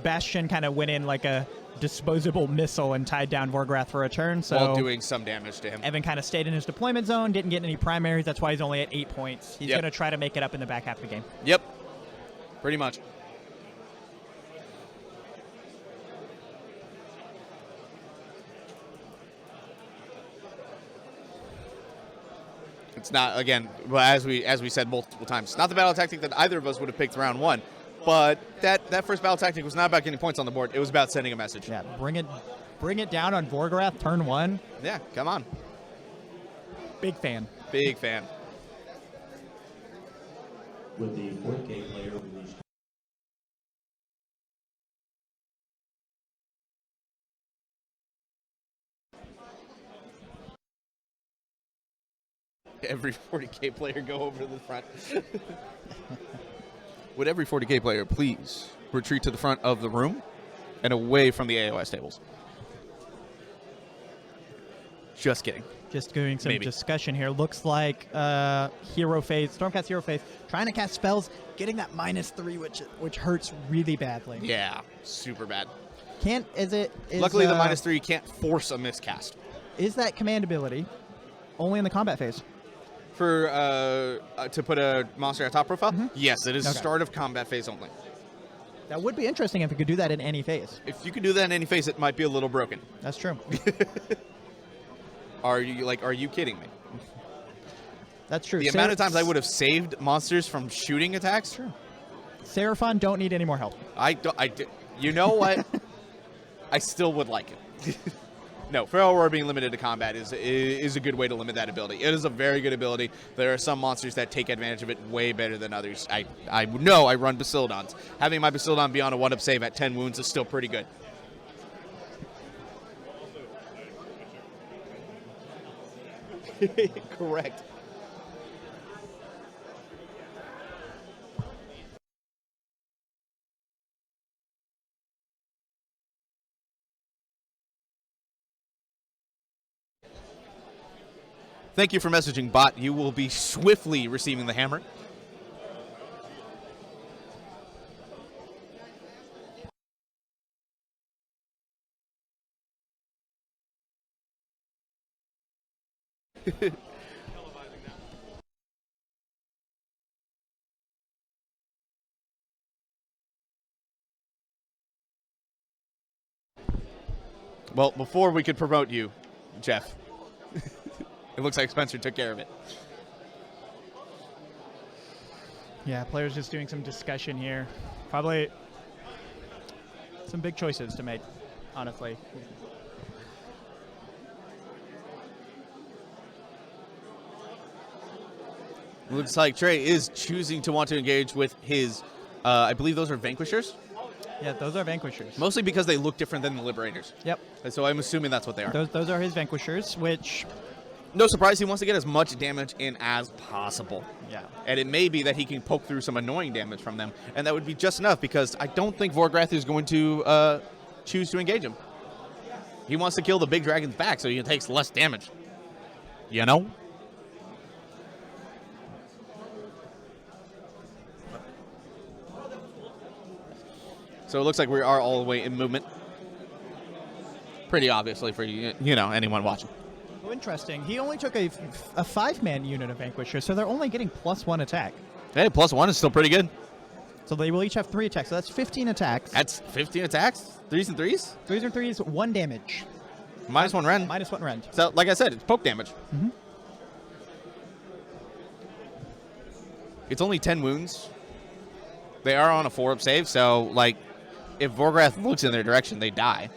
Bastion kind of went in like a disposable missile and tied down Vorgrath for a turn. So while doing some damage to him. Evan kind of stayed in his deployment zone, didn't get any primaries. That's why he's only at 8 points. He's going to try to make it up in the back half of the game. Yep. Pretty much. It's not, again, as we said multiple times, it's not the battle tactic that either of us would have picked round 1. But that first battle tactic was not about getting points on the board. It was about sending a message. Yeah, bring it down on Vorgrath turn 1. Yeah, come on. Big fan. Big fan. With the 40K player released. Every 40K player go over to the front. Would every 40K player please retreat to the front of the room and away from the AOS tables? Just kidding. Just doing some discussion here. Looks like hero phase, Stormcast hero phase, trying to cast spells, getting that -3, which hurts really badly. Yeah, super bad. Luckily, the -3 can't force a miscast. Is that command ability only in the combat phase? For to put a monster at top profile? Yes, it is start of combat phase only. That would be interesting if you could do that in any phase. If you could do that in any phase, it might be a little broken. That's true. Are you kidding me? That's true. The amount of times I would have saved monsters from shooting attacks? True. Seraphon don't need any more help. You know what? I still would like it. No, Feral Roar being limited to combat is a good way to limit that ability. It is a very good ability. There are some monsters that take advantage of it way better than others. I know I run Basildons. Having my Basildon be on a 1-up save at 10 wounds is still pretty good. Correct. Thank you for messaging, bot. You will be swiftly receiving the hammer. Well, before we could promote you, Jeff, it looks like Spencer took care of it. Yeah, players just doing some discussion here. Probably some big choices to make, honestly. Looks like Tre is choosing to want to engage with his, I believe those are Vanquishers. Yeah, those are Vanquishers. Mostly because they look different than the Liberators. Yep. And so I'm assuming that's what they are. Those are his Vanquishers, which... No surprise, he wants to get as much damage in as possible. Yeah. And it may be that he can poke through some annoying damage from them, and that would be just enough because I don't think Vorgrath is going to choose to engage him. He wants to kill the big dragons back so he takes less damage. You know? So it looks like we are all the way in movement. Pretty obviously for anyone watching. Oh, interesting. He only took a 5-man unit of Vanquisher, so they're only getting +1 attack. Hey, +1 is still pretty good. So they will each have 3 attacks. So that's 15 attacks. That's 15 attacks? 3s and 3s? 3s and 3s, 1 damage. -1 rend. -1 rend. So, like I said, it's poke damage. Mm-hmm. It's only 10 wounds. They are on a 4-up save, so, like, if Vorgrath looks in their direction, they die.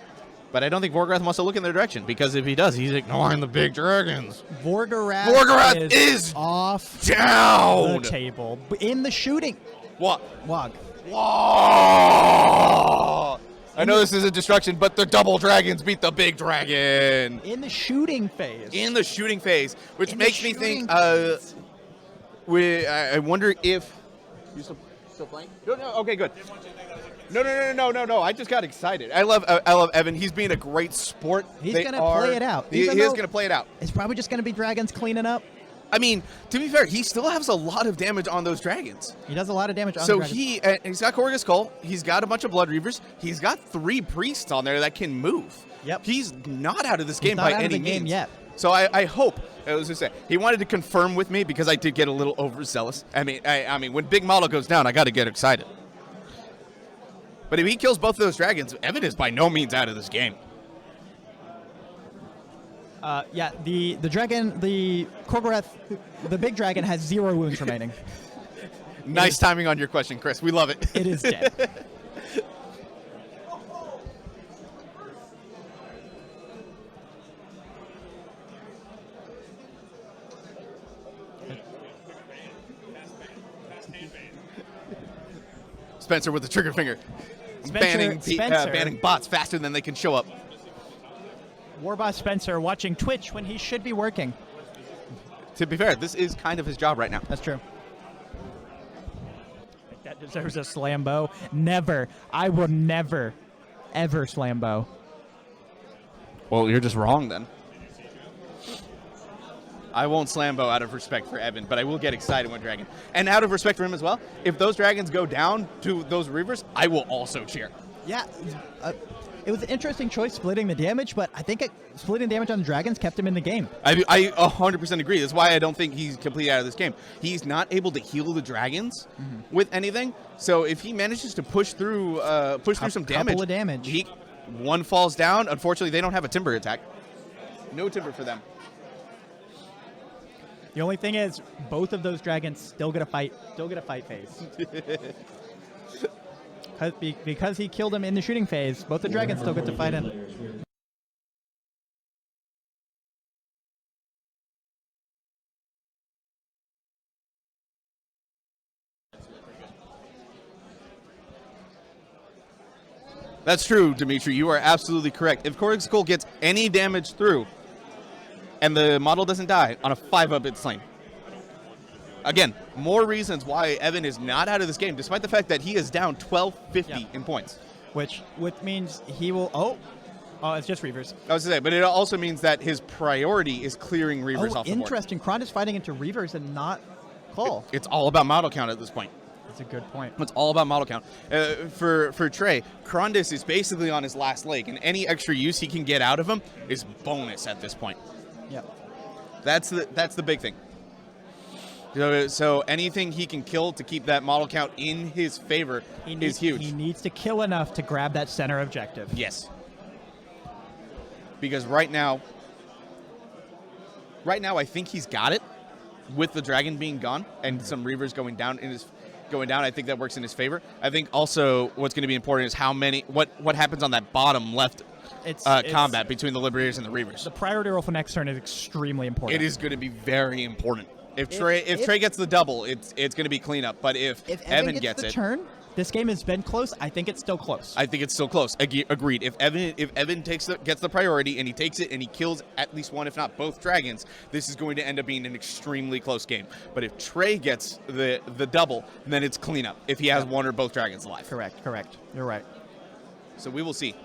But I don't think Vorgrath wants to look in their direction, because if he does, he's ignoring the big dragons. Vorgrath is off down! the table. In the shooting. What? Wog. Whoa! I know this isn't destruction, but the double dragons beat the big dragon. In the shooting phase. In the shooting phase, which In makes the me think, shooting I wonder if... You still playing? No, okay, good. No. I just got excited. I love Evan. He's being a great sport. He's going to play it out. He is going to play it out. It's probably just going to be dragons cleaning up. I mean, to be fair, he still has a lot of damage on those dragons. He does a lot of damage on so dragons. He's got Korva's Skull. He's got a bunch of Blood Reavers. He's got 3 priests on there that can move. Yep. He's not out of this game by any means. Game yet. So I hope, I was just saying, he wanted to confirm with me because I did get a little overzealous. I mean, when Big Model goes down, I got to get excited. But if he kills both of those dragons, Evan is by no means out of this game. Yeah, the dragon, the Korgorath, the big dragon has 0 wounds remaining. Nice timing on your question, Chris. We love it. It is dead. Spencer with the trigger finger. Spencer. Banning bots faster than they can show up. Warboss Spencer watching Twitch when he should be working. To be fair, this is kind of his job right now. That's true. That deserves a slambo. Never. I will never, ever slambo. Well, you're just wrong then. I won't slambo out of respect for Evan, but I will get excited when Dragon. And out of respect for him as well, if those dragons go down to those Reavers, I will also cheer. Yeah. It was an interesting choice splitting the damage, but I think splitting damage on the dragons kept him in the game. I 100% agree. That's why I don't think he's completely out of this game. He's not able to heal the dragons with anything. So if he manages to push through some damage, couple of damage. One falls down. Unfortunately, they don't have a timber attack. No timber for them. The only thing is, both of those dragons still get a fight phase. Because he killed him in the shooting phase, both the dragons still get to fight in. That's true, Dimitri. You are absolutely correct. If Khorne's Skull gets any damage through and the model doesn't die, on a 5-up, it's slain. Again, more reasons why Evan is not out of this game, despite the fact that he is down 1250 in points. Which means he will... Oh, it's just Reavers. I was going to say, but it also means that his priority is clearing Reavers off the board. Interesting. Khorne is fighting into Reavers and not Cull. It's all about model count at this point. That's a good point. It's all about model count. For Tre, Krondis is basically on his last leg, and any extra use he can get out of him is bonus at this point. Yep. That's the big thing. So anything he can kill to keep that model count in his favor is huge. He needs to kill enough to grab that center objective. Yes. Because right now I think he's got it with the dragon being gone and some Reavers going down. I think that works in his favor. I think also what's going to be important is what happens on that bottom left combat between the Liberators and the Reavers. The priority roll for next turn is extremely important. It is going to be very important. If Tre gets the double, it's going to be cleanup. But if Evan gets the it, turn, this game has been close. I think it's still close. I think it's still close. Agreed. If Evan gets the priority and he takes it and he kills at least one, if not both dragons, this is going to end up being an extremely close game. But if Tre gets the double, then it's cleanup. If he has one or both dragons alive. Correct. You're right. So we will see.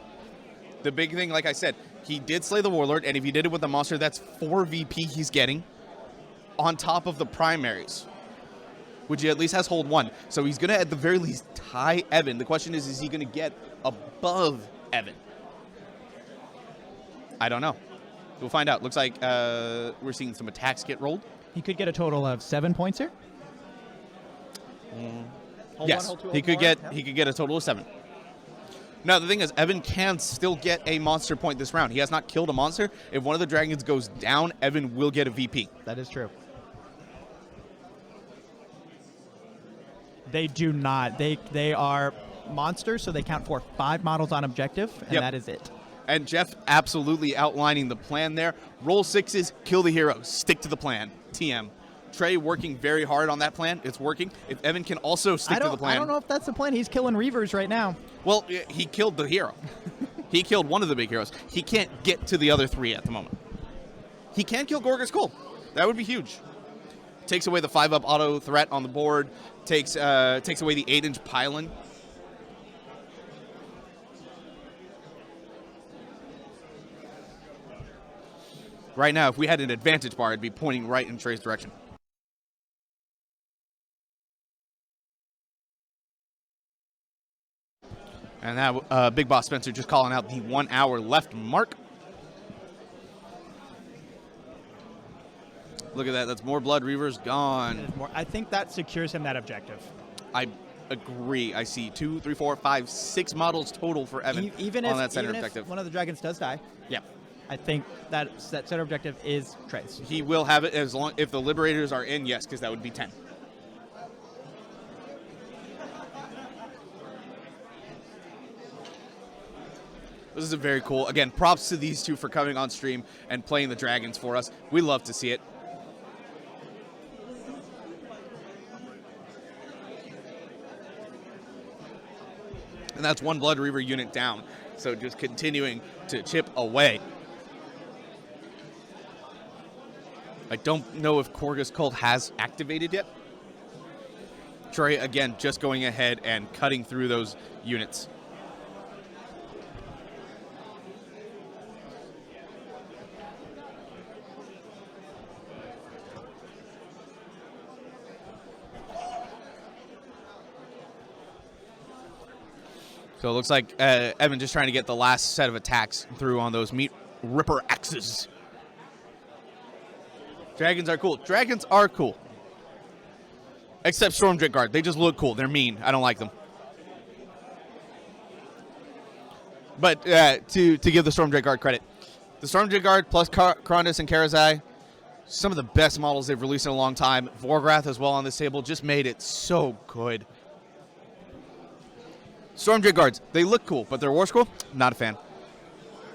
The big thing, like I said, he did slay the Warlord, and if he did it with the monster, that's 4 VP he's getting on top of the primaries, which he at least has hold 1. So he's going to, at the very least, tie Evan. The question is he going to get above Evan? I don't know. We'll find out. Looks like we're seeing some attacks get rolled. He could get a total of 7 points here. Yes, he could get a total of 7. Now, the thing is, Evan can still get a monster point this round. He has not killed a monster. If one of the dragons goes down, Evan will get a VP. That is true. They do not. They are monsters, so they count for 5 models on objective, and that is it. And Jeff absolutely outlining the plan there. Roll 6s, kill the heroes, stick to the plan. TM. Tre working very hard on that plan. It's working. If Evan can also stick to the plan. I don't know if that's the plan. He's killing Reavers right now. Well, he killed the hero. He killed one of the big heroes. He can't get to the other 3 at the moment. He can kill Gorga's Skull. That would be huge. Takes away the 5-up auto threat on the board. Takes away the 8-inch pylon. Right now, if we had an advantage bar, it'd be pointing right in Tre's direction. And that Big Boss Spencer just calling out the 1 hour left mark. Look at that. That's more Blood Reavers gone. I think that secures him that objective. I agree. I see 2, 3, 4, 5, 6 models total for Evan on that center objective. If one of the dragons does die, yeah, I think that center objective is Tre's. He will have it as long if the Liberators are in, yes, because that would be 10. This is a very cool. Again, props to these two for coming on stream and playing the dragons for us. We love to see it. And that's 1 Blood Reaver unit down. So just continuing to chip away. I don't know if Gorga's Cult has activated yet. Tre, again, just going ahead and cutting through those units. So it looks like Evan just trying to get the last set of attacks through on those meat ripper axes. Dragons are cool. Dragons are cool. Except Storm Guard. They just look cool. They're mean. I don't like them. But to give the Storm Guard credit, the Storm Guard plus Krondis and Karazai, some of the best models they've released in a long time. Vorgrath as well on this table just made it so good. Storm Guards, they look cool, but they're War Scroll, not a fan.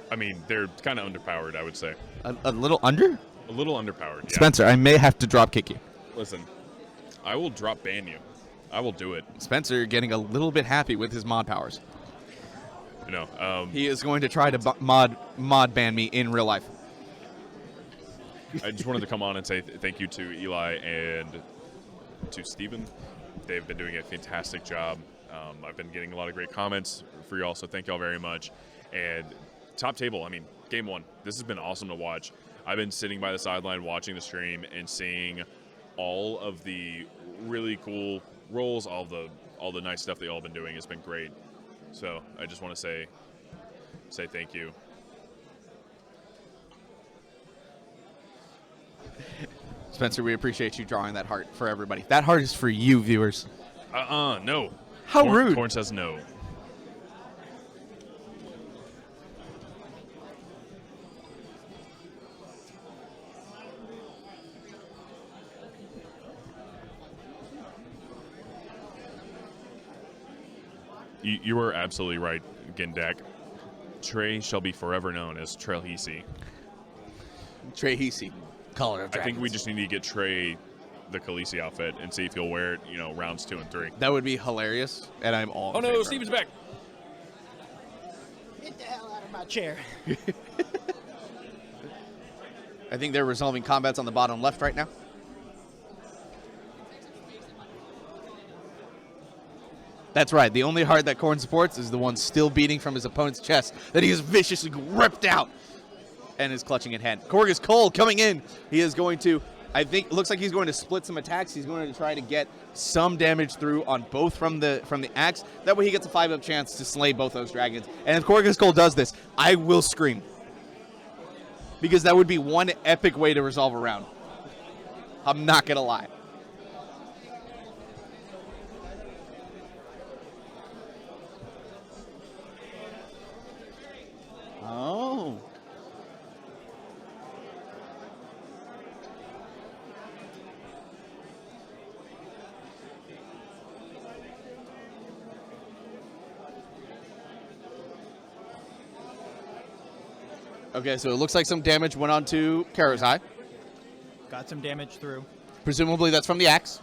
I mean, they're kind of underpowered, I would say. A little under? A little underpowered, yeah. Spencer, I may have to drop kick you. Listen, I will drop ban you. I will do it. Spencer getting a little bit happy with his mod powers. He is going to try to mod ban me in real life. I just wanted to come on and say thank you to Eli and to Steven. They've been doing a fantastic job. I've been getting a lot of great comments for y'all, so thank y'all very much. And top table, I mean, game one. This has been awesome to watch. I've been sitting by the sideline watching the stream and seeing all of the really cool rolls, all the nice stuff that y'all have been doing. It's been great. So I just want to say thank you. Spencer, we appreciate you drawing that heart for everybody. That heart is for you, viewers. No. How rude. Khorne says no. You were absolutely right, Gindak. Tre shall be forever known as Trelhisi. Tre Rebstock, color of I dragons. think we just need to get Tre the Khaleesi outfit and see if he'll wear it, rounds 2 and 3. That would be hilarious, and I'm all. Oh in no, favor. Steven's back. Get the hell out of my chair. I think they're resolving combats on the bottom left right now. That's right. The only heart that Khorne supports is the one still beating from his opponent's chest that he has viciously ripped out and is clutching in hand. Korgus Cole coming in. He is going to, I think, it looks like he's going to split some attacks. He's going to try to get some damage through on both from the axe. That way he gets a 5-up chance to slay both those dragons. And if Korgus Cole does this, I will scream. Because that would be one epic way to resolve a round. I'm not going to lie. Oh. Okay, so it looks like some damage went on to Karazai. Got some damage through. Presumably that's from the axe.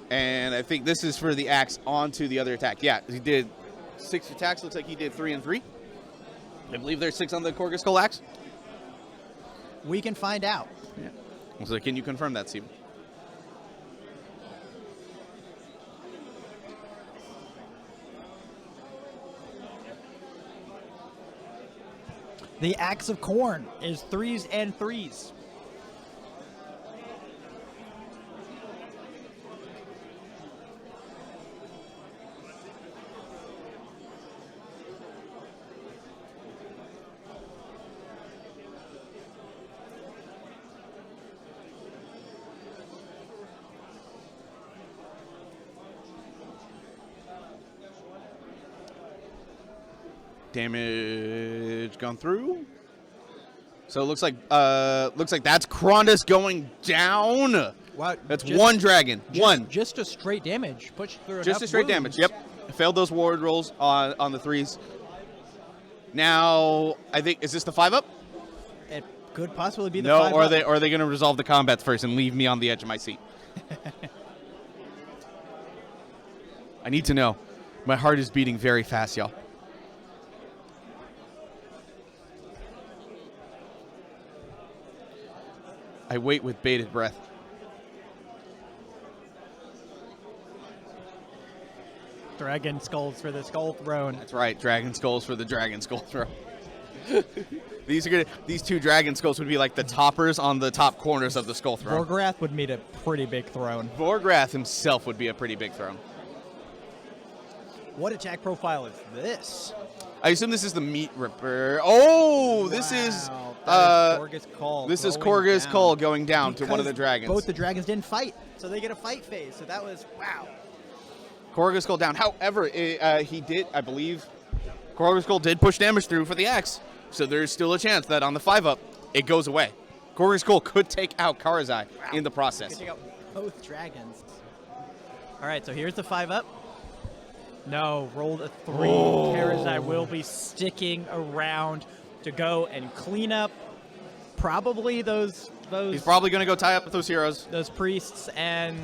And I think this is for the axe onto the other attack. Yeah, he did 6 attacks. Looks like he did 3 and 3. I believe there's 6 on the Korgus Skull axe. We can find out. Yeah. So can you confirm that, Steven? The Axe of Khorne is 3s and 3s. Damage gone through. So it looks like that's Krondus going down. Wow, That's just- one dragon. One. Just a straight damage. Push through Just enough a straight wounds. damage. Yep. Failed those ward rolls on the 3s. Now I think is this the 5-up? It could possibly be the No, 5 or up. are they going to resolve the combats first and leave me on the edge of my seat? I need to know. My heart is beating very fast, y'all. I wait with bated breath. Dragon skulls for the skull throne. That's right, dragon skulls for the dragon skull throw. These 2 dragon skulls would be like the toppers on the top corners of the skull throne. Vorgrath would meet a pretty big throne. Vorgrath himself would be a pretty big throne. What attack profile is this? I assume this is the meat ripper. Oh, this is Wow, that is Korgus Call. this is going Korgus down. Call going down to one of the Because dragons. Both the dragons didn't fight, so they get a fight phase. So that was wow. Korgus Call down. However, he did, I believe, Korgus Call did push damage through for the axe. So there's still a chance that on the 5-up, it goes away. Korgus Call could take out Karazai in the process. Could take out both dragons. All right, so here's the 5-up. No, rolled a 3. Oh. Karazai will be sticking around to go and clean up probably those those He's probably going to go tie up with those heroes. those priests and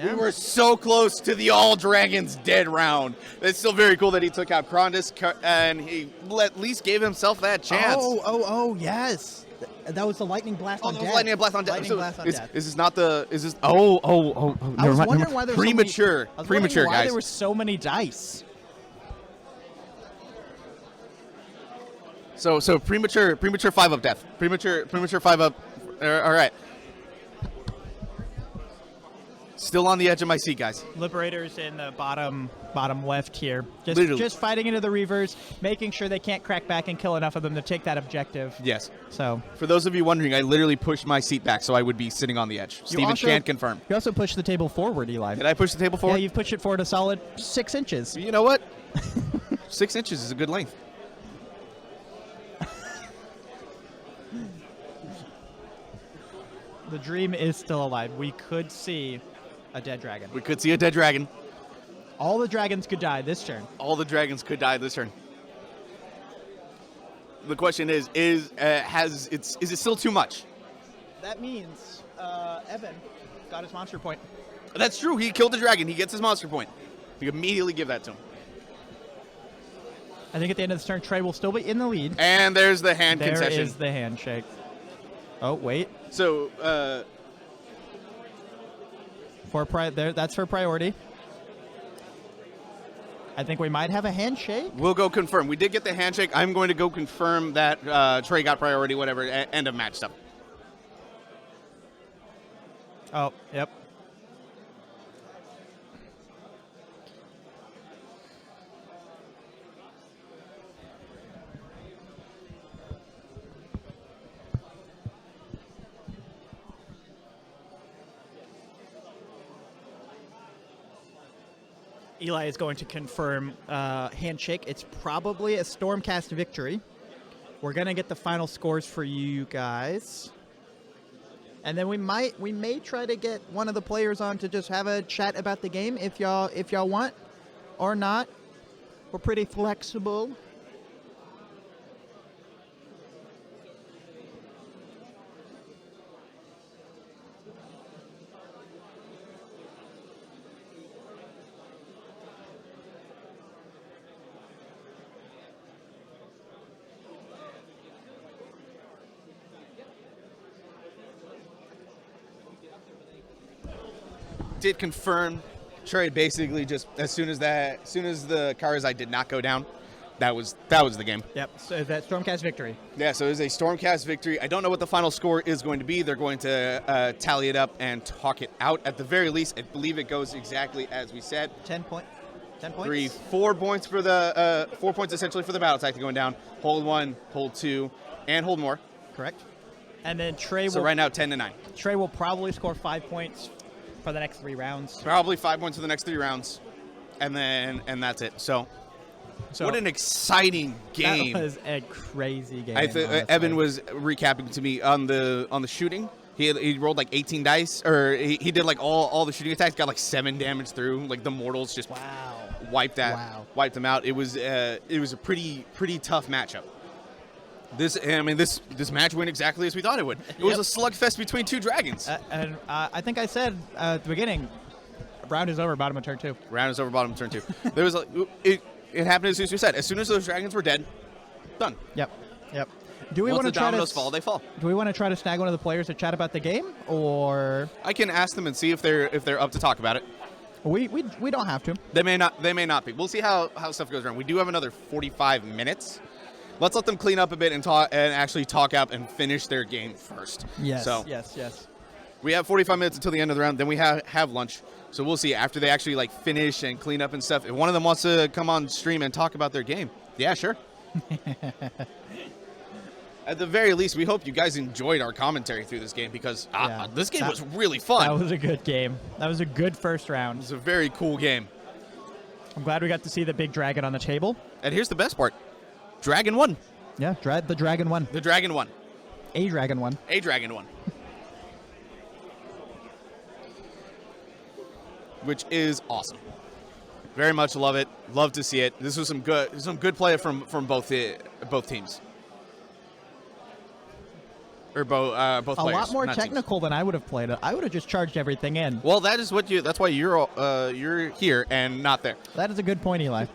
We were so close to the All Dragons dead round. It's still very cool that he took out Krondus, and he at least gave himself that chance. Oh, yes. That was the lightning blast on the death. lightning blast on death. Lightning So blast on is death. this not the? Is this? Oh. I was wondering why there were premature. so many, Premature, why guys. there were so many dice. So premature 5-up death. Premature 5-up. All right. Still on the edge of my seat, guys. Liberators in the bottom left here. Literally. Just fighting into the Reavers, making sure they can't crack back and kill enough of them to take that objective. Yes. So For those of you wondering, I literally pushed my seat back so I would be sitting on the edge. Steven can confirm. You also pushed the table forward, Eli. Did I push the table Yeah, forward? you've pushed it forward a solid 6 inches. You know what? 6 inches is a good length. The dream is still alive. We could see a dead dragon. We could see a dead dragon. All the dragons could die this turn. All the dragons could die this turn. The question is it still too much? That means Evan got his monster point. That's true. He killed the dragon. He gets his monster point. You immediately give that to him. I think at the end of this turn, Tre will still be in the lead. And there's the hand There concession. is the handshake. Oh, wait. So, That's for priority. I think we might have a handshake. we'll go confirm. We did get the handshake. I'm going to go confirm that Tre got priority, whatever, end of match stuff. Oh, yep. Eli is going to confirm handshake. It's probably a Stormcast victory. We're gonna get the final scores for you guys, and then we may try to get one of the players on to just have a chat about the game if y'all want, or not. We're pretty flexible. Did confirm Tre basically just as soon as the Karazai did not go down, that was the game. Yep. So that Stormcast victory. Yeah, so it was a Stormcast victory. I don't know what the final score is going to be. They're going to tally it up and talk it out. At the very least, I believe it goes exactly as we said. 10 points. 4 points for the 4 points essentially for the battle tactic going down. Hold 1, hold 2, and hold more. Correct. And then Tre So will right now 10-9. Tre will probably score 5 points for the next 3 rounds. Probably 5 points for the next 3 rounds, and that's it. So what an exciting game! That was a crazy game. Evan was recapping to me on the shooting. He rolled like 18 dice, or he did like all the shooting attacks, got like 7 damage through. Like the mortals just wiped them out. It was a pretty tough matchup. This match went exactly as we thought it would. It was a slugfest between 2 dragons. And I think I said at the beginning, round is over, bottom of turn 2. Round is over, bottom of turn 2. There was it happened as soon as we said. As soon as those dragons were dead, done. Yep. Do we Once want the to try dominoes to fall, they fall. Do we want to try to snag one of the players to chat about the game, or I can ask them and see if they're up to talk about it. we don't have to? They may not be. We'll see how stuff goes around. We do have another 45 minutes. Let's let them clean up a bit and actually talk out and finish their game first. Yes. So Yes. we have 45 minutes until the end of the round. Then we have lunch. So we'll see after they actually like finish and clean up and stuff. If one of them wants to come on stream and talk about their game, yeah, sure. At the very least, we hope you guys enjoyed our commentary through this game because this game was really fun. That was a good game. That was a good first It round. was a very cool game. I'm glad we got to see the big dragon on the table. And here's the best part. Dragon won. Yeah, the dragon won. The dragon won. A dragon won. A dragon won. Which is awesome. Very much love it. Love to see it. This was some good play from both teams. Or both A players. lot more not teams. technical than I would have played it. I would have just charged everything in. Well, that is what you. That's why you're here and not there. That is a good point, Eli.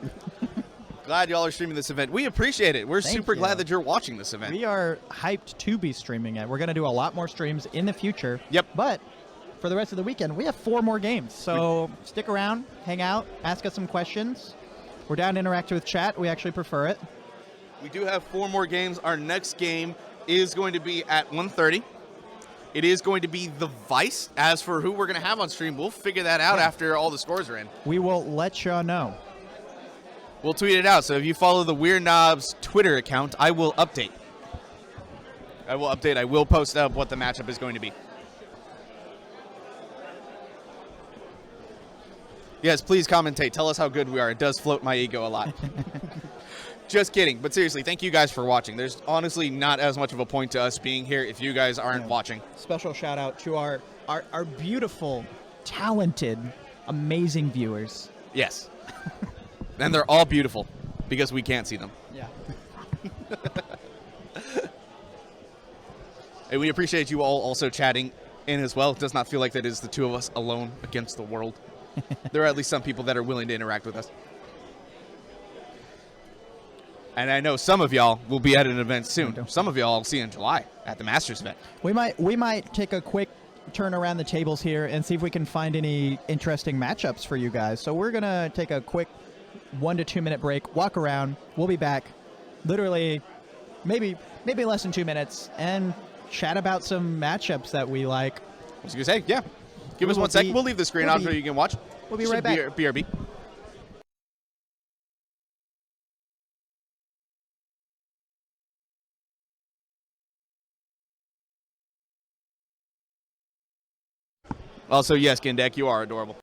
Glad y'all are streaming this event. We appreciate it. We're Thank super you. glad that you're watching this event. We are hyped to be streaming it. We're going to do a lot more streams in the future. Yep. But for the rest of the weekend, we have 4 more games. So stick around, hang out, ask us some questions. We're down to interact with chat. We actually prefer it. We do have 4 more games. Our next game is going to be at 1:30. It is going to be the Vice. As for who we're going to have on stream, we'll figure that out after all the scores are in. We will let y'all know. We'll tweet it out. So if you follow the Weird Knobs Twitter account, I will update. I will post up what the matchup is going to be. Yes, please commentate. Tell us how good we are. It does float my ego a lot. Just kidding. But seriously, thank you guys for watching. There's honestly not as much of a point to us being here if you guys aren't watching. Special shout out to our beautiful, talented, amazing viewers. Yes. And they're all beautiful because we can't see them. Yeah. And we appreciate you all also chatting in as well. It does not feel like that is the two of us alone against the world. There are at least some people that are willing to interact with us. And I know some of y'all will be at an event soon. Some of y'all I'll see in July at the Masters event. We might take a quick turn around the tables here and see if we can find any interesting matchups for you guys. So we're going to take a quick 1 to 2 minute break, walk around. We'll be back literally maybe less than 2 minutes and chat about some matchups that we like. I was going to say, yeah. Give us 1 second. We'll leave the screen out so you can watch. We'll be right back. BRB. Also, yes, Gindek, you are adorable.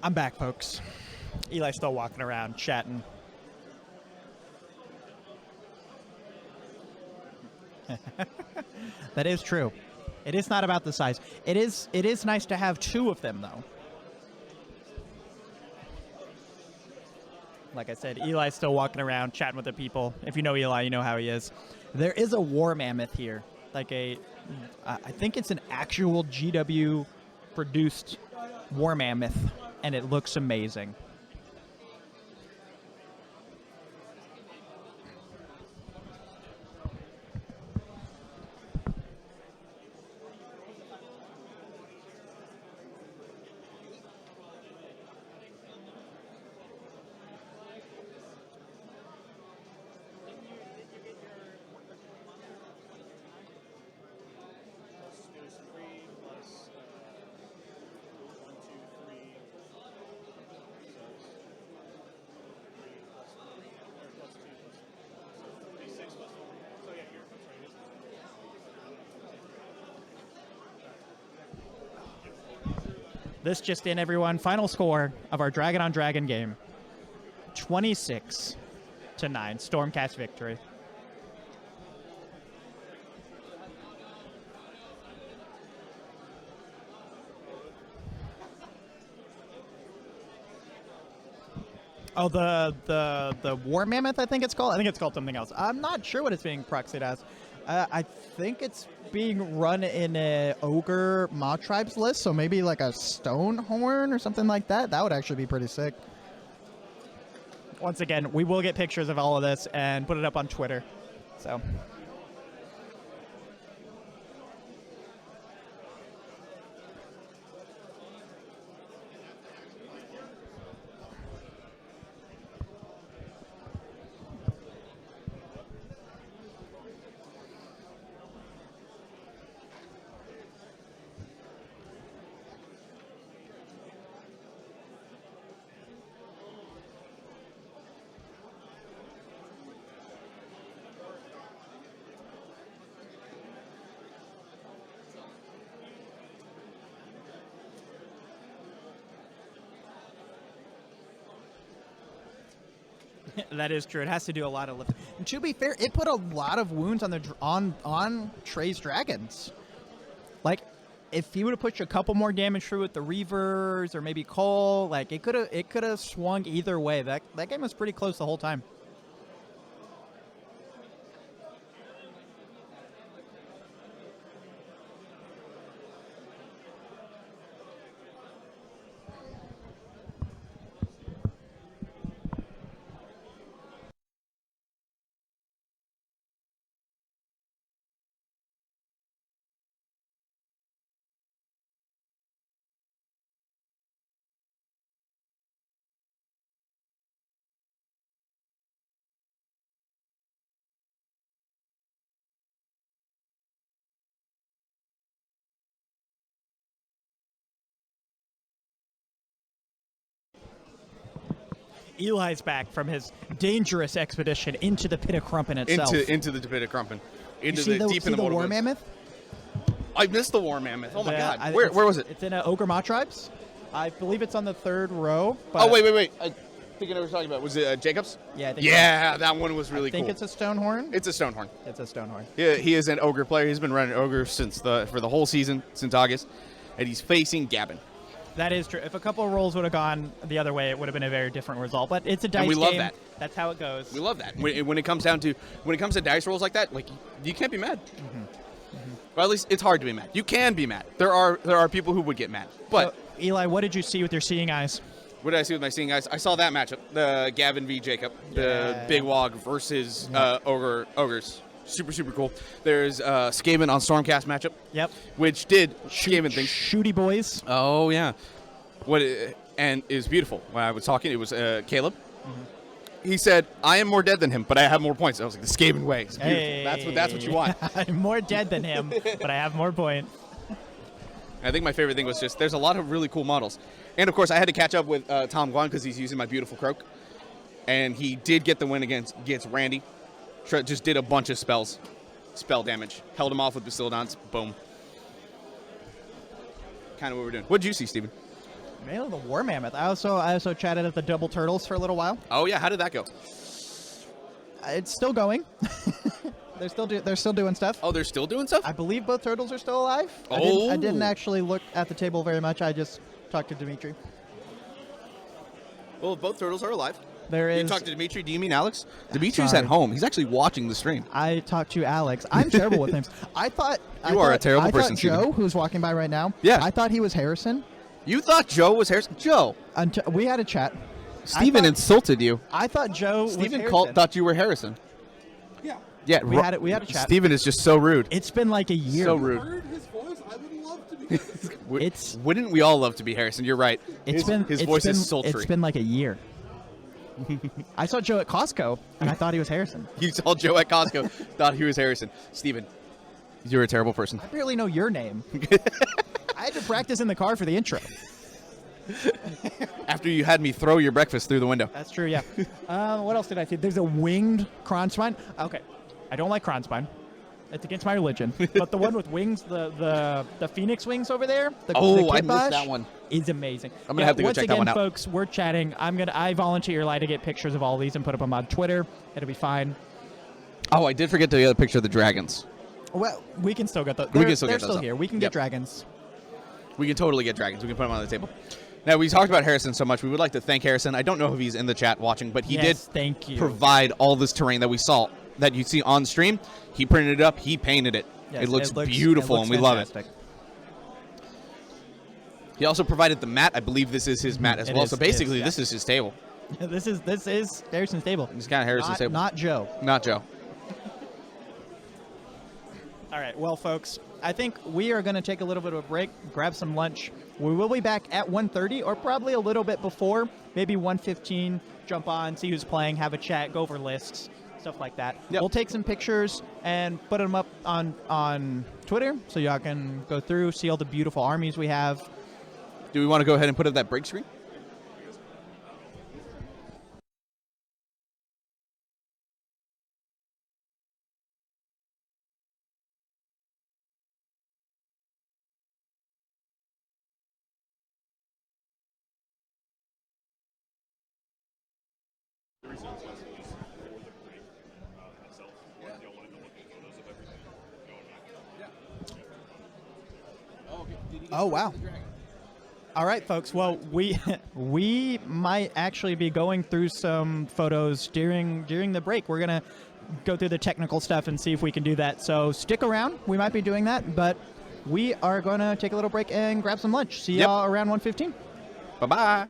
I'm back, folks. Eli's still walking around, chatting. That is true. It is not about the size. It is nice to have 2 of them, though. Like I said, Eli's still walking around, chatting with the people. If you know Eli, you know how he is. There is a war mammoth here. Like I think it's an actual GW-produced war mammoth, and it looks amazing. This just in, everyone. Final score of our Dragon on Dragon game. 26-9. Stormcast victory. Oh, the War Mammoth, I think it's called. I think it's called something else. I'm not sure what it's being proxied as. I think it's being run in a Ogre Maw Tribes list, so maybe like a Stone Horn or something like that. That would actually be pretty sick. Once again, we will get pictures of all of this and put it up on Twitter. So. That is true. It has to do a lot of lifting. And to be fair, it put a lot of wounds on on Tre's dragons. Like, if he would have pushed a couple more damage through with the Reavers or maybe Cole, like it could have swung either way. That game was pretty close the whole time. Eli's back from his dangerous expedition into the Pit of Crumpen itself. Into the Pit of Crumpen. Into see the deep in the War Mortal Mammoth? I missed the War Mammoth. Oh my Yeah, God. Where was it? It's in Ogre Maw Tribes. I believe it's on the 3rd row. But Oh, wait. I think I know what you're talking about. Was it Jacobs? Yeah, I think Yeah, that one was really I think cool. it's a Stonehorn. It's a Stonehorn. It's a Stonehorn. Yeah, he is an Ogre player. He's been running Ogre for the whole season, since August. And he's facing Gavin. That is true. If a couple of rolls would have gone the other way, it would have been a very different result. But it's a dice we game. love that. That's how it goes. We love that. When it comes to dice rolls like that, like you can't be mad. Well, at least it's hard to be mad. You can be mad. There are people who would get mad. But So, Eli, what did you see with your seeing eyes? what did I see with my seeing eyes? I saw that matchup, the Gavin v Jacob, the Yeah. Big Wog versus Ogres. Super, super cool. There's Skaven on Stormcast matchup, Yep. which did Skaven things. Shooty boys. Oh yeah, and it was beautiful. When I was talking, it was Caleb. He said, "I am more dead than him, but I have more points." I was like, "The Skaven way, it's beautiful. Hey. That's what you want." I'm more dead than him, but I have more points. I think my favorite thing was just there's a lot of really cool models, and of course I had to catch up with Tom Guan because he's using my beautiful croak, and he did get the win against Randy. Just did a bunch of spell damage, held him off with Basildons. Boom. Kind of what we're doing. What did you see, Steven? Mainly the War Mammoth. I also chatted at the Double Turtles for a little while. Oh yeah, how did that go? It's still going. They're still doing stuff. Oh, they're still doing stuff? I believe both turtles are still alive. Oh. I didn't actually look at the table very much. I just talked to Dimitri. Well, if both turtles are alive. There is. You talked to Dimitri. Do you mean Alex? Dimitri's Sorry. at home. He's actually watching the stream. I talked to Alex. I'm terrible with names. I thought a terrible person, I thought Joe, Steven. who's walking by right now. Yeah. I thought he was Harrison. You thought Joe was Harrison? Joe. Until we had a chat. Steven insulted you. I thought Joe was Steven Harrison. thought you were Harrison. Yeah. Yeah, We had a chat. Steven is just so rude. It's been like a year. So rude. Heard his voice. I would love to be. Wouldn't we all love to be Harrison? You're right. His Voice is sultry. It's been like a year. I saw Joe at Costco, and I thought he was Harrison. You saw Joe at Costco, thought he was Harrison. Steven, you're a terrible person. I barely know your name. I had to practice in the car for the intro. After you had me throw your breakfast through the window. That's true, yeah. What else did I see? There's a winged Kronspine. Okay, I don't like Kronspine. It's against my religion. But the one with wings, the phoenix wings over there, the I missed Kitbash, that one. is amazing. I'm gonna have to go check that one out. Once again, folks, we're chatting. I volunteer Eli to get pictures of all these and put them on Twitter. It'll be fine. Oh, I did forget to get a picture of the dragons. Well, we can still get those. We can still They're get those still up. here. We can Yep. get dragons. We can totally get dragons. We can put them on the table. Now, we talked about Harrison so much. We would like to thank Harrison. I don't know if he's in the chat watching, but he Yes, did thank you. provide all this terrain that we saw, that you see on stream. He printed it up. He painted it. Yes, it looks beautiful, and we love it. He also provided the mat. I believe this is his mat as It well. is, So it is, basically, yeah. this is his table. This is Harrison's table. It's kind of Harrison's Not, table. not Joe. Not Joe. All right, well, folks, I think we are going to take a little bit of a break, grab some lunch. We will be back at 1:30 or probably a little bit before, maybe 1:15. Jump on, see who's playing, have a chat, go over lists, stuff like that. Yep. We'll take some pictures and put them up on Twitter so y'all can go through, see all the beautiful armies we have. Do we want to go ahead and put up that break screen? reasons was for the break itself. Y'all wanted to look at photos of everything going back. Oh, wow. All right, folks. Well, we might actually be going through some photos during the break. We're going to go through the technical stuff and see if we can do that. So stick around. We might be doing that, but we are going to take a little break and grab some lunch. See y'all around 1:15. Bye-bye.